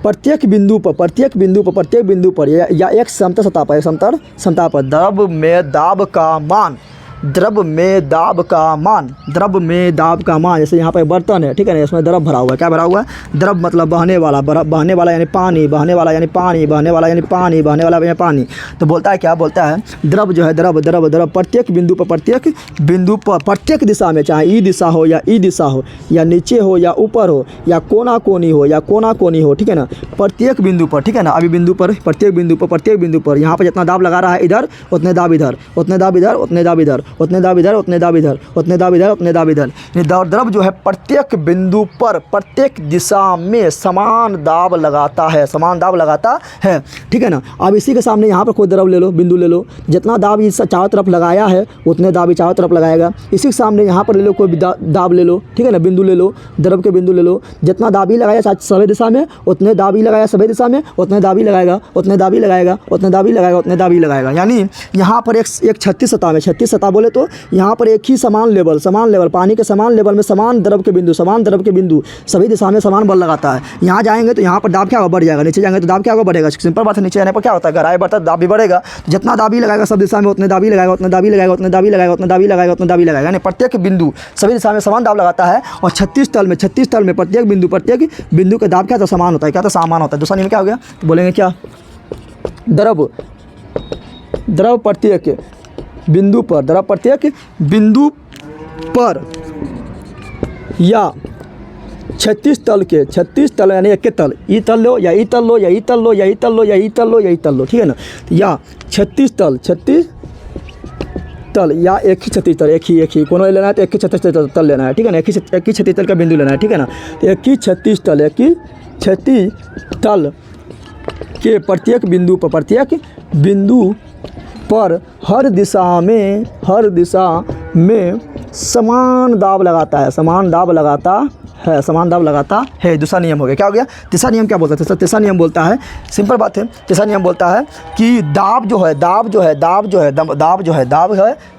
प्रत्येक बिंदु पर, प्रत्येक बिंदु पर, प्रत्येक बिंदु पर या एक समतल सतह पर, एक समतल सतह पर द्रव में दाब का मान, द्रव में दाब का मान, द्रव में दाब का मान। जैसे यहाँ पर बर्तन है, ठीक है ना, इसमें द्रव भरा हुआ है। क्या भरा हुआ है, द्रव मतलब बहने वाला, बहने वाला यानी पानी, बहने वाला यानी पानी, बहने वाला यानी पानी, बहने वाला यानी पानी। तो बोलता है क्या, बोलता है द्रव जो है, द्रव द्रव द्रव प्रत्येक बिंदु पर, प्रत्येक बिंदु पर, प्रत्येक दिशा में, चाहे ई दिशा हो या ई दिशा हो, या नीचे हो या ऊपर हो, या कोना कोनी हो या कोना कोनी हो, ठीक है ना, प्रत्येक बिंदु पर, ठीक है ना। अभी बिंदु पर, प्रत्येक बिंदु पर, प्रत्येक बिंदु पर यहाँ पर जितना दाब लगा रहा है इधर, उतने दाब इधर, उतने दाब इधर, उतने दाब इधर, उतने दाब इधर, उतने दाब इधर, उतने दाब इधर, उतने दाब इधर। द्रव जो है प्रत्येक बिंदु पर, प्रत्येक दिशा में समान दाब लगाता है, समान दाब लगाता है, ठीक है ना। अब इसी के सामने यहाँ पर कोई द्रव ले लो, बिंदु ले लो, जितना दाब इस चारों तरफ लगाया है उतने दाब ही चारों तरफ लगाएगा। इसी के सामने यहाँ पर ले लो, कोई दाब ले लो, ठीक है ना, बिंदु ले लो, द्रव के बिंदु ले लो, जितना दाब ही लगाया सभी दिशा में उतने दाब ही लगाया, सभी दिशा में उतने दाब ही लगाएगा, उतने दाब ही लगाएगा, उतने दाब ही लगाएगा, उतने दाब ही लगाएगा। यानी यहाँ पर एक 36 सतह में, 36 सतह बोले तो यहाँ पर एक ही समान लेवल पानी के समान लेवल में समान द्रव के बिंदु, समान द्रव के बिंदु सभी दिशा में समान बल लगाता है। यहाँ जाएंगे तो यहाँ पर दाब क्या होगा, बढ़ जाएगा, नीचे जाएंगे तो दाब क्या होगा, बढ़ेगा। सिंपल बात है, नीचे जाने पर क्या होता है, गहराई बढ़ता है, दाब भी बढ़ेगा। तो जितना दाब ही लगाएगा सब दिशा में उतने दाब ही लगाएगा, उतने दाब ही लगाएगा, उतने दाब ही लगाएगा, उतने दाब ही लगाएगा, उतने दाब ही लगाएगा। यानी प्रत्येक बिंदु सभी दिशा में समान दाब लगाता है। और 36 तल में, 36 तल में प्रत्येक बिंदु का दाब क्या था, समान होता है। क्या था, समान होता है। दूसरा नियम क्या हो गया, तो बोलेंगे क्या, द्रव प्रत्येक बिंदु पर, द्रव प्रत्येक बिंदु पर या 36 तल के, 36 तल यानी एक तल, ई तल लो या ई तल लो या ई तल लो या ई तल लो या ई तल लो या ई तल लो, ठीक है ना। या 36 तल, 36 तल या एक ही 36 तल, एक ही कोनो लेना है तो एक ही 36 तल लेना है, ठीक है ना। एक ही 36 तल का बिंदु लेना है, ठीक है ना। तो एक ही 36 तल, एक ही 36 तल के प्रत्येक बिंदु पर, प्रत्येक बिंदु पर हर दिशा में समान दाब लगाता है, समान दाब लगाता है, समान दाब लगाता है। दूसरा नियम हो गया। क्या हो गया, तीसरा नियम क्या बोलता है, तीसरा नियम बोलता है, सिंपल बात है, तीसरा नियम बोलता है कि दाब जो है,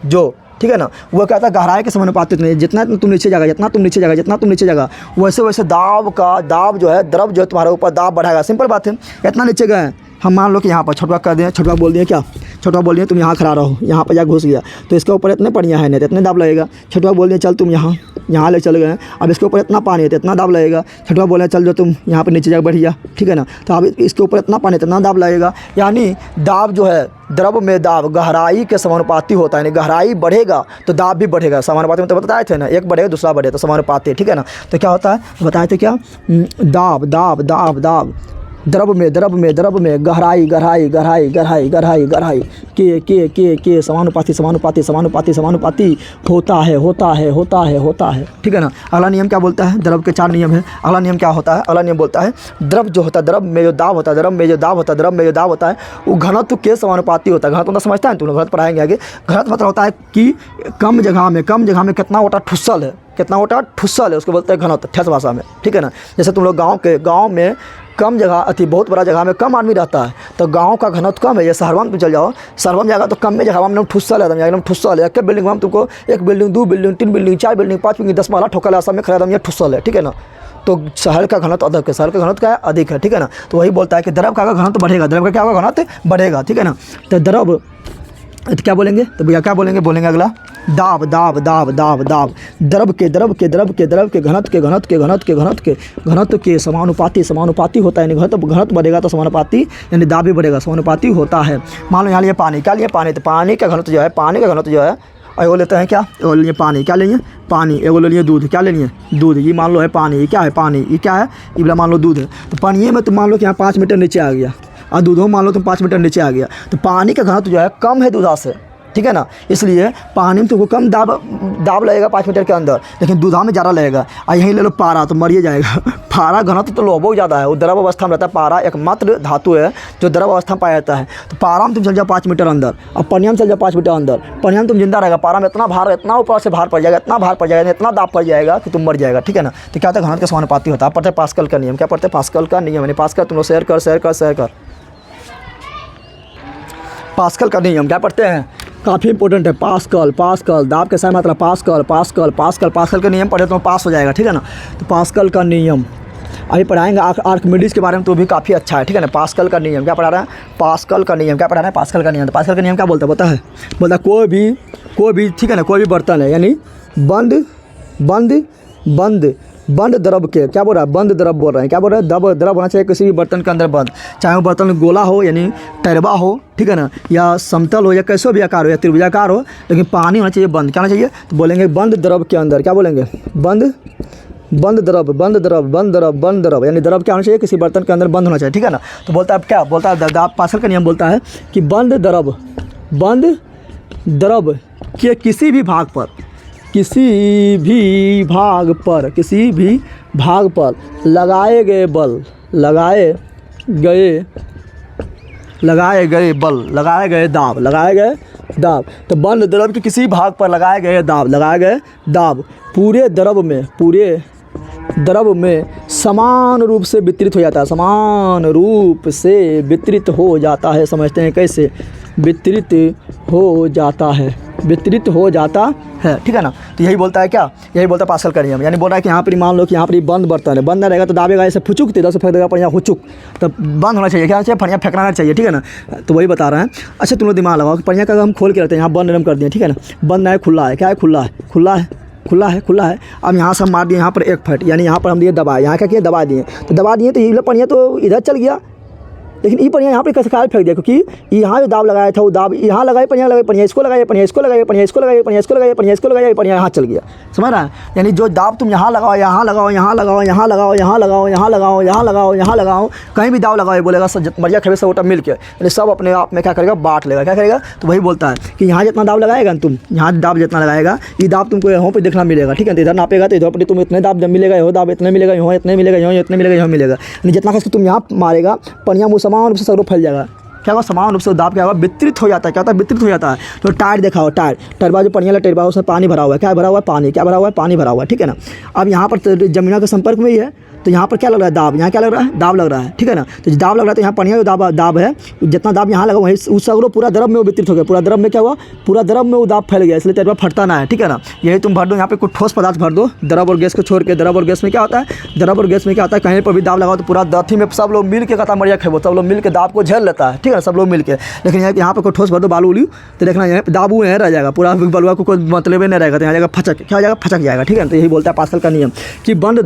जो ठीक है ना, वो कहता है गहराई के समानुपातिक नहीं, जितना तुम नीचे जाएगा, जितना तुम नीचे जाएगा वैसे वैसे दाब जो है, द्रव जो है तुम्हारे ऊपर दाब बढ़ाएगा। सिंपल बात है, इतना नीचे गए हम मान लो कि यहाँ पर छोटवा कर दिए, छोटवा बोल दिए क्या, छोटवा बोल दिए तुम यहाँ खड़ा रहो, यहाँ पर जा घुस गया तो इसके ऊपर इतने पड़ियाँ हैं नहीं तो इतने दाब लगेगा। छोटवा बोल दिए चल तुम यहाँ ले चल गए, अब इसके ऊपर इतना पानी है तो इतना दाब लगेगा। छोटवा बोले चल जो तुम यहाँ पर नीचे जाकर बैठ जा, ठीक है ना, तो अब इसके ऊपर इतना पानी इतना दाब लगेगा। यानी दाब जो है द्रव में दाब गहराई के समानुपाती होता है, यानी गहराई बढ़ेगा तो दाब भी बढ़ेगा। समानुपाती में तो बताए थे ना, एक बढ़ेगा दूसरा बढ़ेगा तो समानुपाती, ठीक है ना। तो क्या होता है बताए थे क्या, दाब दाब दाब दाब द्रव में गहराई गहराई गहराई गहराई गहराई गहराई के समानुपाती समानुपाती समानुपाती समानुपाती होता है, ठीक है ना। अगला नियम क्या बोलता है, द्रव के 4 नियम है। अगला नियम क्या होता है, अगला नियम बोलता है द्रव जो होता है, द्रव में जो दाब होता है, द्रव में जो दाब होता है वो घनत्व के समानुपाती होता है। घनत्व मतलब समझता है, तुम लोग घनत्व पढ़ाएंगे आगे। घनत्व मतलब होता है कि कम जगह में कितना वोटा ठुस्सल है, कितना वोटा ठुस्सल है, उसको बोलते हैं घनत्व ठेस भाषा में, ठीक है ना। जैसे तुम लोग गाँव में कम जगह बहुत बड़ा जगह में कम आदमी रहता है तो गांव का घनत्व कम है। ये शहरवा में तुम चल जाओ, शहरवा में जाएगा तो कम में जगह में ठुस्सा है, एकदम ठुस्सा है। एक बिल्डिंग में तुमको 1 building 2 building 3 building 4 building 5 building 10 माला ठोकल सब में खड़ा ये ठुस्सा है, ठीक है ना। तो शहर का घनत्व अधिक है, शहर का घनत्व क्या है, अधिक है, ठीक है ना। तो वही बोलता है कि द्रव का घनत्व बढ़ेगा, द्रव का क्या होगा, घनत्व बढ़ेगा, ठीक है ना। तो द्रव तो क्या बोलेंगे, तो भैया क्या बोलेंगे अगला दाब दाब दाब दाब दाब द्रव के घनत्व के समानुपाती होता है, यानी घनत्व बढ़ेगा तो समानुपाती, यानी दाब भी बढ़ेगा, समानुपाती होता है। मान लो यहाँ लिए पानी, क्या लिए पानी, तो पानी का घनत्व जो है, और वो लेते हैं क्या, वो लिए पानी, क्या लेंगे पानी, एगो ले लिए दूध, क्या ले लिए दूध, ये मान लो है पानी, ये क्या है पानी, ये क्या है, ये बोला मान लो दूध है। तो पानी में तुम मान लो कि यहाँ 5 मीटर नीचे आ गया और दूधों मान लो तुम 5 मीटर नीचे आ गया, तो पानी का घनत्व जो है कम है दूधा से, ठीक है ना। इसलिए पानी में तुमको कम दाब लगेगा 5 मीटर के अंदर, लेकिन दूधा में ज़्यादा लगेगा। और यहीं ले लो पारा, तो मरिए जाएगा। पारा घनत्व तो लो बहुत ज़्यादा है, वो द्रव अवस्था में रहता है। पारा एकमात्र धातु है जो द्रव अवस्था में पाया जाता है। तो पारा में तुम चल जाओ 5 मीटर अंदर, और पनिया में चल जाओ 5 मीटर अंदर, पनिया में तुम जिंदा रहेगा। पारा में इतना भार, इतना ऊपर से भार पड़ जाएगा, इतना भार पड़ जाएगा, इतना दाब पड़ जाएगा कि तुम मर जाएगा, ठीक है ना। तो क्या होता है, घनत्व के समानुपाती होता है। पढ़ते हैं पास्कल का नियम, क्या पढ़ते हैं, पास्कल का नियम, यानी पास्कल तुम लोग शेयर कर पास्कल का नियम क्या पढ़ते हैं, काफ़ी इंपॉर्टेंट है। पास्कल दाब के साथ मात्रा पास्कल का नियम पढ़े तो पास हो जाएगा, ठीक है ना। तो पास्कल का नियम अभी पढ़ाएंगे, आर्किमिडीज के बारे में तो भी काफ़ी अच्छा है, ठीक है ना। पास्कल का नियम क्या पढ़ा रहा है, पास्कल का नियम क्या पढ़ा रहा है, पास्कल का नियम। तो पास्कल का नियम क्या बोलता है कोई भी ठीक है ना, कोई भी बर्तन है, यानी बंद द्रव के, क्या बोल रहा है, बंद द्रव बोल रहे हैं, क्या बोल रहे हैं, द्रव होना चाहिए किसी भी बर्तन के अंदर बंद, चाहे वो बर्तन गोला हो यानी टैरबा हो, ठीक है ना, या समतल हो, या कैसे भी आकार हो, या त्रिभुजाकार हो, लेकिन पानी होना चाहिए बंद। क्या होना चाहिए, तो बोलेंगे बंद द्रव के अंदर, क्या बोलेंगे, बंद द्रव, यानी द्रव क्या होना चाहिए, किसी बर्तन के अंदर बंद होना चाहिए, ठीक है ना। तो बोलता है क्या बोलता है, पास्कल का नियम बोलता है कि बंद द्रव के किसी भी भाग पर लगाए गए दाब, तो बंद द्रव के किसी भाग पर लगाए गए दाब पूरे द्रव में समान रूप से वितरित हो जाता है, समझते हैं कैसे, वितरित हो जाता है, ठीक है ना। तो यही बोलता है क्या, यही बोलता है पास्कल का नियम, यानी बोल रहा है कि यहाँ पर मान लो कि यहाँ पर बंद बर्तन है, बंद रहेगा तो दाबेगा ऐसे फुचुक, तेरा से फेंक देगा पनिया हुचुक, तो बंद होना चाहिए, क्या होना चाहिए, पनिया फेंकना चाहिए, ठीक है ना। तो वही बता रहे हैं। अच्छा तुम लोग दिमाग लगाओ कि पनिया का हम खोल के रहते हैं, यहाँ बंद नरम कर दिए, ठीक है ना, बंद है खुला है, क्या है, खुला है। अब यहाँ से हम मार दिए यहाँ पर 1 फट, यानी यहाँ पर हम दिए दबा, यहाँ क्या किए, दबा दिए तो ये पनिया तो इधर चल गया, लेकिन ये पनिया यहाँ पर कैसे ख्याल फेंक दिया, क्योंकि यहाँ जो दाब लगाया था वो दाब यहाँ लगाए, पनिया इसको लगाए, पनिया यहाँ चल गया, समझ रहा है। यानी जो दाब तुम यहाँ लगाओ, कहीं भी दाब लगाओ, बोलेगा मरिया खबे सब मिल के, यानी सब अपने आप में क्या करेगा, बांट लेगा, क्या करेगा। तो वही बोलता है कि यहाँ जितना दाब लगाएगा तुम, यहाँ दाब जितना लगाएगा, ये दाब तुमको यहाँ पर देखना मिलेगा, ठीक है। तो इधर नापेगा तो इधर पर तुम इतने दाब मिलेगा, यहाँ दाब इतने मिलेगा, यहाँ इतने मिलेगा, यहाँ इतने मिलेगा, यहाँ मिलेगा, यानी जितना खर्च तुम यहाँ मारेगा, पनिया मुँह समान रूप से सगरों फैल जाएगा, क्या होगा, समान रूप से दाब क्या होगा, वितरित हो जाता है। क्या होता है, वितरित हो जाता है। तो टायर देखा हो, टायर जो पनिया टायर बा उसमें पानी भरा हुआ है, क्या भरा हुआ है, पानी, क्या भरा हुआ है, पानी भरा हुआ है, ठीक है ना। अब यहाँ पर जमीना के संपर्क में ही है, तो यहाँ पर क्या लग रहा है, दाब, यहाँ क्या लग रहा है, दाब लग रहा है, ठीक है ना। तो दाब लग रहा है, तो यहाँ पनिया जो दाब है, जितना दाब यहाँ लगा वहीं उस सगरो पूरा द्रव में वो वितरित हो गया, पूरा द्रव में क्या हुआ, पूरा द्रव में वो दाब फैल गया, इसलिए तेरे फटता ना है, ठीक है ना। यही तुम भर दो, यहाँ पे कुछ ठोस पदार्थ भर दो, द्रव और गैस को छोड़ के। द्रव और गैस में क्या होता है, द्रव और गैस में क्या होता है, कहीं पर भी दाब लगाओ तो पूरा दथी में सब लोग मिल के कहता मरिया खेबो, सब लोग मिल के दाब को झेल लेता है, ठीक है ना, सब लोग मिल के। लेकिन यहाँ पर कोई ठोस भर दो, बालू उलू, तो देखना यहाँ दाबू यहाँ रह जाएगा, पूरा बलुआ को कोई मतलब ही नहीं रहेगा, तो यहाँ जाएगा फचक, क्या हो जाएगा, फचक जाएगा, ठीक है ना। तो यही बोलता है पास्कल का नियम कि बंद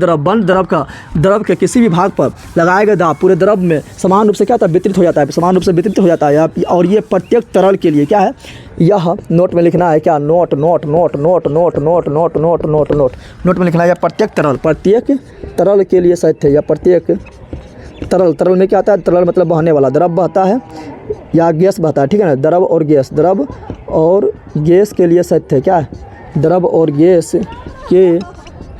द्रव के किसी भी भाग पर लगाए गए दाब पूरे द्रव में समान रूप से क्या होता है, वितरित हो जाता है, समान रूप से वितरित हो जाता है। और ये प्रत्येक तरल के लिए क्या है, यह नोट में लिखना है, क्या, नोट में लिखना है, या प्रत्येक तरल के लिए सत्य है, या प्रत्येक तरल में क्या आता है, तरल मतलब बहने वाला, द्रव बहता है या गैस बहता है, ठीक है ना। द्रव और गैस के लिए सत्य है, क्या है, द्रव और गैस के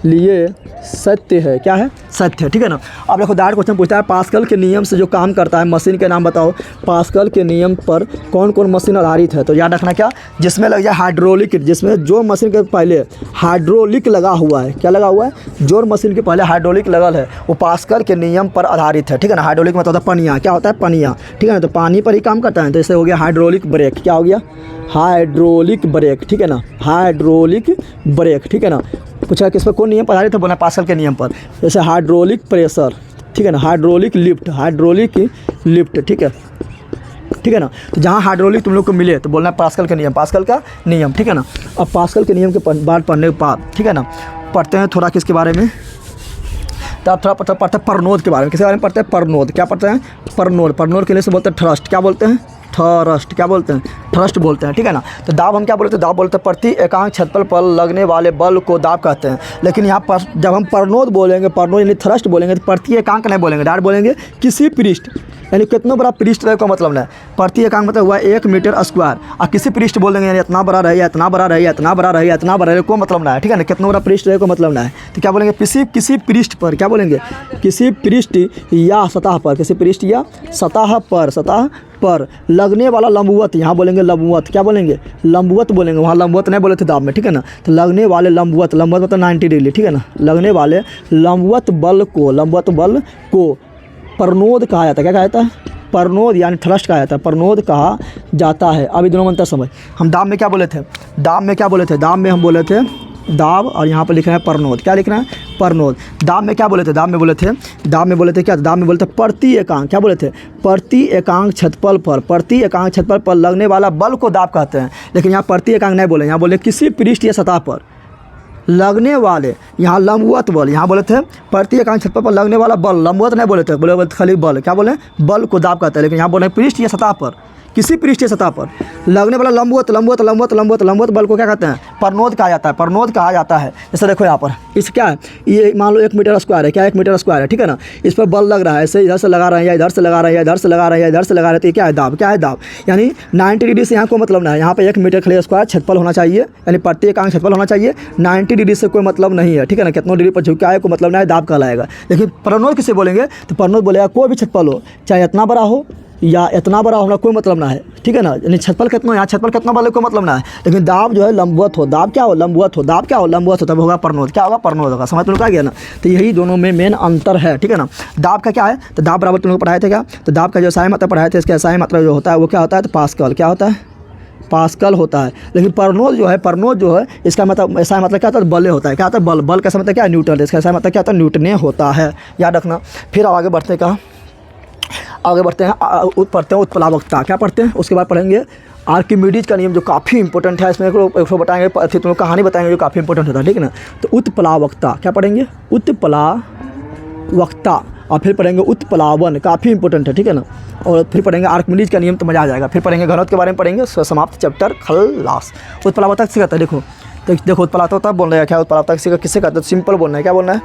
लिए सत्य है, क्या है, सत्य है, ठीक है ना। अब देखो डायरेक्ट क्वेश्चन पूछता है पास्कल के नियम से जो काम करता है मशीन के नाम बताओ। पास्कल के नियम पर कौन कौन मशीन आधारित है, तो याद रखना क्या, जिसमें लग जाए हाइड्रोलिक, जिसमें जो मशीन के पहले हाइड्रोलिक लगा हुआ है, क्या लगा हुआ है, जो मशीन के पहले हाइड्रोलिक लगल है वो पास्कल के नियम पर आधारित है, ठीक है ना। हाइड्रोलिक मतलब होता है पनिया, क्या होता है, पनिया, ठीक है ना, तो पानी पर ही काम करता है। तो इससे हो गया हाइड्रोलिक ब्रेक, क्या हो गया, हाइड्रोलिक ब्रेक, ठीक है ना, हाइड्रोलिक ब्रेक, ठीक है ना। पूछा किस पर कौन नियम पर आधारित है, बोला पास्कल के नियम पर। जैसे हाइड्रोलिक प्रेशर, ठीक है ना, हाइड्रोलिक लिफ्ट, ठीक है ना। तो जहाँ हाइड्रोलिक तुम लोग को मिले तो बोलना है पास्कल का नियम, ठीक है ना। अब पास्कल के नियम के बाद पढ़ने के बाद, ठीक है ना, पढ़ते हैं थोड़ा किसके बारे में, तो आप थोड़ा पढ़ते हैं परनोद के बारे में। किसके बारे में पढ़ते हैं, परनोद। क्या पढ़ते हैं, परनोद के लिए से बोलते हैं थ्रस्ट, क्या बोलते हैं, थ्रस्ट बोलते हैं, ठीक है ना। तो दाब हम क्या बोलते हैं, दाब बोलते हैं प्रति एकांक क्षेत्रफल पर लगने वाले बल को दाब कहते हैं। लेकिन यहाँ पर जब हम परनोद बोलेंगे, परनोद यानी थ्रस्ट बोलेंगे, तो प्रति एकांक नहीं बोलेंगे, डायरेक्ट बोलेंगे किसी पृष्ठ, यानी कितना बड़ा पृष्ठ रहे का मतलब नहीं। प्रति एकांक मतलब हुआ 1 मीटर स्क्वायर, और किसी पृष्ठ बोल देंगे यानी इतना बड़ा रहे, इतना बड़ा रहे, इतना बड़ा रहे, इतना बड़ा रहे, कोई मतलब ना है, ठीक है ना। कितना बड़ा पृष्ठ रहे को मतलब ना है, तो क्या बोलेंगे, किसी पृष्ठ पर, क्या बोलेंगे, किसी पृष्ठ या सतह पर, किसी पृष्ठ या सतह पर लगने वाला लंबवत, यहाँ बोलेंगे लंबवत, क्या बोलेंगे, लंबवत बोलेंगे, वहाँ लंबवत नहीं बोले थे दाब में, ठीक है ना। तो लगने वाले लंबवत मतलब 90 डिग्री, ठीक है ना, लगने वाले लंबवत बल को परनोद कहा जाता है। क्या कहा जाता है, परनोद यानी थ्रस्ट कहा जाता है, परनोद कहा जाता है। अब दोनों में अंतर समझ, हम दाब में क्या बोले थे, दाब में हम बोले थे दाब, और यहाँ पर लिख रहे हैं परनोद, क्या लिख रहे हैं, परनोद। दाब में क्या बोले थे, दाब में बोले थे प्रति एकांक, क्या बोले थे, प्रति एकांक क्षेत्रफल पर लगने वाला बल को दाब कहते हैं। लेकिन यहाँ प्रति एकांक नहीं बोले, यहाँ बोले किसी पृष्ठ या सतह पर लगने वाले, यहाँ लंबवत बल, यहाँ बोले थे प्रति एकांक क्षेत्रफल पर लगने वाला बल, लंबवत नहीं बोले थे, बोले खाली बल, क्या बोले, बल को दाब कहते हैं। लेकिन यहाँ बोले पृष्ठ या सतह पर, किसी पृष्ठ या सतह पर लगने वाला लंबवत बल को क्या कहते हैं, परनोद कहा जाता है, जैसे देखो यहाँ पर इस क्या है, ये मान लो 1 मीटर स्क्वायर है, क्या 1 मीटर स्क्वायर है, ठीक है ना। इस पर बल लग रहा है, ऐसे इधर से लगा रहे हैं या इधर से लगा रहे हैं, इधर से लगा रहे हैं, तो ये क्या है, दाब, यानी 90 डिग्री से यहाँ कोई मतलब नहीं है। यहाँ पे 1 मीटर खाली स्क्वायर क्षेत्रफल होना चाहिए, यानी प्रति एकांक क्षेत्रफल होना चाहिए, 90 डिग्री से कोई मतलब नहीं है, ठीक है ना। कितना डिग्री पर झुका है कोई मतलब नहीं है, दाब कहलाएगा। लेकिन परनोद किसे बोलेंगे, तो परनोद बोलेगा कोई भी क्षेत्रफल हो, चाहे इतना बड़ा हो या इतना बड़ा होना कोई मतलब ना है, ठीक है ना। यानी क्षेत्रफल कितना, यहाँ क्षेत्रफल कितना बड़ा कोई मतलब ना है। लेकिन दाब जो है लंबवत हो, दाब क्या हो, लंबवत हो, तब होगा परनोद, क्या होगा, परनोद होगा। समझ में आ गया ना। तो यही दोनों में मेन अंतर है, ठीक है ना। दाब का क्या है, तो दाब बराबर तुम लोग पढ़ाए थे क्या, तो दाब का जो SI मात्रा पढ़ाए थे, इसका SI मात्रा जो होता है वो क्या होता है, तो पास्कल, क्या होता है, पास्कल होता है। लेकिन परनोद जो है इसका मतलब SI मतलब क्या होता है, बल होता है, क्या होता है, बल का मतलब क्या है, न्यूटन, इसका SI मतलब क्या होता है, न्यूटन होता है, याद रखना। फिर आगे बढ़ते हैं उत्प्लावकता, क्या पढ़ते हैं, उसके बाद पढ़ेंगे आर्किमिडीज का नियम जो काफ़ी इंपॉर्टेंट है। इसमें एक बताएंगे, फिर तुम कहानी बताएंगे जो काफ़ी इंपॉर्टेंट होता है, ठीक है ना। तो उत्प्लावकता क्या पढ़ेंगे, उत्प्लावकता, और फिर पढ़ेंगे उत्प्लावन, काफ़ी इंपॉर्टेंट है, ठीक है ना। और फिर पढ़ेंगे आर्किमिडीज का नियम, तो मज़ा आ जाएगा। फिर पढ़ेंगे घनत्व के बारे में पढ़ेंगे, समाप्त चैप्टर खल्लास। उत्प्लावकता किसे कहता है, देखो उत्प्लावकता बोल रहा है, क्या उत्प्लावकता किसे कहते हैं, सिंपल बोलना है, क्या बोलना है,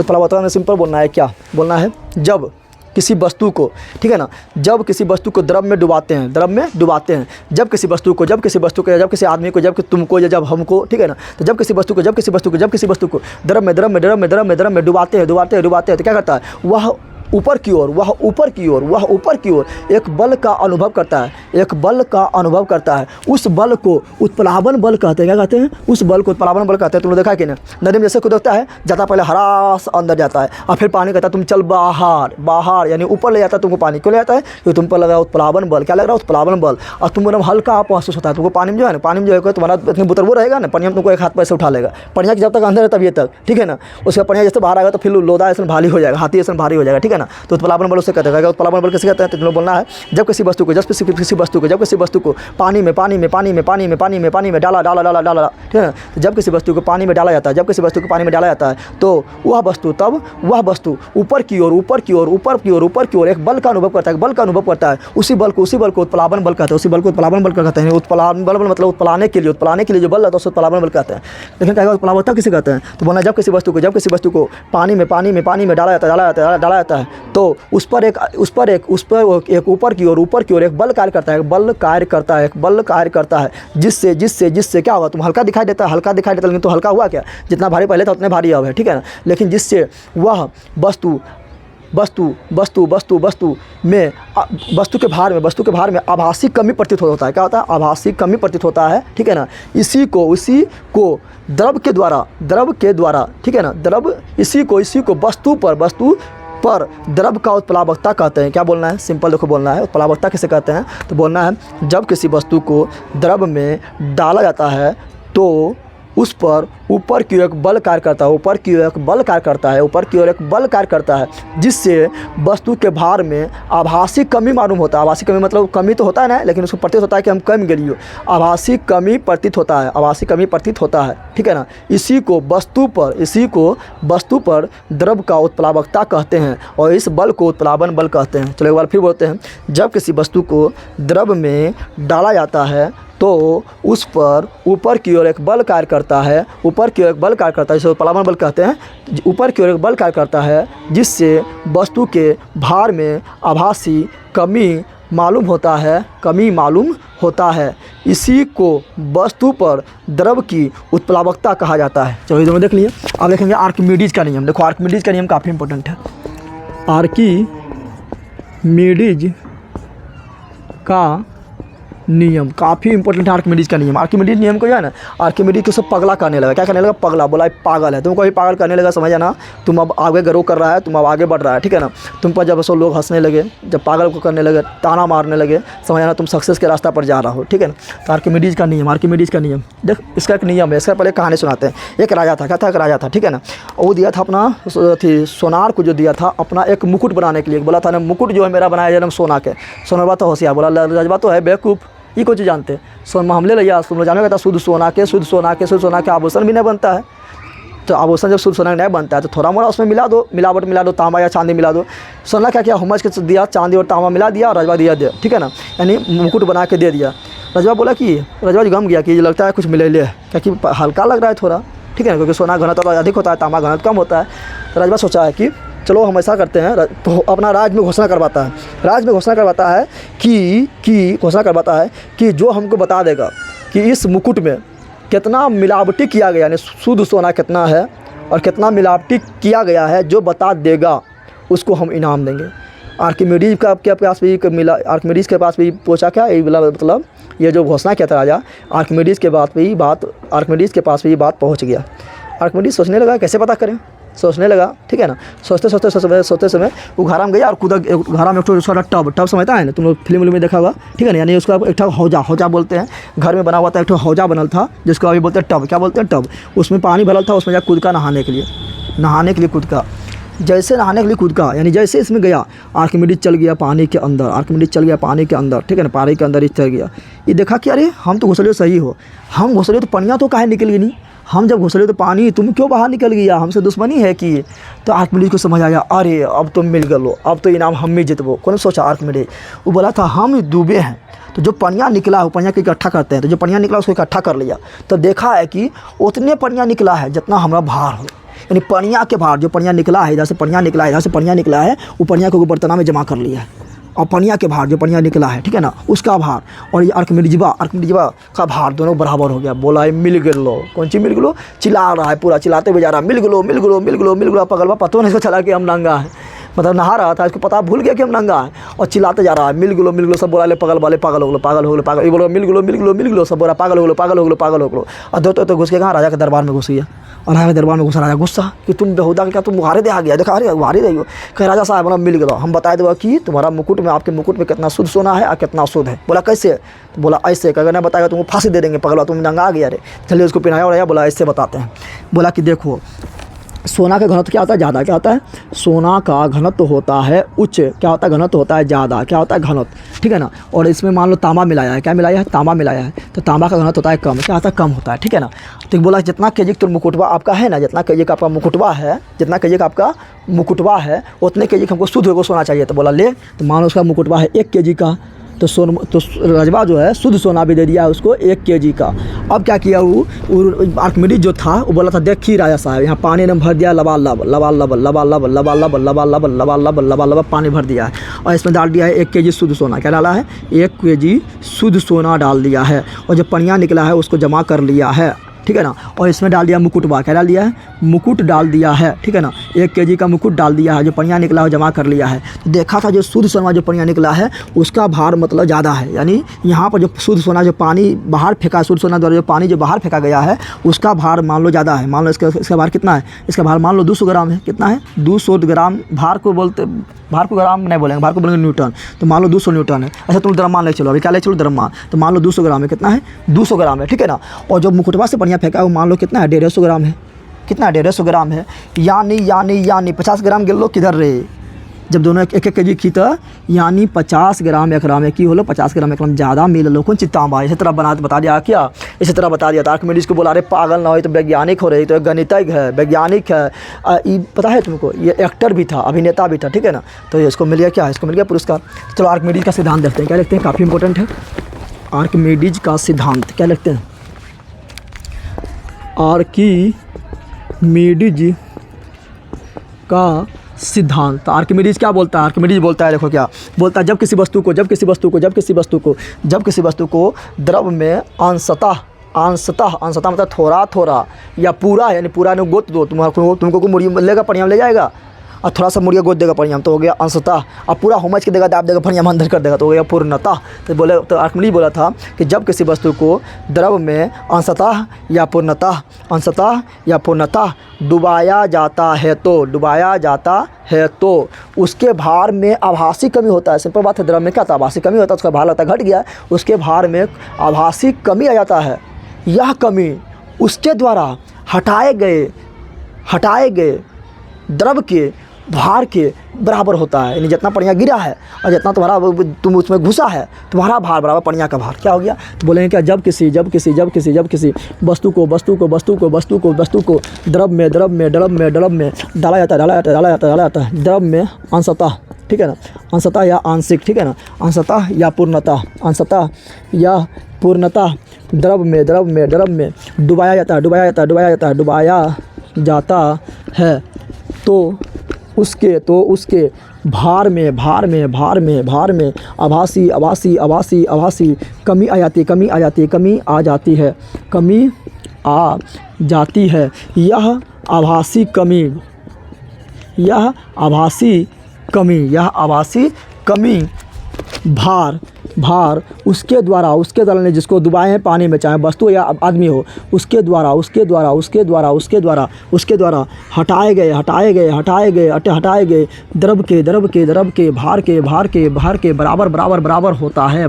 उत्प्लावकता में सिंपल बोलना है, क्या बोलना है, जब किसी वस्तु को, ठीक है ना, जब किसी वस्तु को द्रव में डुबाते हैं, जब किसी वस्तु को, जब किसी आदमी को, जब तुमको या जब हमको, ठीक है ना। तो जब किसी वस्तु को द्रव में डुबाते हैं, तो क्या करता है, वह ऊपर की ओर, वह ऊपर की ओर, वह ऊपर की ओर एक बल का अनुभव करता है, एक बल का अनुभव करता है। उस बल को उत्प्लावन बल कहते हैं। क्या कहते हैं? उस बल को उत्प्लावन बल कहते हैं। तुमने देखा है कि नहीं? नदी में जैसे कूदता है, जाता पहले हरास अंदर जाता है और फिर पानी कहता है तुम चल बाहर, बाहर यानी ऊपर ले जाता है तुमको पानी। क्यों ले जाता है? क्योंकि तुम पर लग रहा है उत्प्लावन बल। क्या लग रहा है? उत्प्लावन बल। और तुम एकदम हल्का महसूस होता है तुमको पानी में। जो है ना, पानी में जो है तुम्हारा इतनी बुतर वो रहेगा ना, पानी में तुमको एक हाथ पैर से उठा लेगा। पनिया की जब तक अंदर है तब ये तक, ठीक है ना। उसका पनिया जैसे बाहर आएगा तो फिर लोदा ऐसा भारी हो जाएगा, हाथी ऐसा भारी हो जाएगा, ठीक है ना। तो उत्प्लावन बल उससे कहते हैं। उत्प्लावन बल कैसे कहते हैं? तो तुम लोग बोलना है, जब किसी वस्तु को, जब किसी वस्तु को पानी में डाला, ठीक है ना। जब किसी वस्तु को पानी में डाला जाता है, जब किसी वस्तु को पानी में डाला जाता है तो वह वस्तु ऊपर की ओर एक बल का अनुभव करता है, बल का अनुभव करता है। उसी बल को उत्प्लावन बल कहते हैं। उसी बल को उत्प्लावन बल कहते हैं। उत्प्लावन बल मतलब उत्प्लाने के लिए जो बल रहता है उसको उत्प्लावन बल कहते हैं। लेकिन क्या उत्प्लावकता किसे कहते हैं? तो बोलना जब किसी वस्तु को पानी में डाला जाता है तो उस पर एक ऊपर की ओर एक बल कार्य करता है, जिससे क्या होगा? तुम हल्का दिखाई देता है, लेकिन तो हल्का हुआ क्या? जितना भारी पहले था उतने भारी अब है, ठीक है ना। लेकिन जिससे वह वस्तु के भार में आभासी कमी प्रतीत होता है। क्या होता है? आभासी कमी प्रतीत होता है, ठीक है ना। इसी को द्रव के द्वारा, ठीक है ना, इसी को वस्तु पर द्रव का उत्प्लावकता कहते हैं। क्या बोलना है? सिंपल देखो बोलना है। उत्प्लावकता किसे कहते हैं? तो बोलना है जब किसी वस्तु को द्रव में डाला जाता है तो उस पर ऊपर की ओर एक बल कार्य करता है, जिससे वस्तु के भार में आभासी कमी मालूम होता है। आभासी कमी मतलब कमी तो होता है ना, लेकिन उसको प्रतीत होता है कि हम कम गिरी हो। आभासी कमी प्रतीत होता है, ठीक है ना। इसी को वस्तु पर द्रव का उत्प्लावकता कहते हैं और इस बल को उत्प्लावन बल कहते हैं। चलो एक बार फिर बोलते हैं। जब किसी वस्तु को द्रव में डाला जाता है तो उस पर ऊपर की ओर एक बल कार्य करता है, इसे उत्प्लावन बल कहते हैं। ऊपर की ओर एक बल कार्य करता है जिससे वस्तु के भार में आभासी कमी मालूम होता है। इसी को वस्तु पर द्रव की उत्प्लावकता कहा जाता है। चलो ये दोनों देख लिए। अब देखेंगे आर्किमिडीज का नियम। देखो आर्किमिडीज का नियम काफ़ी इंपॉर्टेंट है। आर्किमिडीज का नियम काफ़ी इंपॉर्टेंट है। आर्किमिडीज का नियम, आर्किमिडीज नियम को जो है ना, आर्किमिडीज को सब पगला करने लगा। क्या करने लगा? पगला। बोला पागल है, तुमको भी पागल करने लगा, समझ ना। तुम अब आगे ग्रो कर रहा है, तुम अब आगे बढ़ रहा है, ठीक है ना। तुम पर जब सब लोग हंसने लगे, जब पागल को करने लगे, ताना मारने लगे, समझ ना, तुम सक्सेस के रास्ता पर जा रहा हो, ठीक है ना। तो आर्किमिडीज का नियम देख, इसका एक नियम है। इसका पहले कहानी सुनाते हैं। एक राजा था, क्या था? एक राजा था, ठीक है ना। वो दिया था अपना सोनार को, जो दिया था अपना एक मुकुट बनाने के लिए। बोला था ना, मुकुट जो है मेरा बनाया जन्म सोना के। सोनरबा तो होशियार, बोला रजबा तो है बेवकूफ़, ये कुछ जानते सोन में हमले लिया। तुम लोग जाने था शुद्ध सोना के आभूषण भी नहीं बनता है। तो आभूषण जब शुद्ध सोना नहीं बनता है तो थोड़ा मोड़ा उसमें मिलावट मिला दो, तांबा या चांदी मिला दो। सोना क्या हुमस के दिया, चांदी और तांबा मिला दिया और रजवा दिया, ठीक है ना, यानी मुकुट बना के दे दिया। रजवा बोला कि रजवा गम गया कि लगता है कुछ मिले ले, क्या हल्का लग रहा है थोड़ा, ठीक है ना, क्योंकि सोना घनत्व अधिक होता है, तांबा घनत्व कम होता है। तो रजवा सोचा है कि चलो हम ऐसा करते हैं, तो अपना राज में घोषणा करवाता है कि जो हमको बता देगा कि इस मुकुट में कितना मिलावटी किया गया, यानी शुद्ध सोना कितना है और कितना मिलावटी किया गया है, जो बता देगा उसको हम इनाम देंगे। आर्किमिडीज के पास भी पूछा क्या, मतलब ये जो घोषणा किया था राजा, आर्किमिडीज के पास भी बात पहुँच गया। आर्किमिडीज सोचने लगा कैसे पता करें, सोचने लगा, ठीक है ना। सोचते समय वो घरा में गया और कूदा। घरा में एक उसका टब समझता है ना, तुम लोग फिल्म में देखा होगा, ठीक है ना, यानी उसका एक हौजा बोलते हैं। घर में बना हुआ था एक हौजा बनल था, जिसको अभी बोलते हैं टब। क्या बोलते हैं? टब। उसमें पानी भरल था, उसमें जा कूद का नहाने के लिए कूद का। जैसे नहाने के लिए कूद का, यानी जैसे इसमें गया, आर्किमिडीज चल गया पानी के अंदर, ठीक है ना, पानी के अंदर ही चल गया। ये देखा कि अरे हम तो घुसलियो सही हो, हम घुसलियो तो पनिया तो काहे निकल गई नहीं, हम जब घुसले तो पानी तुम क्यों बाहर निकल गया, हमसे दुश्मनी है कि। तो आर्किमिडीज को समझ आया, अरे अब तुम मिल गलो, अब तो इनाम हम ही जितबो। कौन सोचा? आर्किमिडीज। वो बोला था हम डूबे हैं, तो जो पनिया निकला है वो पनिया को इकट्ठा करते हैं। तो जो पनिया निकला उसको इकट्ठा कर लिया, तो देखा है कि उतने पनिया निकला है जितना हमारा भार हो, यानी पनिया के भार, जो पनिया निकला है, इधर से पनिया निकला है, वो पनिया को बर्तना में जमा कर लिया है। और पनिया के भार, जो पनिया निकला है, ठीक है ना, उसका भार और ये आर्किमिडीजवा का भार दोनों बराबर हो गया। बोला मिल गलो। कौन चीज़ मिल गलो? चिल्ला रहा है पूरा, चिल्लाते हुए जा रहा है, मिल गलो। पगलवा पतो नहीं इसको चला कि हम नंगा है। मतलब नहा रहा था, इसको पता भूल गया कि हम नंगा है और चिल्लाते जा रहा है, मिल गिलो सब बोला ले पागल वाले, पागल हो गलो, पागल हो गलो, पागल, ये बोलो मिल गिलो सब बोला पागल हो गलो, पागल हो गलो, पागल हो गलो। और तो घुस के कहाँ राजा के दरबार में घुस गया। और राजा के दरबार में घुसा, राजा गुस्सा कि तुम बेहुदा क्या तुम मुहारे दे आ गया, देखा अरे मुहारे दे हो। कह राजा साहब बोला मिल गया, हम बताए देगा कि तुम्हारा मुकुट में, आपके मुकुट में कितना शुद्ध सोना है और कितना शुद्ध है। बोला कैसे? तो बोला ऐसे, अगर नहीं बताएगा तुमको फांसी दे देंगे, पगला तुम नंगा आ गया रे। चलिए उसको पिनाया और बोला ऐसे बताते हैं। बोला कि देखो सोना का घनत्व क्या होता है? ज़्यादा। क्या होता है? सोना का घनत्व होता है उच्च। क्या होता है? घनत्व होता है ज़्यादा। क्या होता है? घनत्व, ठीक है ना। और इसमें मान लो तांबा मिलाया है, क्या मिलाया है? तांबा मिलाया है, तो तांबा का घनत्व होता है कम। क्या होता है? कम होता है, ठीक है ना। तो बोला जितना केजी का मुकुटवा आपका है ना, जितना केजी का आपका मुकुटवा है, जितना केजी का आपका मुकुटवा है उतने केजी का हमको शुद्ध होकर सोना चाहिए। तो बोला ले, तो मान लो उसका मुकुटवा है 1 केजी का, तो रजवा जो है शुद्ध सोना भी दे दिया उसको 1 केजी का। अब क्या किया वो आर्किमिडीज जो था वो बोला था देखिए राजा साहब यहाँ पानी ने भर दिया लबालब लबालब लबालब लबालब लबालब लबालब लबालब पानी भर दिया है और इसमें डाल दिया है 1 केजी शुद्ध सोना। क्या डाला है? 1 केजी शुद्ध सोना डाल दिया है और जो पनिया निकला है उसको जमा कर लिया है, ठीक है ना। और इसमें डाल दिया मुकुटवा। क्या डाल दिया है? मुकुट डाल दिया है, ठीक है ना। 1 केजी का मुकुट डाल दिया है, जो पनिया निकला है जमा कर लिया है। तो देखा था जो शुद्ध सोना जो पनिया निकला है उसका भार मतलब ज़्यादा है, यानी यहाँ पर जो शुद्ध सोना जो पानी बाहर फेंका, शुद्ध सोना द्वारा जो पानी जो बाहर फेंका गया है उसका भार मान लो ज़्यादा है। मान लो इसका भार कितना है? इसका भार मान लो 200 ग्राम है। कितना है? 200 ग्राम। भार को बोलते, भार को ग्राम नहीं बोलेंगे, भार को बोलेंगे न्यूटन। तो मान लो 200 न्यूटन है। अच्छा तुम द्रव्यमान ले चलो, अभी क्या ले चलो? द्रव्यमान। तो मान लो 200 ग्राम है। कितना है? 200 ग्राम है, ठीक है ना। और जो मुकुटवा से पनिया फेंका है वो मान लो कितना है? 150 ग्राम है। कितना? 150 ग्राम है। यानी 50 ग्राम गिर लो किधर रे? जब दोनों 1-1 केजी की तो यानी 50 ग्राम एकरा में की होलो 50 ग्राम एकरा में ज़्यादा मिल लो कौन चित्तांबा। इसी तरह बता दिया क्या? इसी तरह बता दिया था। आर्किमिडीज को बोला अरे पागल ना हो, तो वैज्ञानिक हो रही, तो गणितज्ञ है, वैज्ञानिक है। ये पता है तुमको, ये एक्टर भी था, अभिनेता भी था, ठीक है ना। तो इसको मिल गया क्या? इसको मिल गया पुरस्कार। चलो आर्किमिडीज का सिद्धांत देखते हैं। क्या लिखते हैं? काफ़ी इंपॉर्टेंट है। आर्किमिडीज का सिद्धांत क्या लिखते हैं? आर्किमिडीज का सिद्धांत। आर्किमिडीज क्या बोलता है? आर्किमिडीज बोलता है, देखो क्या बोलता है, जब किसी वस्तु को द्रव में अंशतः मतलब थोड़ा थोड़ा या पूरा, यानी पूरा ने गोद दो, तुमको को मुड़िया लेगा परिणाम ले जाएगा और थोड़ा सा मुड़िया गोद देगा परिणाम, तो हो गया अंशतः। और पूरा होमच के देगा दाब देगा परिणाम अंदर कर देगा, तो हो गया पूर्णतः। तो बोले, तो आर्किमिडीज बोला था कि जब किसी वस्तु को द्रव में अंशतः या पूर्णतः डुबाया जाता है तो उसके भार में आभासी कमी होता है। सिंपल बात है, द्रव में क्या था? आभासी कमी होता है, उसका भार लगता घट गया, उसके भार में आभासी कमी आ जाता है। यह कमी उसके द्वारा हटाए गए द्रव के भार के बराबर होता है। यानी जितना पनिया गिरा है और जितना तुम्हारा तुम उसमें घुसा है, तुम्हारा भार बराबर पनिया का भार। क्या हो गया? तो बोलेंगे क्या? जब किसी वस्तु को द्रव में डाला जाता है द्रव में अंशतः, ठीक है ना, अंशतः या आंशिक, ठीक है ना, अंशतः या पूर्णतः द्रव में डुबाया जाता है तो उसके भार में आभासी कमी आ जाती है। यह आभासी कमी भार उसके द्वारा ने जिसको डुबाए हैं पानी में, चाहे वस्तु या आदमी हो, उसके द्वारा हटाए गए द्रव के भार के बराबर होता है।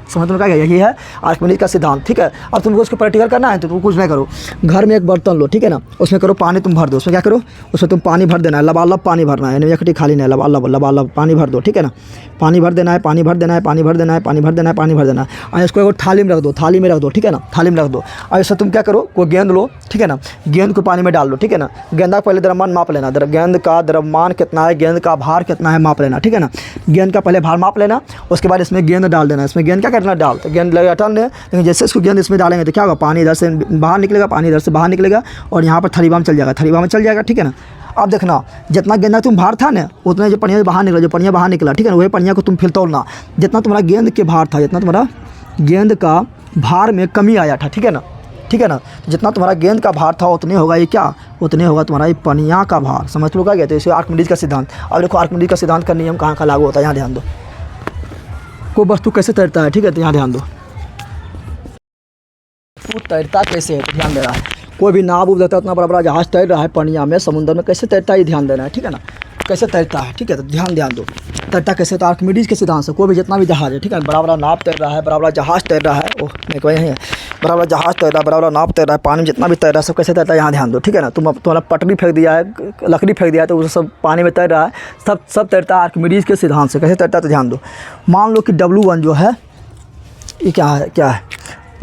समझ में क्या गया? यही है आर्किमिडीज का सिद्धांत, ठीक है। अब तुमको उसको प्रैक्टिकल करना है तो तुम कुछ नहीं करो, घर में एक बर्तन लो, ठीक है ना, उसमें करो पानी तुम भर दो। उसमें क्या करो? उसमें तुम पानी भर देना है, लबालब पानी भरना है, यानी एकठी खाली नहीं, लबालब पानी भर दो, ठीक है ना। पानी भर देना है और इसको एक थाली में रख दो, ठीक है ना, थाली में रख दो। और इससे तुम क्या करो? कोई गेंद लो, ठीक है ना, गेंद को पानी में डाल लो, ठीक है ना। गेंद का पहले द्रव्यमान माप लेना, गेंद का द्रव्यमान कितना है, गेंद का भार कितना है माप लेना, ठीक है ना। गेंद का पहले भार माप लेना, उसके बाद इसमें गेंद डाल देना। इसमें गेंद क्या करना? डाल, तो गेंद लगा टन, लेकिन जैसे इसको गेंद इसमें डालेंगे तो क्या होगा? पानी इधर से बाहर निकलेगा, और यहाँ पर थरी में चल जाएगा, ठीक है ना। अब देखना, जितना गेंदा तुम भार था ना उतना जो पनिया बाहर निकला, ठीक है ना, वही पनिया को तुम फिर तोड़ना। जितना तुम्हारा गेंद के भार था, जितना तुम्हारा गेंद का भार में कमी आया था, ठीक है ना, जितना तुम्हारा गेंद का भार था उतने होगा ये क्या? उतने होगा तुम्हारा ये पनिया का भार। समझ लो क्या कहते हैं इसे आर्किमिडीज का सिद्धांत। अब देखो आर्किमिडीज का सिद्धांत का नियम कहाँ लागू होता है, यहाँ ध्यान दो। कोई वस्तु कैसे तैरता है, ठीक है, तो यहाँ ध्यान दो। वो तैरता कैसे है तो ध्यान दे रहा है। कोई भी नाव उब रहता है, उतना बड़ा बड़ा जहाज तैर रहा है पनिया में, समुद्र में, कैसे तैरता है ये ध्यान देना है, ठीक है ना। कैसे तैरता है, ठीक है, तो ध्यान दो। तैरता कैसे, तो आर्किमिडीज के सिद्धांत से कोई भी जितना भी जहाज है, ठीक है, बड़ा बड़ा नाव तैर रहा है, बड़ा बड़ा जहाज तैर रहा है, ओह मेरे को यही है, बड़ा बड़ा जहाज तैर रहा है, बड़ा बड़ा नाव तैर रहा है, पानी में जितना भी तैर रहा है सब कैसे तैरता है यहाँ ध्यान दो, ठीक है ना। तुम्हारा पटरी फेंक दिया है, लकड़ी फेंक दिया है, तो वो सब पानी में तैर रहा है, सब तैरता है आर्किमिडीज के सिद्धांत से। कैसे तैरता है तो ध्यान दो। मान लो कि W1 जो है ये क्या है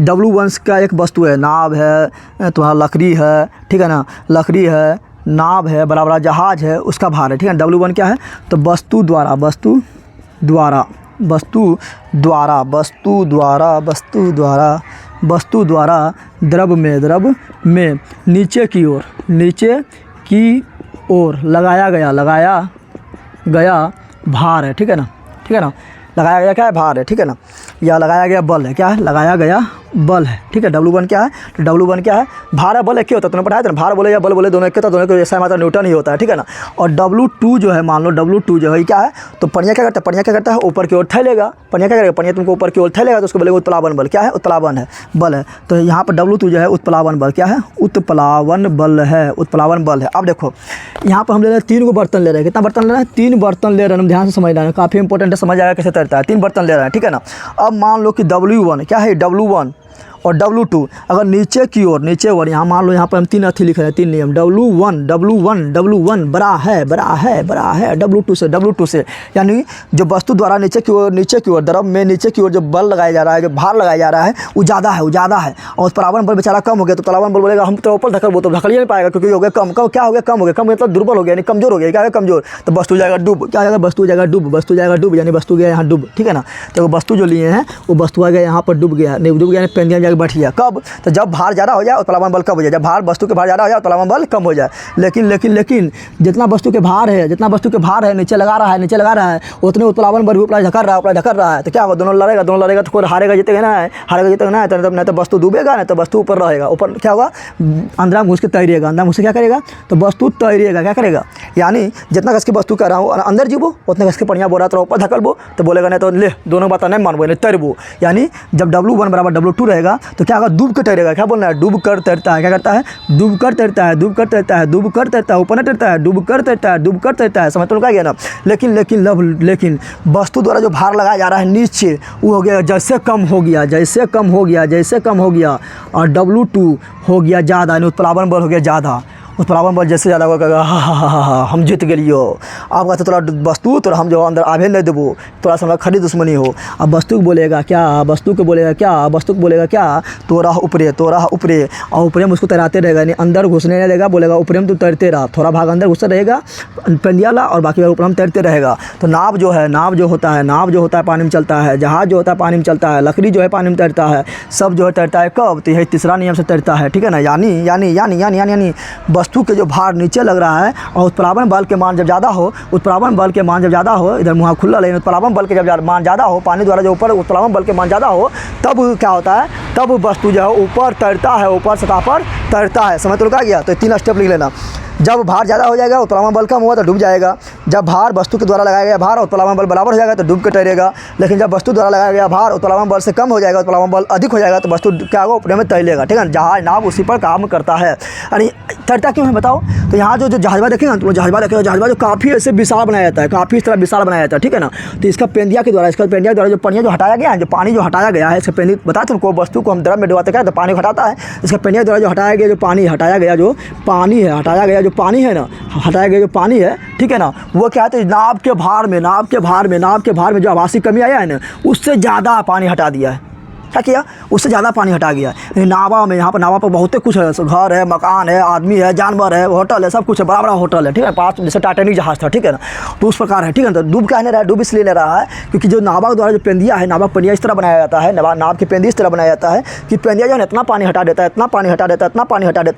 W1 का एक वस्तु है, नाव है, तुम्हारा लकड़ी है, ठीक है ना, लकड़ी है, नाव है, बड़ा बड़ा जहाज है, उसका भार है, ठीक है। W1 क्या है तो वस्तु द्वारा द्रव में नीचे की ओर लगाया गया भार है, ठीक है ना, लगाया गया क्या है, भार है, ठीक है ना, या लगाया गया बल है, क्या है, लगाया गया बल है, ठीक है। W1 क्या है तो W1 क्या है, भार है, बल एक ही होता है, तुमने पढ़ाया था ना, भार बोले या बल बोले दोनों एक होता है, दोनों को जैसा मात्रा न्यूटन ही होता है, ठीक है ना। और W2 जो है, मान लो W2 जो है क्या है तो पनिया क्या करता है, ऊपर की ओर थैलेगा। पनिया क्या करेगा, पनिया तुमको ऊपर की ओर थैलेगा तो उसको बोलेगा उत्प्लावन बल। क्या है, उत्प्लावन है बल है। तो यहाँ पर W2 जो है उत्प्लावन बल, क्या है, उत्प्लावन बल है। अब देखो यहाँ पर हम ले रहे हैं 3 को बर्तन ले रहे हैं। कितना बर्तन ले रहे हैं, 3 बर्तन ले रहे हैं। ध्यान से समझना है, काफ़ी इंपॉर्टेंट है, समझ आएगा कैसे तैरता है। 3 बर्तन ले रहे हैं, ठीक है ना। अब मान लो कि W1 क्या है, W1 और W2 अगर नीचे की ओर यहाँ मान लो, यहाँ पर हम 3 अथी लिख रहे हैं, 3 नियम। W1 बड़ा है W2 से, यानी जो वस्तु द्वारा नीचे की ओर द्रव में नीचे की ओर जो बल लगाया जा रहा है, जो भार लगाया जा रहा है वो ज़्यादा है और उस परावन बल बेचारा कम हो गया। तो परावन बल बोलेगा हम तो ऊपर धकल, वो तो धकल ही नहीं पाएगा क्योंकि हो गया कम। क्या हो गया, कम मतलब दुर्बल हो गया, यानी कमजोर हो गया। क्या है, कमजोर, तो वस्तु जाएगा डूब। क्या जाएगा, वस्तु जाएगा डूब, यानी वस्तु गया यहाँ डूब, ठीक है ना। तो वस्तु जो लिए हैं वो वस्तु आ गया यहाँ पर डूब गया, पेंदिया जाकर बैठ गया। कब, तो जब भार ज़्यादा हो जाए उत्प्लावन बल कम हो जाए। जब वस्तु के भार ज़्यादा हो जाए उत्प्लावन बल कम हो जाए। लेकिन जितना वस्तु के भार है नीचे लगा रहा है उतने उत्प्लावन बल भी ऊपर ढकर रहा है। तो क्या होगा, दोनों लड़ेगा तो कोई हारेगा जीतेगा ना है, नहीं तो वस्तु डूबेगा, नहीं तो वस्तु ऊपर रहेगा। ऊपर क्या होगा, अंदर घुस के तैरेगा, अंदर घुस के क्या करेगा तो वस्तु तैरेगा। क्या करेगा, यानी जितना कस की वस्तु कर रहा हूँ अंदर जीवो, उतने कस के पनिया बोल रहा तो ऊपर धकलबो, तो बोलेगा नहीं तो ले दोनों बात नहीं मानबो, नहीं तैरबो। यानी जब W1 बराबर W2 रहेगा तो क्या होगा, डूब कर तैरेगा। क्या बोलना है, डूब कर तैरता है। क्या करता है, डूब कर तैरता है, ऊपर नहीं तैरता है, डूब कर तैरता है। समझ तो क्या गया ना। लेकिन वस्तु द्वारा जो भार लगाया जा रहा है नीचे वो हो गया जैसे कम हो गया और W2 हो गया ज़्यादा, यानी उत्प्लावन बल हो गया ज़्यादा। उत्प्लावन बल जैसे ज़्यादा होगा, हम जीत गलियो। अब कहते तोरा वस्तु तोरा हम जो अंदर आवे नहीं देबो, तोरा से खड़ी दुश्मनी हो। अब वस्तु को बोलेगा क्या, तोरा ऊपरे और ऊपरे में उसको तैराते रहेगा, यानी अंदर घुसने नहीं देगा। बोलेगा ऊपरे में तू तैरते रहा, थोड़ा भाग अंदर घुसता रहेगा पेंदियाला और बाकी ऊपर हम तैरते रहेगा। तो नाव जो होता है पानी में चलता है, जहाज जो होता है पानी में चलता है, लकड़ी जो है पानी में तैरता है, सब जो है तैरता है। कब, तो यही तीसरा नियम से तैरता है, ठीक है ना। यानी वस्तु के जो भार नीचे लग रहा है और उत्प्लावन बल के मान जब ज़्यादा हो, इधर मुँह खुला लेकिन उत्प्लावन बल के जब मान ज़्यादा हो, पानी द्वारा जो ऊपर उत्प्लावन बल के मान ज़्यादा हो, तब क्या होता है, तब वस्तु जो है ऊपर तैरता है, ऊपर सतह पर तैरता है। समझ तो क्या गया, तो 3 स्टेप लिख लेना। जब भार ज़्यादा हो जाएगा उत्प्लावन बल कम हुआ तो डूब जाएगा। जब भार वस्तु के द्वारा लगाया गया भार उत्प्लावन बल बराबर हो जाएगा तो डूब के तैरेगा। लेकिन जब वस्तु द्वारा लगाया गया भार उत्प्लावन बल से कम हो जाएगा, उत्प्लावन बल अधिक हो जाएगा तो वस्तु क्या होगा, ऊपर में तैरेगा, ठीक है। जहाज नाव उसी पर काम करता है। यानी तैरता क्यों है बताओ, तो यहाँ जो जहाजवा देखेगा ना, तो जहाजवा जो काफ़ी ऐसे विशाल बनाया जाता है, काफ़ी इस तरह विशाल बनाया जाता है, ठीक है ना। तो इसका पेंदिया के द्वारा जो पनिया जो हटाया गया है, जो पानी जो हटाया गया है, इसका पेंदी बता तुमको, वस्तु को हम द्रव में डुबाते क्या तो पानी हटाता है। इसका पेंदिया द्वारा जो हटाया गया, जो पानी हटाया गया जो पानी है, ठीक है ना, वो क्या है, नाव के भार में जो आभासी कमी आया है ना, उससे ज़्यादा पानी हटा दिया है। क्या किया, उससे ज़्यादा पानी हटा गया। नावा में, यहाँ पर नावा पर बहुत कुछ है, घर है, मकान है, आदमी है, जानवर है, होटल है, सब कुछ है, बड़ा बड़ा होटल है, ठीक है। पास जैसे टाइटैनिक जहाज था, ठीक है ना, तो उस प्रकार है, ठीक है। तो डूब क्या नहीं रहा है, डूब इसलिए नहीं रहा है क्योंकि जो नावा द्वारा जो पेंदिया है, नावा पेंदिया इस तरह बनाया जाता है, नाव की पेंदी इस तरह बनाया जाता है कि पेंदिया जो है इतना पानी हटा देता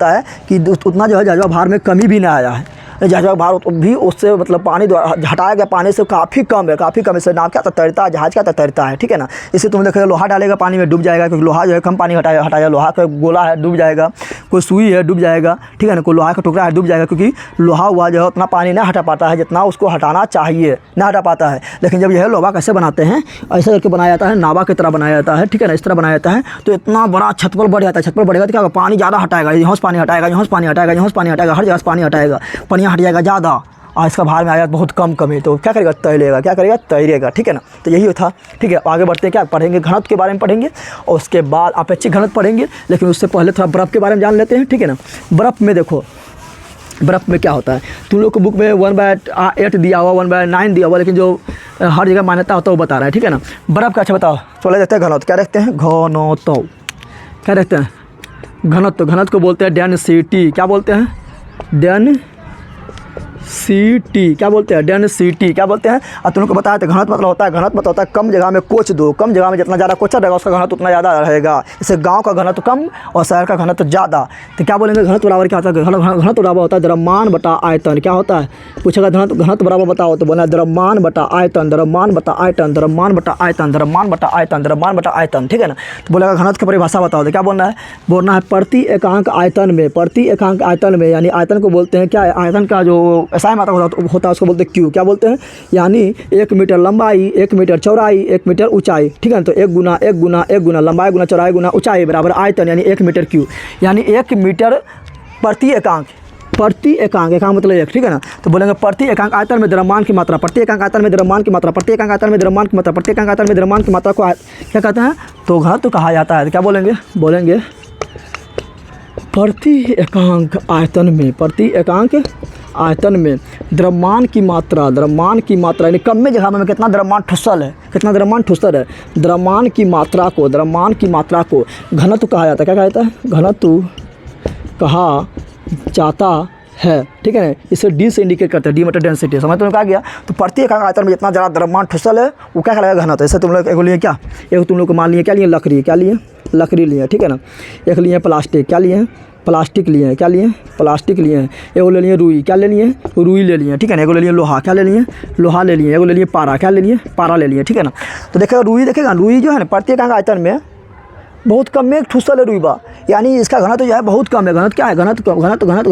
है कि उतना जो है जहाज़वा भार में कमी भी नहीं आया है। जहाज का भार भी उससे मतलब पानी द्वारा हटाया गया पानी से काफ़ी कम है, काफ़ी कम। इससे नाव क्या तैरता है, जहाज क्या तैरता है, ठीक है ना। इसे तुम देखो लोहा डालेगा पानी में डूब जाएगा, क्योंकि लोहा जो है कम पानी हटाया। लोहा का गोला है डूब जाएगा, कोई सुई है डूब जाएगा, ठीक है ना, कोई लोहा का टुकड़ा है डूब जाएगा, क्योंकि लोहा हुआ जो है उतना पानी ना हटा पाता है जितना उसको हटाना चाहिए, ना हटा पाता है। लेकिन जब यह लोहा कैसे बनाते हैं, ऐसा करके बनाया जाता है, नावा की तरह बनाया जाता है, ठीक है ना, इस तरह बनाया जाता है, तो इतना बड़ा छत पर बढ़ जाता है। छत पर बढ़ेगा तो क्या होगा, पानी ज़्यादा हटाएगा, यहाँ से पानी हटाएगा, यहाँ से पानी हटाएगा, यहाँ से पानी हटाएगा, हर जगह से पानी हटाएगा, पनिया हट जाएगा ज़्यादा, और इसका भार में आया बहुत कम कमी, तो क्या करेगा, तैरेगा। क्या करेगा, तैरेगा, ठीक है ना। तो यही था, ठीक है। आगे बढ़ते हैं, क्या पढ़ेंगे, घनत्व के बारे में पढ़ेंगे, और उसके बाद अपेक्षिक घनत्व पढ़ेंगे। लेकिन उससे पहले थोड़ा बर्फ़ के बारे में जान लेते हैं, ठीक है ना। बर्फ़ में देखो, बर्फ़ में क्या होता है, तुम लोग को बुक में 1/8 दिया हुआ, 1/9 दिया हुआ, लेकिन जो हर जगह मान्यता होता है वो बता रहा है, ठीक है ना। बर्फ़ का अच्छा बताओ, चले जाते हैं घनत्व। क्या देखते हैं, घनत्व क्या देखते हैं, घनत्व। घनत्व को बोलते हैं डेंसिटी। क्या बोलते हैं, डेंसिटी। क्या बोलते हैं, डेंसिटी। क्या बोलते हैं, और तुम लोग को बताया था घनत्व मतलब होता है, घनत्व मतलब होता है कम जगह में कोच दो, कम जगह में जितना ज़्यादा कोचा रहेगा उसका घनत्व उतना ज़्यादा रहेगा। जैसे गांव का घनत्व कम और शहर का घनत्व ज़्यादा। तो क्या बोलेंगे, घनत्व बराबर क्या होता है, घनत्व बराबर होता है द्रव्यमान बटा आयतन। क्या होता है, पूछेगा घनत्व बराबर बताओ, तो बोला द्रव्यमान बटा आयतन, द्रव्यमान बटा आयतन, द्रव्यमान बटा आयतन, द्रव्यमान बटा आयतन, द्रव्यमान बटा आयतन, ठीक है ना। तो बोलेगा घनत्व की परिभाषा बताओ, तो क्या बोलना है, बोलना है प्रति एकांक आयतन में, प्रति एकांक आयतन में, यानी आयतन को बोलते हैं क्या, आयतन का जो ऐसा मात्रा होता है उसको बोलते हैं क्यू। क्या बोलते हैं, यानी 1 मीटर लंबाई, 1 मीटर चौड़ाई, 1 मीटर ऊंचाई, ठीक है। तो 1 गुना 1 गुना 1 गुना लंबाई गुना चौड़ाई गुना ऊंचाई बराबर आयतन, यानी 1 मीटर क्यू, यानी 1 मीटर प्रति एकांक। प्रति एकांक, एकांक मतलब 1, ठीक है ना। तो बोलेंगे प्रति एकांक आयतन में द्रव्यमान की मात्रा, प्रति एकांक आयतन में द्रव्यमान की मात्रा, प्रति एकांक आयतन में द्रव्यमान की मात्रा, प्रति एकांक आयतन में द्रव्यमान की मात्रा को क्या कहते हैं, तो घनत्व कहा जाता है। क्या बोलेंगे, बोलेंगे प्रति एकांक आयतन में, प्रति एकांक आयतन में द्रव्यमान की मात्रा, द्रव्यमान की मात्रा यानी कम में जगह में कितना द्रव्यमान ठुसल है, कितना द्रव्यमान ठुसल है, द्रव्यमान की मात्रा को, द्रव्यमान की मात्रा को घनत्व कहा जाता है। क्या कहा जाता है, घनत्व कहा जाता है, ठीक है ना। इसे डी से इंडिकेट करते हैं, डी मतलब डेंसिटी, समझ तुमने कहा गया। तो प्रति एकांक आयतन में जितना ज़्यादा द्रव्यमान ठुसल है वो क्या कहलाएगा, घनत्व। ऐसे तुम लोग एक लिए क्या, एक तुम लोग को मान लिए क्या लिए, लकड़ी, क्या लिए, लकड़ी लिए, ठीक है ना। एक लिए प्लास्टिक, क्या लिए, प्लास्टिक लिए हैं, क्या लिए, प्लास्टिक लिए हैं। एगो ले लिए रुई, क्या ले लिए, रुई ले लिए, ठीक है ना। एगो ले लिए लोहा, क्या ले लिए, लोहा ले लिए। एगो ले लिए पारा, क्या ले लिए, पारा ले लिए, ठीक है ना। तो देखेगा रुई, देखेगा रुई जो है ना प्रति एकांक आयतन में बहुत कम में ठुसल है रुई बा, यानी इसका घनत्व जो है बहुत कम है। घनत्व क्या है, घनत्व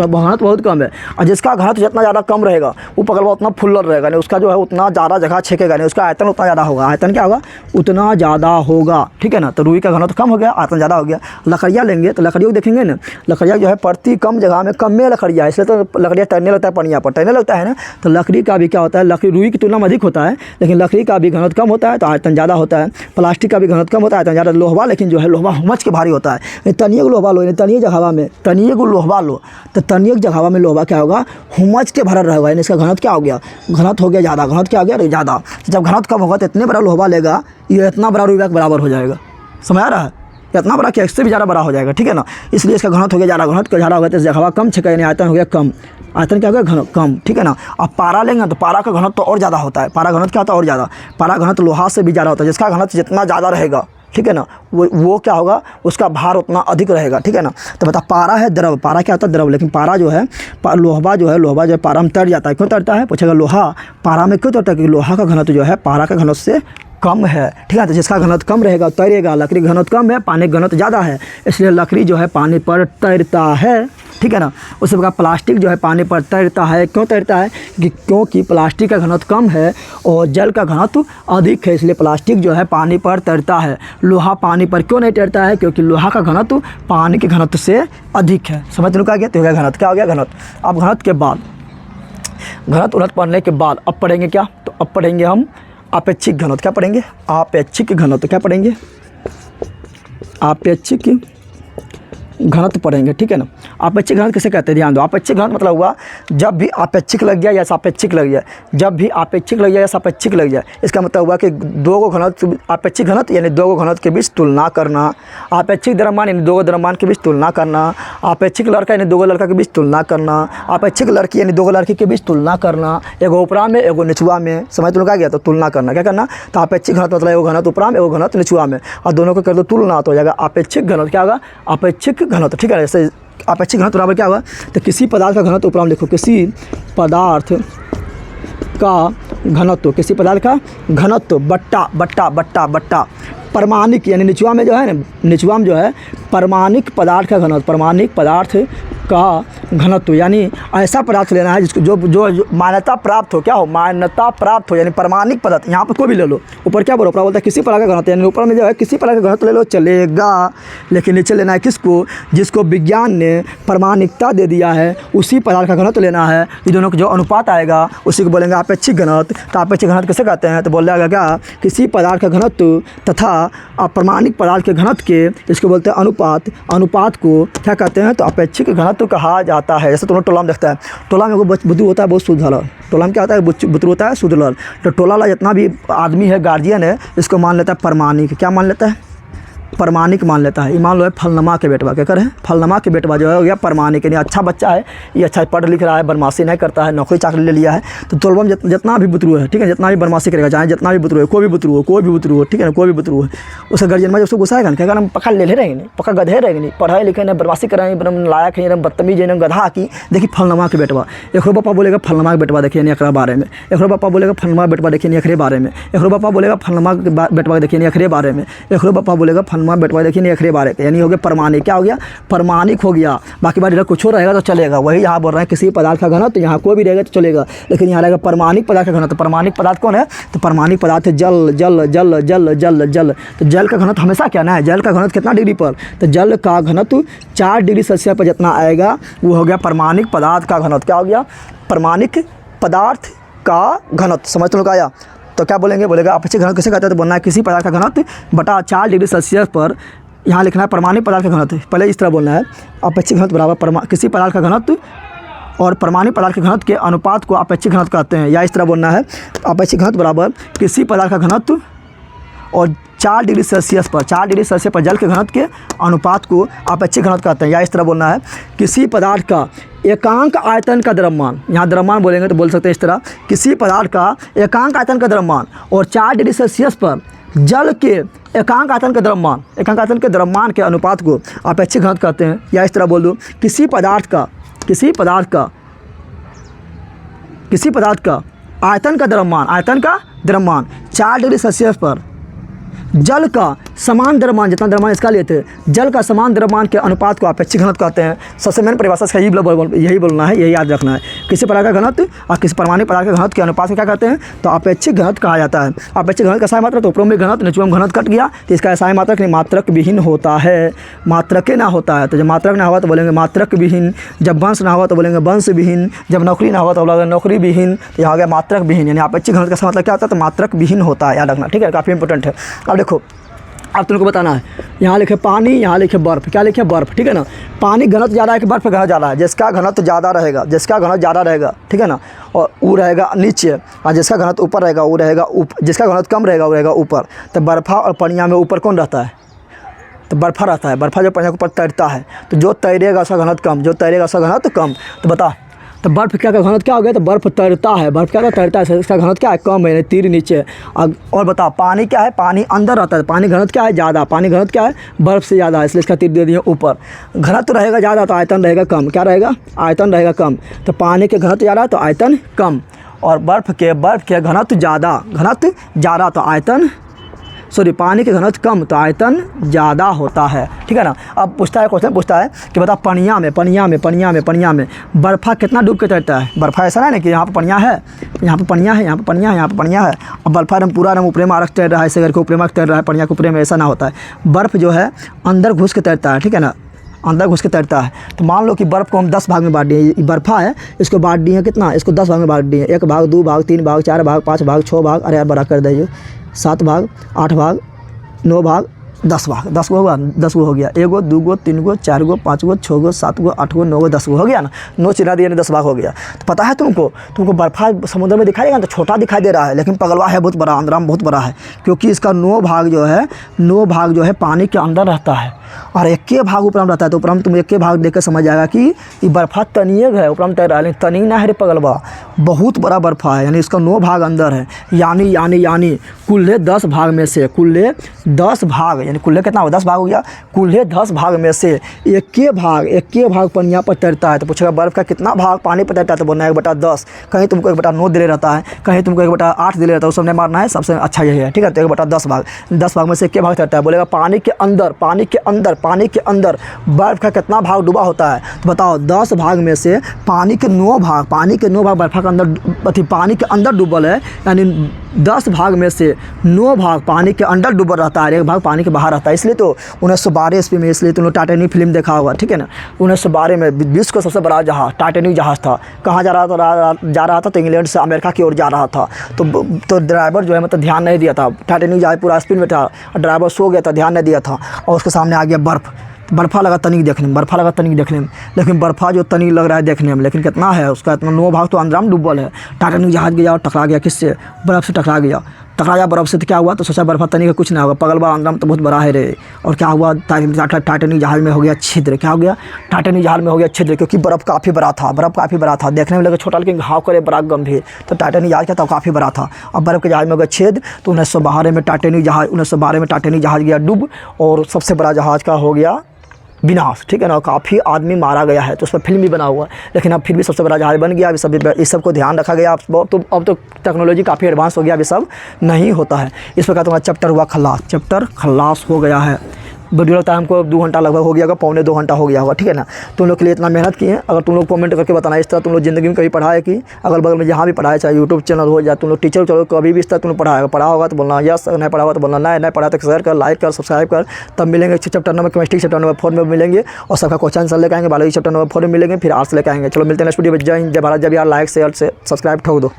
बहुत कम है। और जिसका घनत्व जितना ज़्यादा कम रहेगा वो पकड़वा उतना फुल्लर रहेगा, नहीं उसका जो है उतना ज़्यादा जगह छेकेगा, नहीं उसका आयतन उतना ज़्यादा होगा। आयतन क्या होगा, उतना ज़्यादा होगा, ठीक है ना। तो रुई का घनत्व कम हो गया, आयतन ज़्यादा हो गया। लकड़ियाँ लेंगे तो लकड़ियों देखेंगे ना, लकड़ियाँ जो है प्रति कम जगह में कम में लकड़ियाँ, इसलिए तो लकड़ियाँ तैरने लगता है पनिया पर, तैरने लगता है ना। तो लकड़ी का भी क्या होता है, लकड़ी रुई की तुलना में अधिक होता है, लेकिन लकड़ी का भी घनत्व कम होता है तो आयतन ज़्यादा होता है। प्लास्टिक का भी घनत्व कम होता है, आयतन ज़्यादा। लोहवा लेकिन जो है लोहवा हुमच के भारी होता है। तनिए को लोहवा लो, तनिए जगह में, तनिए को लोहवा लो तो तनिए जगह में लोहवा क्या होगा, हुमच के भरा रहेगा, यानी इसका घनत्व क्या हो गया, घनत्व हो गया ज़्यादा। घनत्व क्या हो गया, ज़्यादा। जब घनत्व कम होगा तो इतने बड़ा लोहवा लेगा, ये इतना बड़ा रुई के बराबर हो जाएगा, समझ आ रहा है, इतना बड़ा कि इससे भी ज़्यादा बड़ा हो जाएगा, ठीक है ना। इसलिए इसका घनत्व हो गया ज़्यादा। घनत्व ज़्यादा हो गया तो जगह कम छेका, यानी आयतन हो गया कम। आयतन क्या हो गया, कम, ठीक है ना। अब पारा लेंगे तो पारा का घनत्व तो और ज़्यादा होता है। पारा घनत्व क्या होता है, और ज़्यादा। पारा घनत्व लोहा से भी ज़्यादा होता है, जिसका घनत्व जितना ज़्यादा रहेगा, ठीक है ना, वो क्या होगा, उसका भार उतना अधिक रहेगा, ठीक है ना। तो बता, पारा है द्रव, पारा क्या होता है, द्रव। लेकिन पारा जो है, लोहा जो है पारा में तर जाता है। क्यों तरता है, पूछेगा लोहा पारा में क्यों तरता है, क्योंकि लोहा का घनत्व जो है पारा का घनत्व से कम है, ठीक है। तो जिसका घनत्व कम रहेगा तैरेगा। लकड़ी का घनत्व कम है, पानी का घनत्व ज़्यादा है, इसलिए लकड़ी जो है पानी पर तैरता है, ठीक है ना। उसी प्रकार प्लास्टिक जो है पानी पर तैरता है। क्यों तैरता है, क्योंकि प्लास्टिक का घनत्व कम है और जल का घनत्व अधिक है, इसलिए प्लास्टिक जो है पानी पर तैरता है। लोहा पानी पर क्यों नहीं तैरता है, क्योंकि लोहा का घनत्व पानी के घनत्व से अधिक है। समझ लो क्या गया, तो हो गया घनत्व। क्या हो गया, घनत्व। अब घनत्व के बाद, घनत्व पढ़ने के बाद अब पढ़ेंगे क्या, तो अब पढ़ेंगे हम अपेक्षिक घनत्व। क्या पढ़ेंगे, अपेक्षिक घनत्व। क्या पढ़ेंगे, अपेक्षिक घनत्व पढ़ेंगे, ठीक है ना। अपेक्षिक घनत्व किसे कहते हैं, ध्यान दो। अपेक्षिक घनत्व मतलब हुआ जब भी अपेक्षिक लग जाए या सापेक्षिक लग जाए, जब भी अपेक्षिक लग जाए या सापेक्षिक लग जाए, इसका मतलब हुआ कि दो गो घनत्व, अपेक्षिक घनत्व यानी दो गो घनत्व के बीच तुलना करना, अपेक्षिक द्रव्यमान यानी दो गो द्रव्यमान के बीच तुलना करना, अपेक्षिक लड़का यानी दो गो लड़का के बीच तुलना करना, अपेक्षिक लड़की यानी दो गो लड़की के बीच तुलना करना, एगो उपरा में एगो निचुआ में। समझ तुम लोग आ गया, तो तुलना करना क्या करना, तो अपेक्षिक घनत्व मतलब एगो घनत्व उपरा में एगो घनत्व निचुआ में, और दोनों को कर दो तुलना, तो हो जाएगा अपेक्षिक घनत्व। क्या होगा, अपेक्षिक घनत्व, ठीक है। जैसे अपेक्षिक घनत्व बराबर क्या हुआ, तो किसी पदार्थ का घनत्व, ऊपर हम लिखो किसी पदार्थ का घनत्व, किसी पदार्थ का घनत्व बट्टा बट्टा बट्टा बट्टा परमाणिक, यानी निचुआ में जो है ना, निचुआ में जो है परमाणिक पदार्थ का घनत्व, परमाणिक पदार्थ का घनत्व, यानी ऐसा पदार्थ लेना है जिसको जो मान्यता प्राप्त हो, क्या हो, मान्यता प्राप्त हो, यानी परमाणिक पदार्थ। यहाँ पर कोई भी ले लो, ऊपर क्या बोलो, ऊपर बोलता है किसी प्रकार का घनत्व, यानी ऊपर में जो है किसी प्रकार का घनत्व ले लो चलेगा, लेकिन नीचे लेना है किसको, जिसको विज्ञान ने परमाणिकता दे दिया है, उसी पदार्थ का घनत्व लेना है। ये दोनों का जो अनुपात आएगा उसी को बोलेंगे अपेक्षिक घनत्व। तो अपेक्षिक घनत्व कैसे कहते हैं, तो बोल जाएगा क्या, किसी पदार्थ का घनत्व तथा अप्रमाणिक पदार्थ के घनत्व के, इसको बोलते हैं अनुपात। अनुपात को क्या कहते हैं, तो अपेक्षिक घनत्व कहा जाता है। जैसे तुम टोला में देखता है, टोला में बुद्धू होता है बहुत शुद्ध वाला, टोला में क्या होता है, बुद्धू होता है शुद्ध लाल। तो टोला वाला जितना भी आदमी है, गार्जियन है, इसको मान लेता है परमाणिक, क्या मान लेता है, परमाणिक मान लेता है। ये मान लो है फलनमा के बेटवा, क्या करे, फलनमा के बेटवा जो है हो गया परमाणिक, यानी अच्छा बच्चा है, ये अच्छा पढ़ लिख रहा है, बदमाशी नहीं करता है, नौकरी चाकरी ले लिया है। तो टोलवा में जितना भी बुतरू है, ठीक है, जितना भी बदमाशी करेगा, चाहे जितना भी बुतरू है, कोई भी बुतरू हो, कोई भी बुतरू हो, ठीक है ना, कोई भी बुतरू है, उसका गार्जियन में जब उसको गुस्सा आएगा, कहेगा हम पक्का ले रहेंगे नहीं, पक्का गधे रहेंगे नहीं, पढ़ाई लिखे नहीं, बदमाशी कराएंगे, एकदम लायक है, एकदम बदतमीज है, गधा की। देखिए फलनमा के बेटवा, एक पापा बोलेगा फलनमा के बेटवा देखिए नहीं अखरे बारे में, एक पापा बोलेगा फलनमा के बेटवा देखिए नहीं अखरे बारे में, एक पापा बोलेगा फलनमा के बेटवा देखिए नहीं अखरे बारे में, एक पापा बोलेगा फलनमा बेटवा देखिए नहीं अखरे बारे, यानी हो गया परमाणिक। क्या हो गया, परमाणिक हो गया। बाकी बात कुछ हो रहेगा तो चलेगा, वही यहाँ बोल रहे हैं किसी पदार्थ का घनत्व, तो यहाँ कोई भी रहेगा तो चलेगा, लेकिन यहाँ रहेगा परमाणिक पदार्थ का घनत्व। परमाणिक पदार्थ कौन है, तो परमाणिक पदार्थ है जल जल जल जल जल जल। तो जल का घनत्व हमेशा क्या ना है, जल का घनत्व कितना डिग्री पर, तो जल का घनत्व 4 डिग्री सेल्सियस पर जितना आएगा वो हो गया परमाणिक पदार्थ का घनत्व। क्या हो गया, परमाणिक पदार्थ का घनत्व। समझ लोग आया, तो क्या बोलेंगे, बोलेगा अपेक्षिक घनत्व कैसे कहते हैं, तो बोलना है किसी पदार्थ का घनत्व बटा 4 डिग्री सेल्सियस पर, यहाँ लिखना है परमाणिक पदार्थ का घनत्व, पहले इस तरह बोलना है अपेक्षिक घनत्व बराबर किसी पदार्थ का घनत्व और परमाणिक पदार्थ के घनत्व के अनुपात को अपेक्षिक घनत्व कहते हैं। या इस तरह बोलना है अपेक्षिक घनत्व बराबर किसी पदार्थ का घनत्व और 4 डिग्री सेल्सियस पर, 4 डिग्री सेल्सियस पर जल के घनत्व के अनुपात को अपेक्षिक घनत्व कहते हैं। या इस तरह बोलना है किसी पदार्थ का एकांक आयतन का द्रव्यमान, यहाँ द्रव्यमान बोलेंगे तो बोल सकते हैं इस तरह, किसी पदार्थ का एकांक आयतन का द्रव्यमान और 4 डिग्री सेल्सियस पर जल के एकांक आयतन के द्रव्यमान, एकांक आयतन के द्रव्यमान के अनुपात को अपेक्षिक घनत्व कहते हैं। या इस तरह बोल दो किसी पदार्थ का आयतन का द्रव्यमान 4 डिग्री सेल्सियस पर जल का समान द्रव्यमान, जितना द्रव्यमान इसका लिए थे, जल का समान द्रव्यमान के अनुपात को अपेक्षिक घनत्व कहते हैं। सबसे मेन परिभाषा इसका यही बोलना है, यही याद रखना है। किसी प्रकार का घनत्व और किसी परमाणु पदार्थ के घनत्व के अनुपात को क्या कहते हैं, तो अपेक्षिक घनत्व कहा जाता है। अपेक्षिक घनत्व का सहायक मात्रक, तो ऊपर में घनत्व नीचे में घनत्व कट गया, तो इसका सहायक मात्रक नहीं मात्रक विहीन होता है, मात्रके ना होता है। तो जब मात्रक ना हुआ तो बोलेंगे मात्रक विहीन, जब वंश ना हुआ तो बोलेंगे वंश विहीन, जब नौकरी ना हुआ तो बोलेंगे नौकरी विहीन। तो यहाँ गया मात्रक विहीन, यानी अपेक्षिक घनत्व का मतलब क्या होता है, तो मात्रक विहीन होता है, याद रखना, ठीक है, काफ़ी इंपॉर्टेंट है। अब देखो, अब तुमको बताना है, यहाँ लिखे पानी, यहाँ लिखे बर्फ़, क्या लिखे बर्फ़, ठीक है ना। पानी घनत्व ज़्यादा है कि बर्फ़ घनत्व ज़्यादा है, जिसका घनत्व ज़्यादा रहेगा, जिसका घनत्व ज़्यादा रहेगा, ठीक है ना, और वो रहेगा नीचे, और जिसका घनत्व ऊपर रहेगा वो रहेगा ऊपर, जिसका घनत्व कम रहेगा वो रहेगा ऊपर। तो बर्फ़ा और पनिया में ऊपर कौन रहता है, तो बर्फ़ा रहता है। बर्फ़ा जो पनिया के ऊपर तैरता है, तो जो तैरेगा उसका घनत्व कम, जो तैरेगा उसका घनत्व कम। तो बता, तो बर्फ़ क्या का घनत्व क्या हो गया, तो बर्फ़ तैरता है, बर्फ़ क्या तैरता है, इसका घनत्व क्या है, कम है, तीर नीचे। और बता, पानी क्या है, पानी अंदर रहता है, पानी घनत्व क्या है, ज़्यादा, पानी घनत्व क्या है, बर्फ़ से ज़्यादा है, इसलिए इसका तीर दे दिए ऊपर। घनत्व रहेगा ज़्यादा तो आयतन रहेगा कम, क्या रहेगा, आयतन रहेगा कम। तो पानी के घनत्व ज़्यादा तो आयतन कम, और बर्फ़ के घनत्व ज़्यादा तो आयतन, सॉरी, पानी के घनत्व कम तो आयतन ज़्यादा होता है, ठीक है ना। अब पूछता है, क्वेश्चन पूछता है कि बता, पनिया में बर्फ़ा कितना डूब के तैरता है। बर्फ़ा ऐसा नहीं ना कि यहाँ पर पनिया है, यहाँ पर पनिया है, यहाँ पर पनिया है, यहाँ पर पनिया है, अब बर्फ़ा एकदम पूरा एकदम ऊपरे में आरक तैर रहा है, ऐसे करके ऊपरे में तैर रहा है, पनिया के ऊपरे में, ऐसा ना होता है। बर्फ़ जो है अंदर घुस के तैरता है, ठीक है ना, अंदर घुस के तैरता है। तो मान लो कि बर्फ़ को हम 10 भाग में बांट दिए, ये बर्फ़ा है, इसको बांट दिए कितना, इसको 10 भाग में बांट दिए, 1 भाग, 2 भाग, 3 भाग, 4 भाग, 5 भाग, 6 भाग, अरे यार बड़ा कर दीजिए, 7 भाग, 8 भाग, 9 भाग, 10 भाग, 10 गो होगा, 10 गो हो गया, 1 गो, 2 गो, 3 गो, 4 गो, 5 गो, 6 गो, 7 गो, 8 गो, 9 गो, 10 गो हो गया ना, 9 चिरा दिए, 10 भाग हो गया। तो पता है तुमको बर्फ़ा समुद्र में दिखाई देगा तो छोटा दिखाई दे रहा है, लेकिन पगलवा है बहुत बड़ा, अंदर में बहुत बड़ा है, क्योंकि इसका 9 भाग जो है पानी के अंदर रहता है, और एक भाग उपराम रहता है, तो उपराम तुम एक भाग देख कर समझ जाएगा कि ये बर्फा तनिएग है, उपराम तैर तनी ना है रे पगलवा, बहुत बड़ा बर्फा है, यानी इसका 9 भाग अंदर है। यानी कुल्ले 10 भाग में से, कुल्ले 10 भाग, यानी कुल्ले कितना हो 10 भाग हो गया, कुल्ले 10 भाग में से एक भाग पनिया पर तैरता है। तो पूछेगा बर्फ़ का कितना भाग पानी पर तैरता है, तो बोलना है 1/10, कहीं तुमको 1/9 दिले रहता है, कहीं तुमको 1/8 दिले रहता है, उस सब नहीं मारना है, सबसे अच्छा यही है, ठीक है। तो 1/10 भाग, 10 भाग में से एक भाग तैरता है। बोलेगा पानी के अंदर बर्फ़ का कितना भाग डूबा होता है, तो बताओ 10 भाग में से पानी के 9 भाग बर्फ़ा के अंदर, पानी के अंदर डूबल है, यानी 10 भाग में से 9 भाग पानी के अंदर डूबल रहता है, 1 भाग पानी के बाहर रहता है। इसलिए तो 1912 ईस्वी में, इसलिए तुम लोग टाइटैनिक फिल्म देखा होगा, ठीक है ना। 1912 में विश्व का सबसे बड़ा जहाज टाइटैनिक जहाज था, कहाँ जा रहा था तो इंग्लैंड से अमेरिका की ओर जा रहा था। तो ड्राइवर जो है मतलब ध्यान नहीं दिया था, टाइटैनिक जहाज पूरा स्पीड में था, ड्राइवर सो गया था, ध्यान नहीं दिया था, और उसके सामने आ गया बर्फ़ा लगा तनिक देखने में, लेकिन बर्फ़ा जो तनिक लग रहा है देखने में, लेकिन कितना है उसका, इतना 9 भाग तो अंदर में डूबल है। टाइटैनिक जहाज गया और टकरा गया, किससे, बर्फ़ से टकरा गया बर्फ़ से, तो क्या हुआ, तो सोचा बर्फ़ा तनिक का कुछ नहीं होगा, पगलवा अंदर में तो बहुत बड़ा है रे। और क्या हुआ, टाइटैनिक जहाज में हो गया छिद्र। क्या हो गया, टाइटैनिक जहाज में हो गया छिद्र, क्योंकि बर्फ़ काफ़ी बड़ा था, देखने में लगा छोटा लेकिन घाव करे बड़ा गंभीर। तो टाइटैनिक जहाज क्या था, काफ़ी बड़ा था, अब बर्फ़ के जहाज में हो गया छेद। तो 1912 में टाइटैनिक जहाज गया डूब, और सबसे बड़ा जहाज का हो गया विनाश, ठीक है ना। काफ़ी आदमी मारा गया है, तो उस पर फिल्म भी बना हुआ है, लेकिन अब फिर भी सबसे बड़ा जहाज बन गया। इस सब को ध्यान रखा गया। अब तो टेक्नोलॉजी काफ़ी एडवांस हो गया, अभी सब नहीं होता है। इस प्रकार तुम्हारा चैप्टर हुआ खल्लास, चैप्टर खल्लास हो गया है। वीडियो लगता है हमको 2 घंटा लगभग हो गया होगा, 1.25-2 घंटा हो गया होगा, ठीक है ना। तुम लोग के लिए इतना मेहनत किए, अगर तुम लोग कमेंट करके बताना इस तरह तुम लोग ज़िंदगी में कभी पढ़ाए कि अगल बगल में जहाँ भी पढ़ाए, चाहे यूट्यूब चैनल हो, या तुम लोग टीचर चलो कभी भी इस तरह तुम लोग पढ़ा होगा तो बोलना यस, नहीं पढ़ा होगा तो बोलना नहीं पढ़ा, तो शेयर कर, लाइक कर, सब्सक्राइब कर। तब मिलेंगे chapter number chemistry, chapter number 4 में मिलेंगे, और सबका क्वेश्चन आंसर लेकर आएंगे। बायोलॉजी चैप्टर नंबर 4 में मिलेंगे, फिर आर्ट्स लेकर आएंगे। चलो मिलते हैं नेक्स्ट वीडियो में। जय हिंद, जय भारत, जय बिहार। लाइक शेयर से सब्सक्राइब ठोक दो।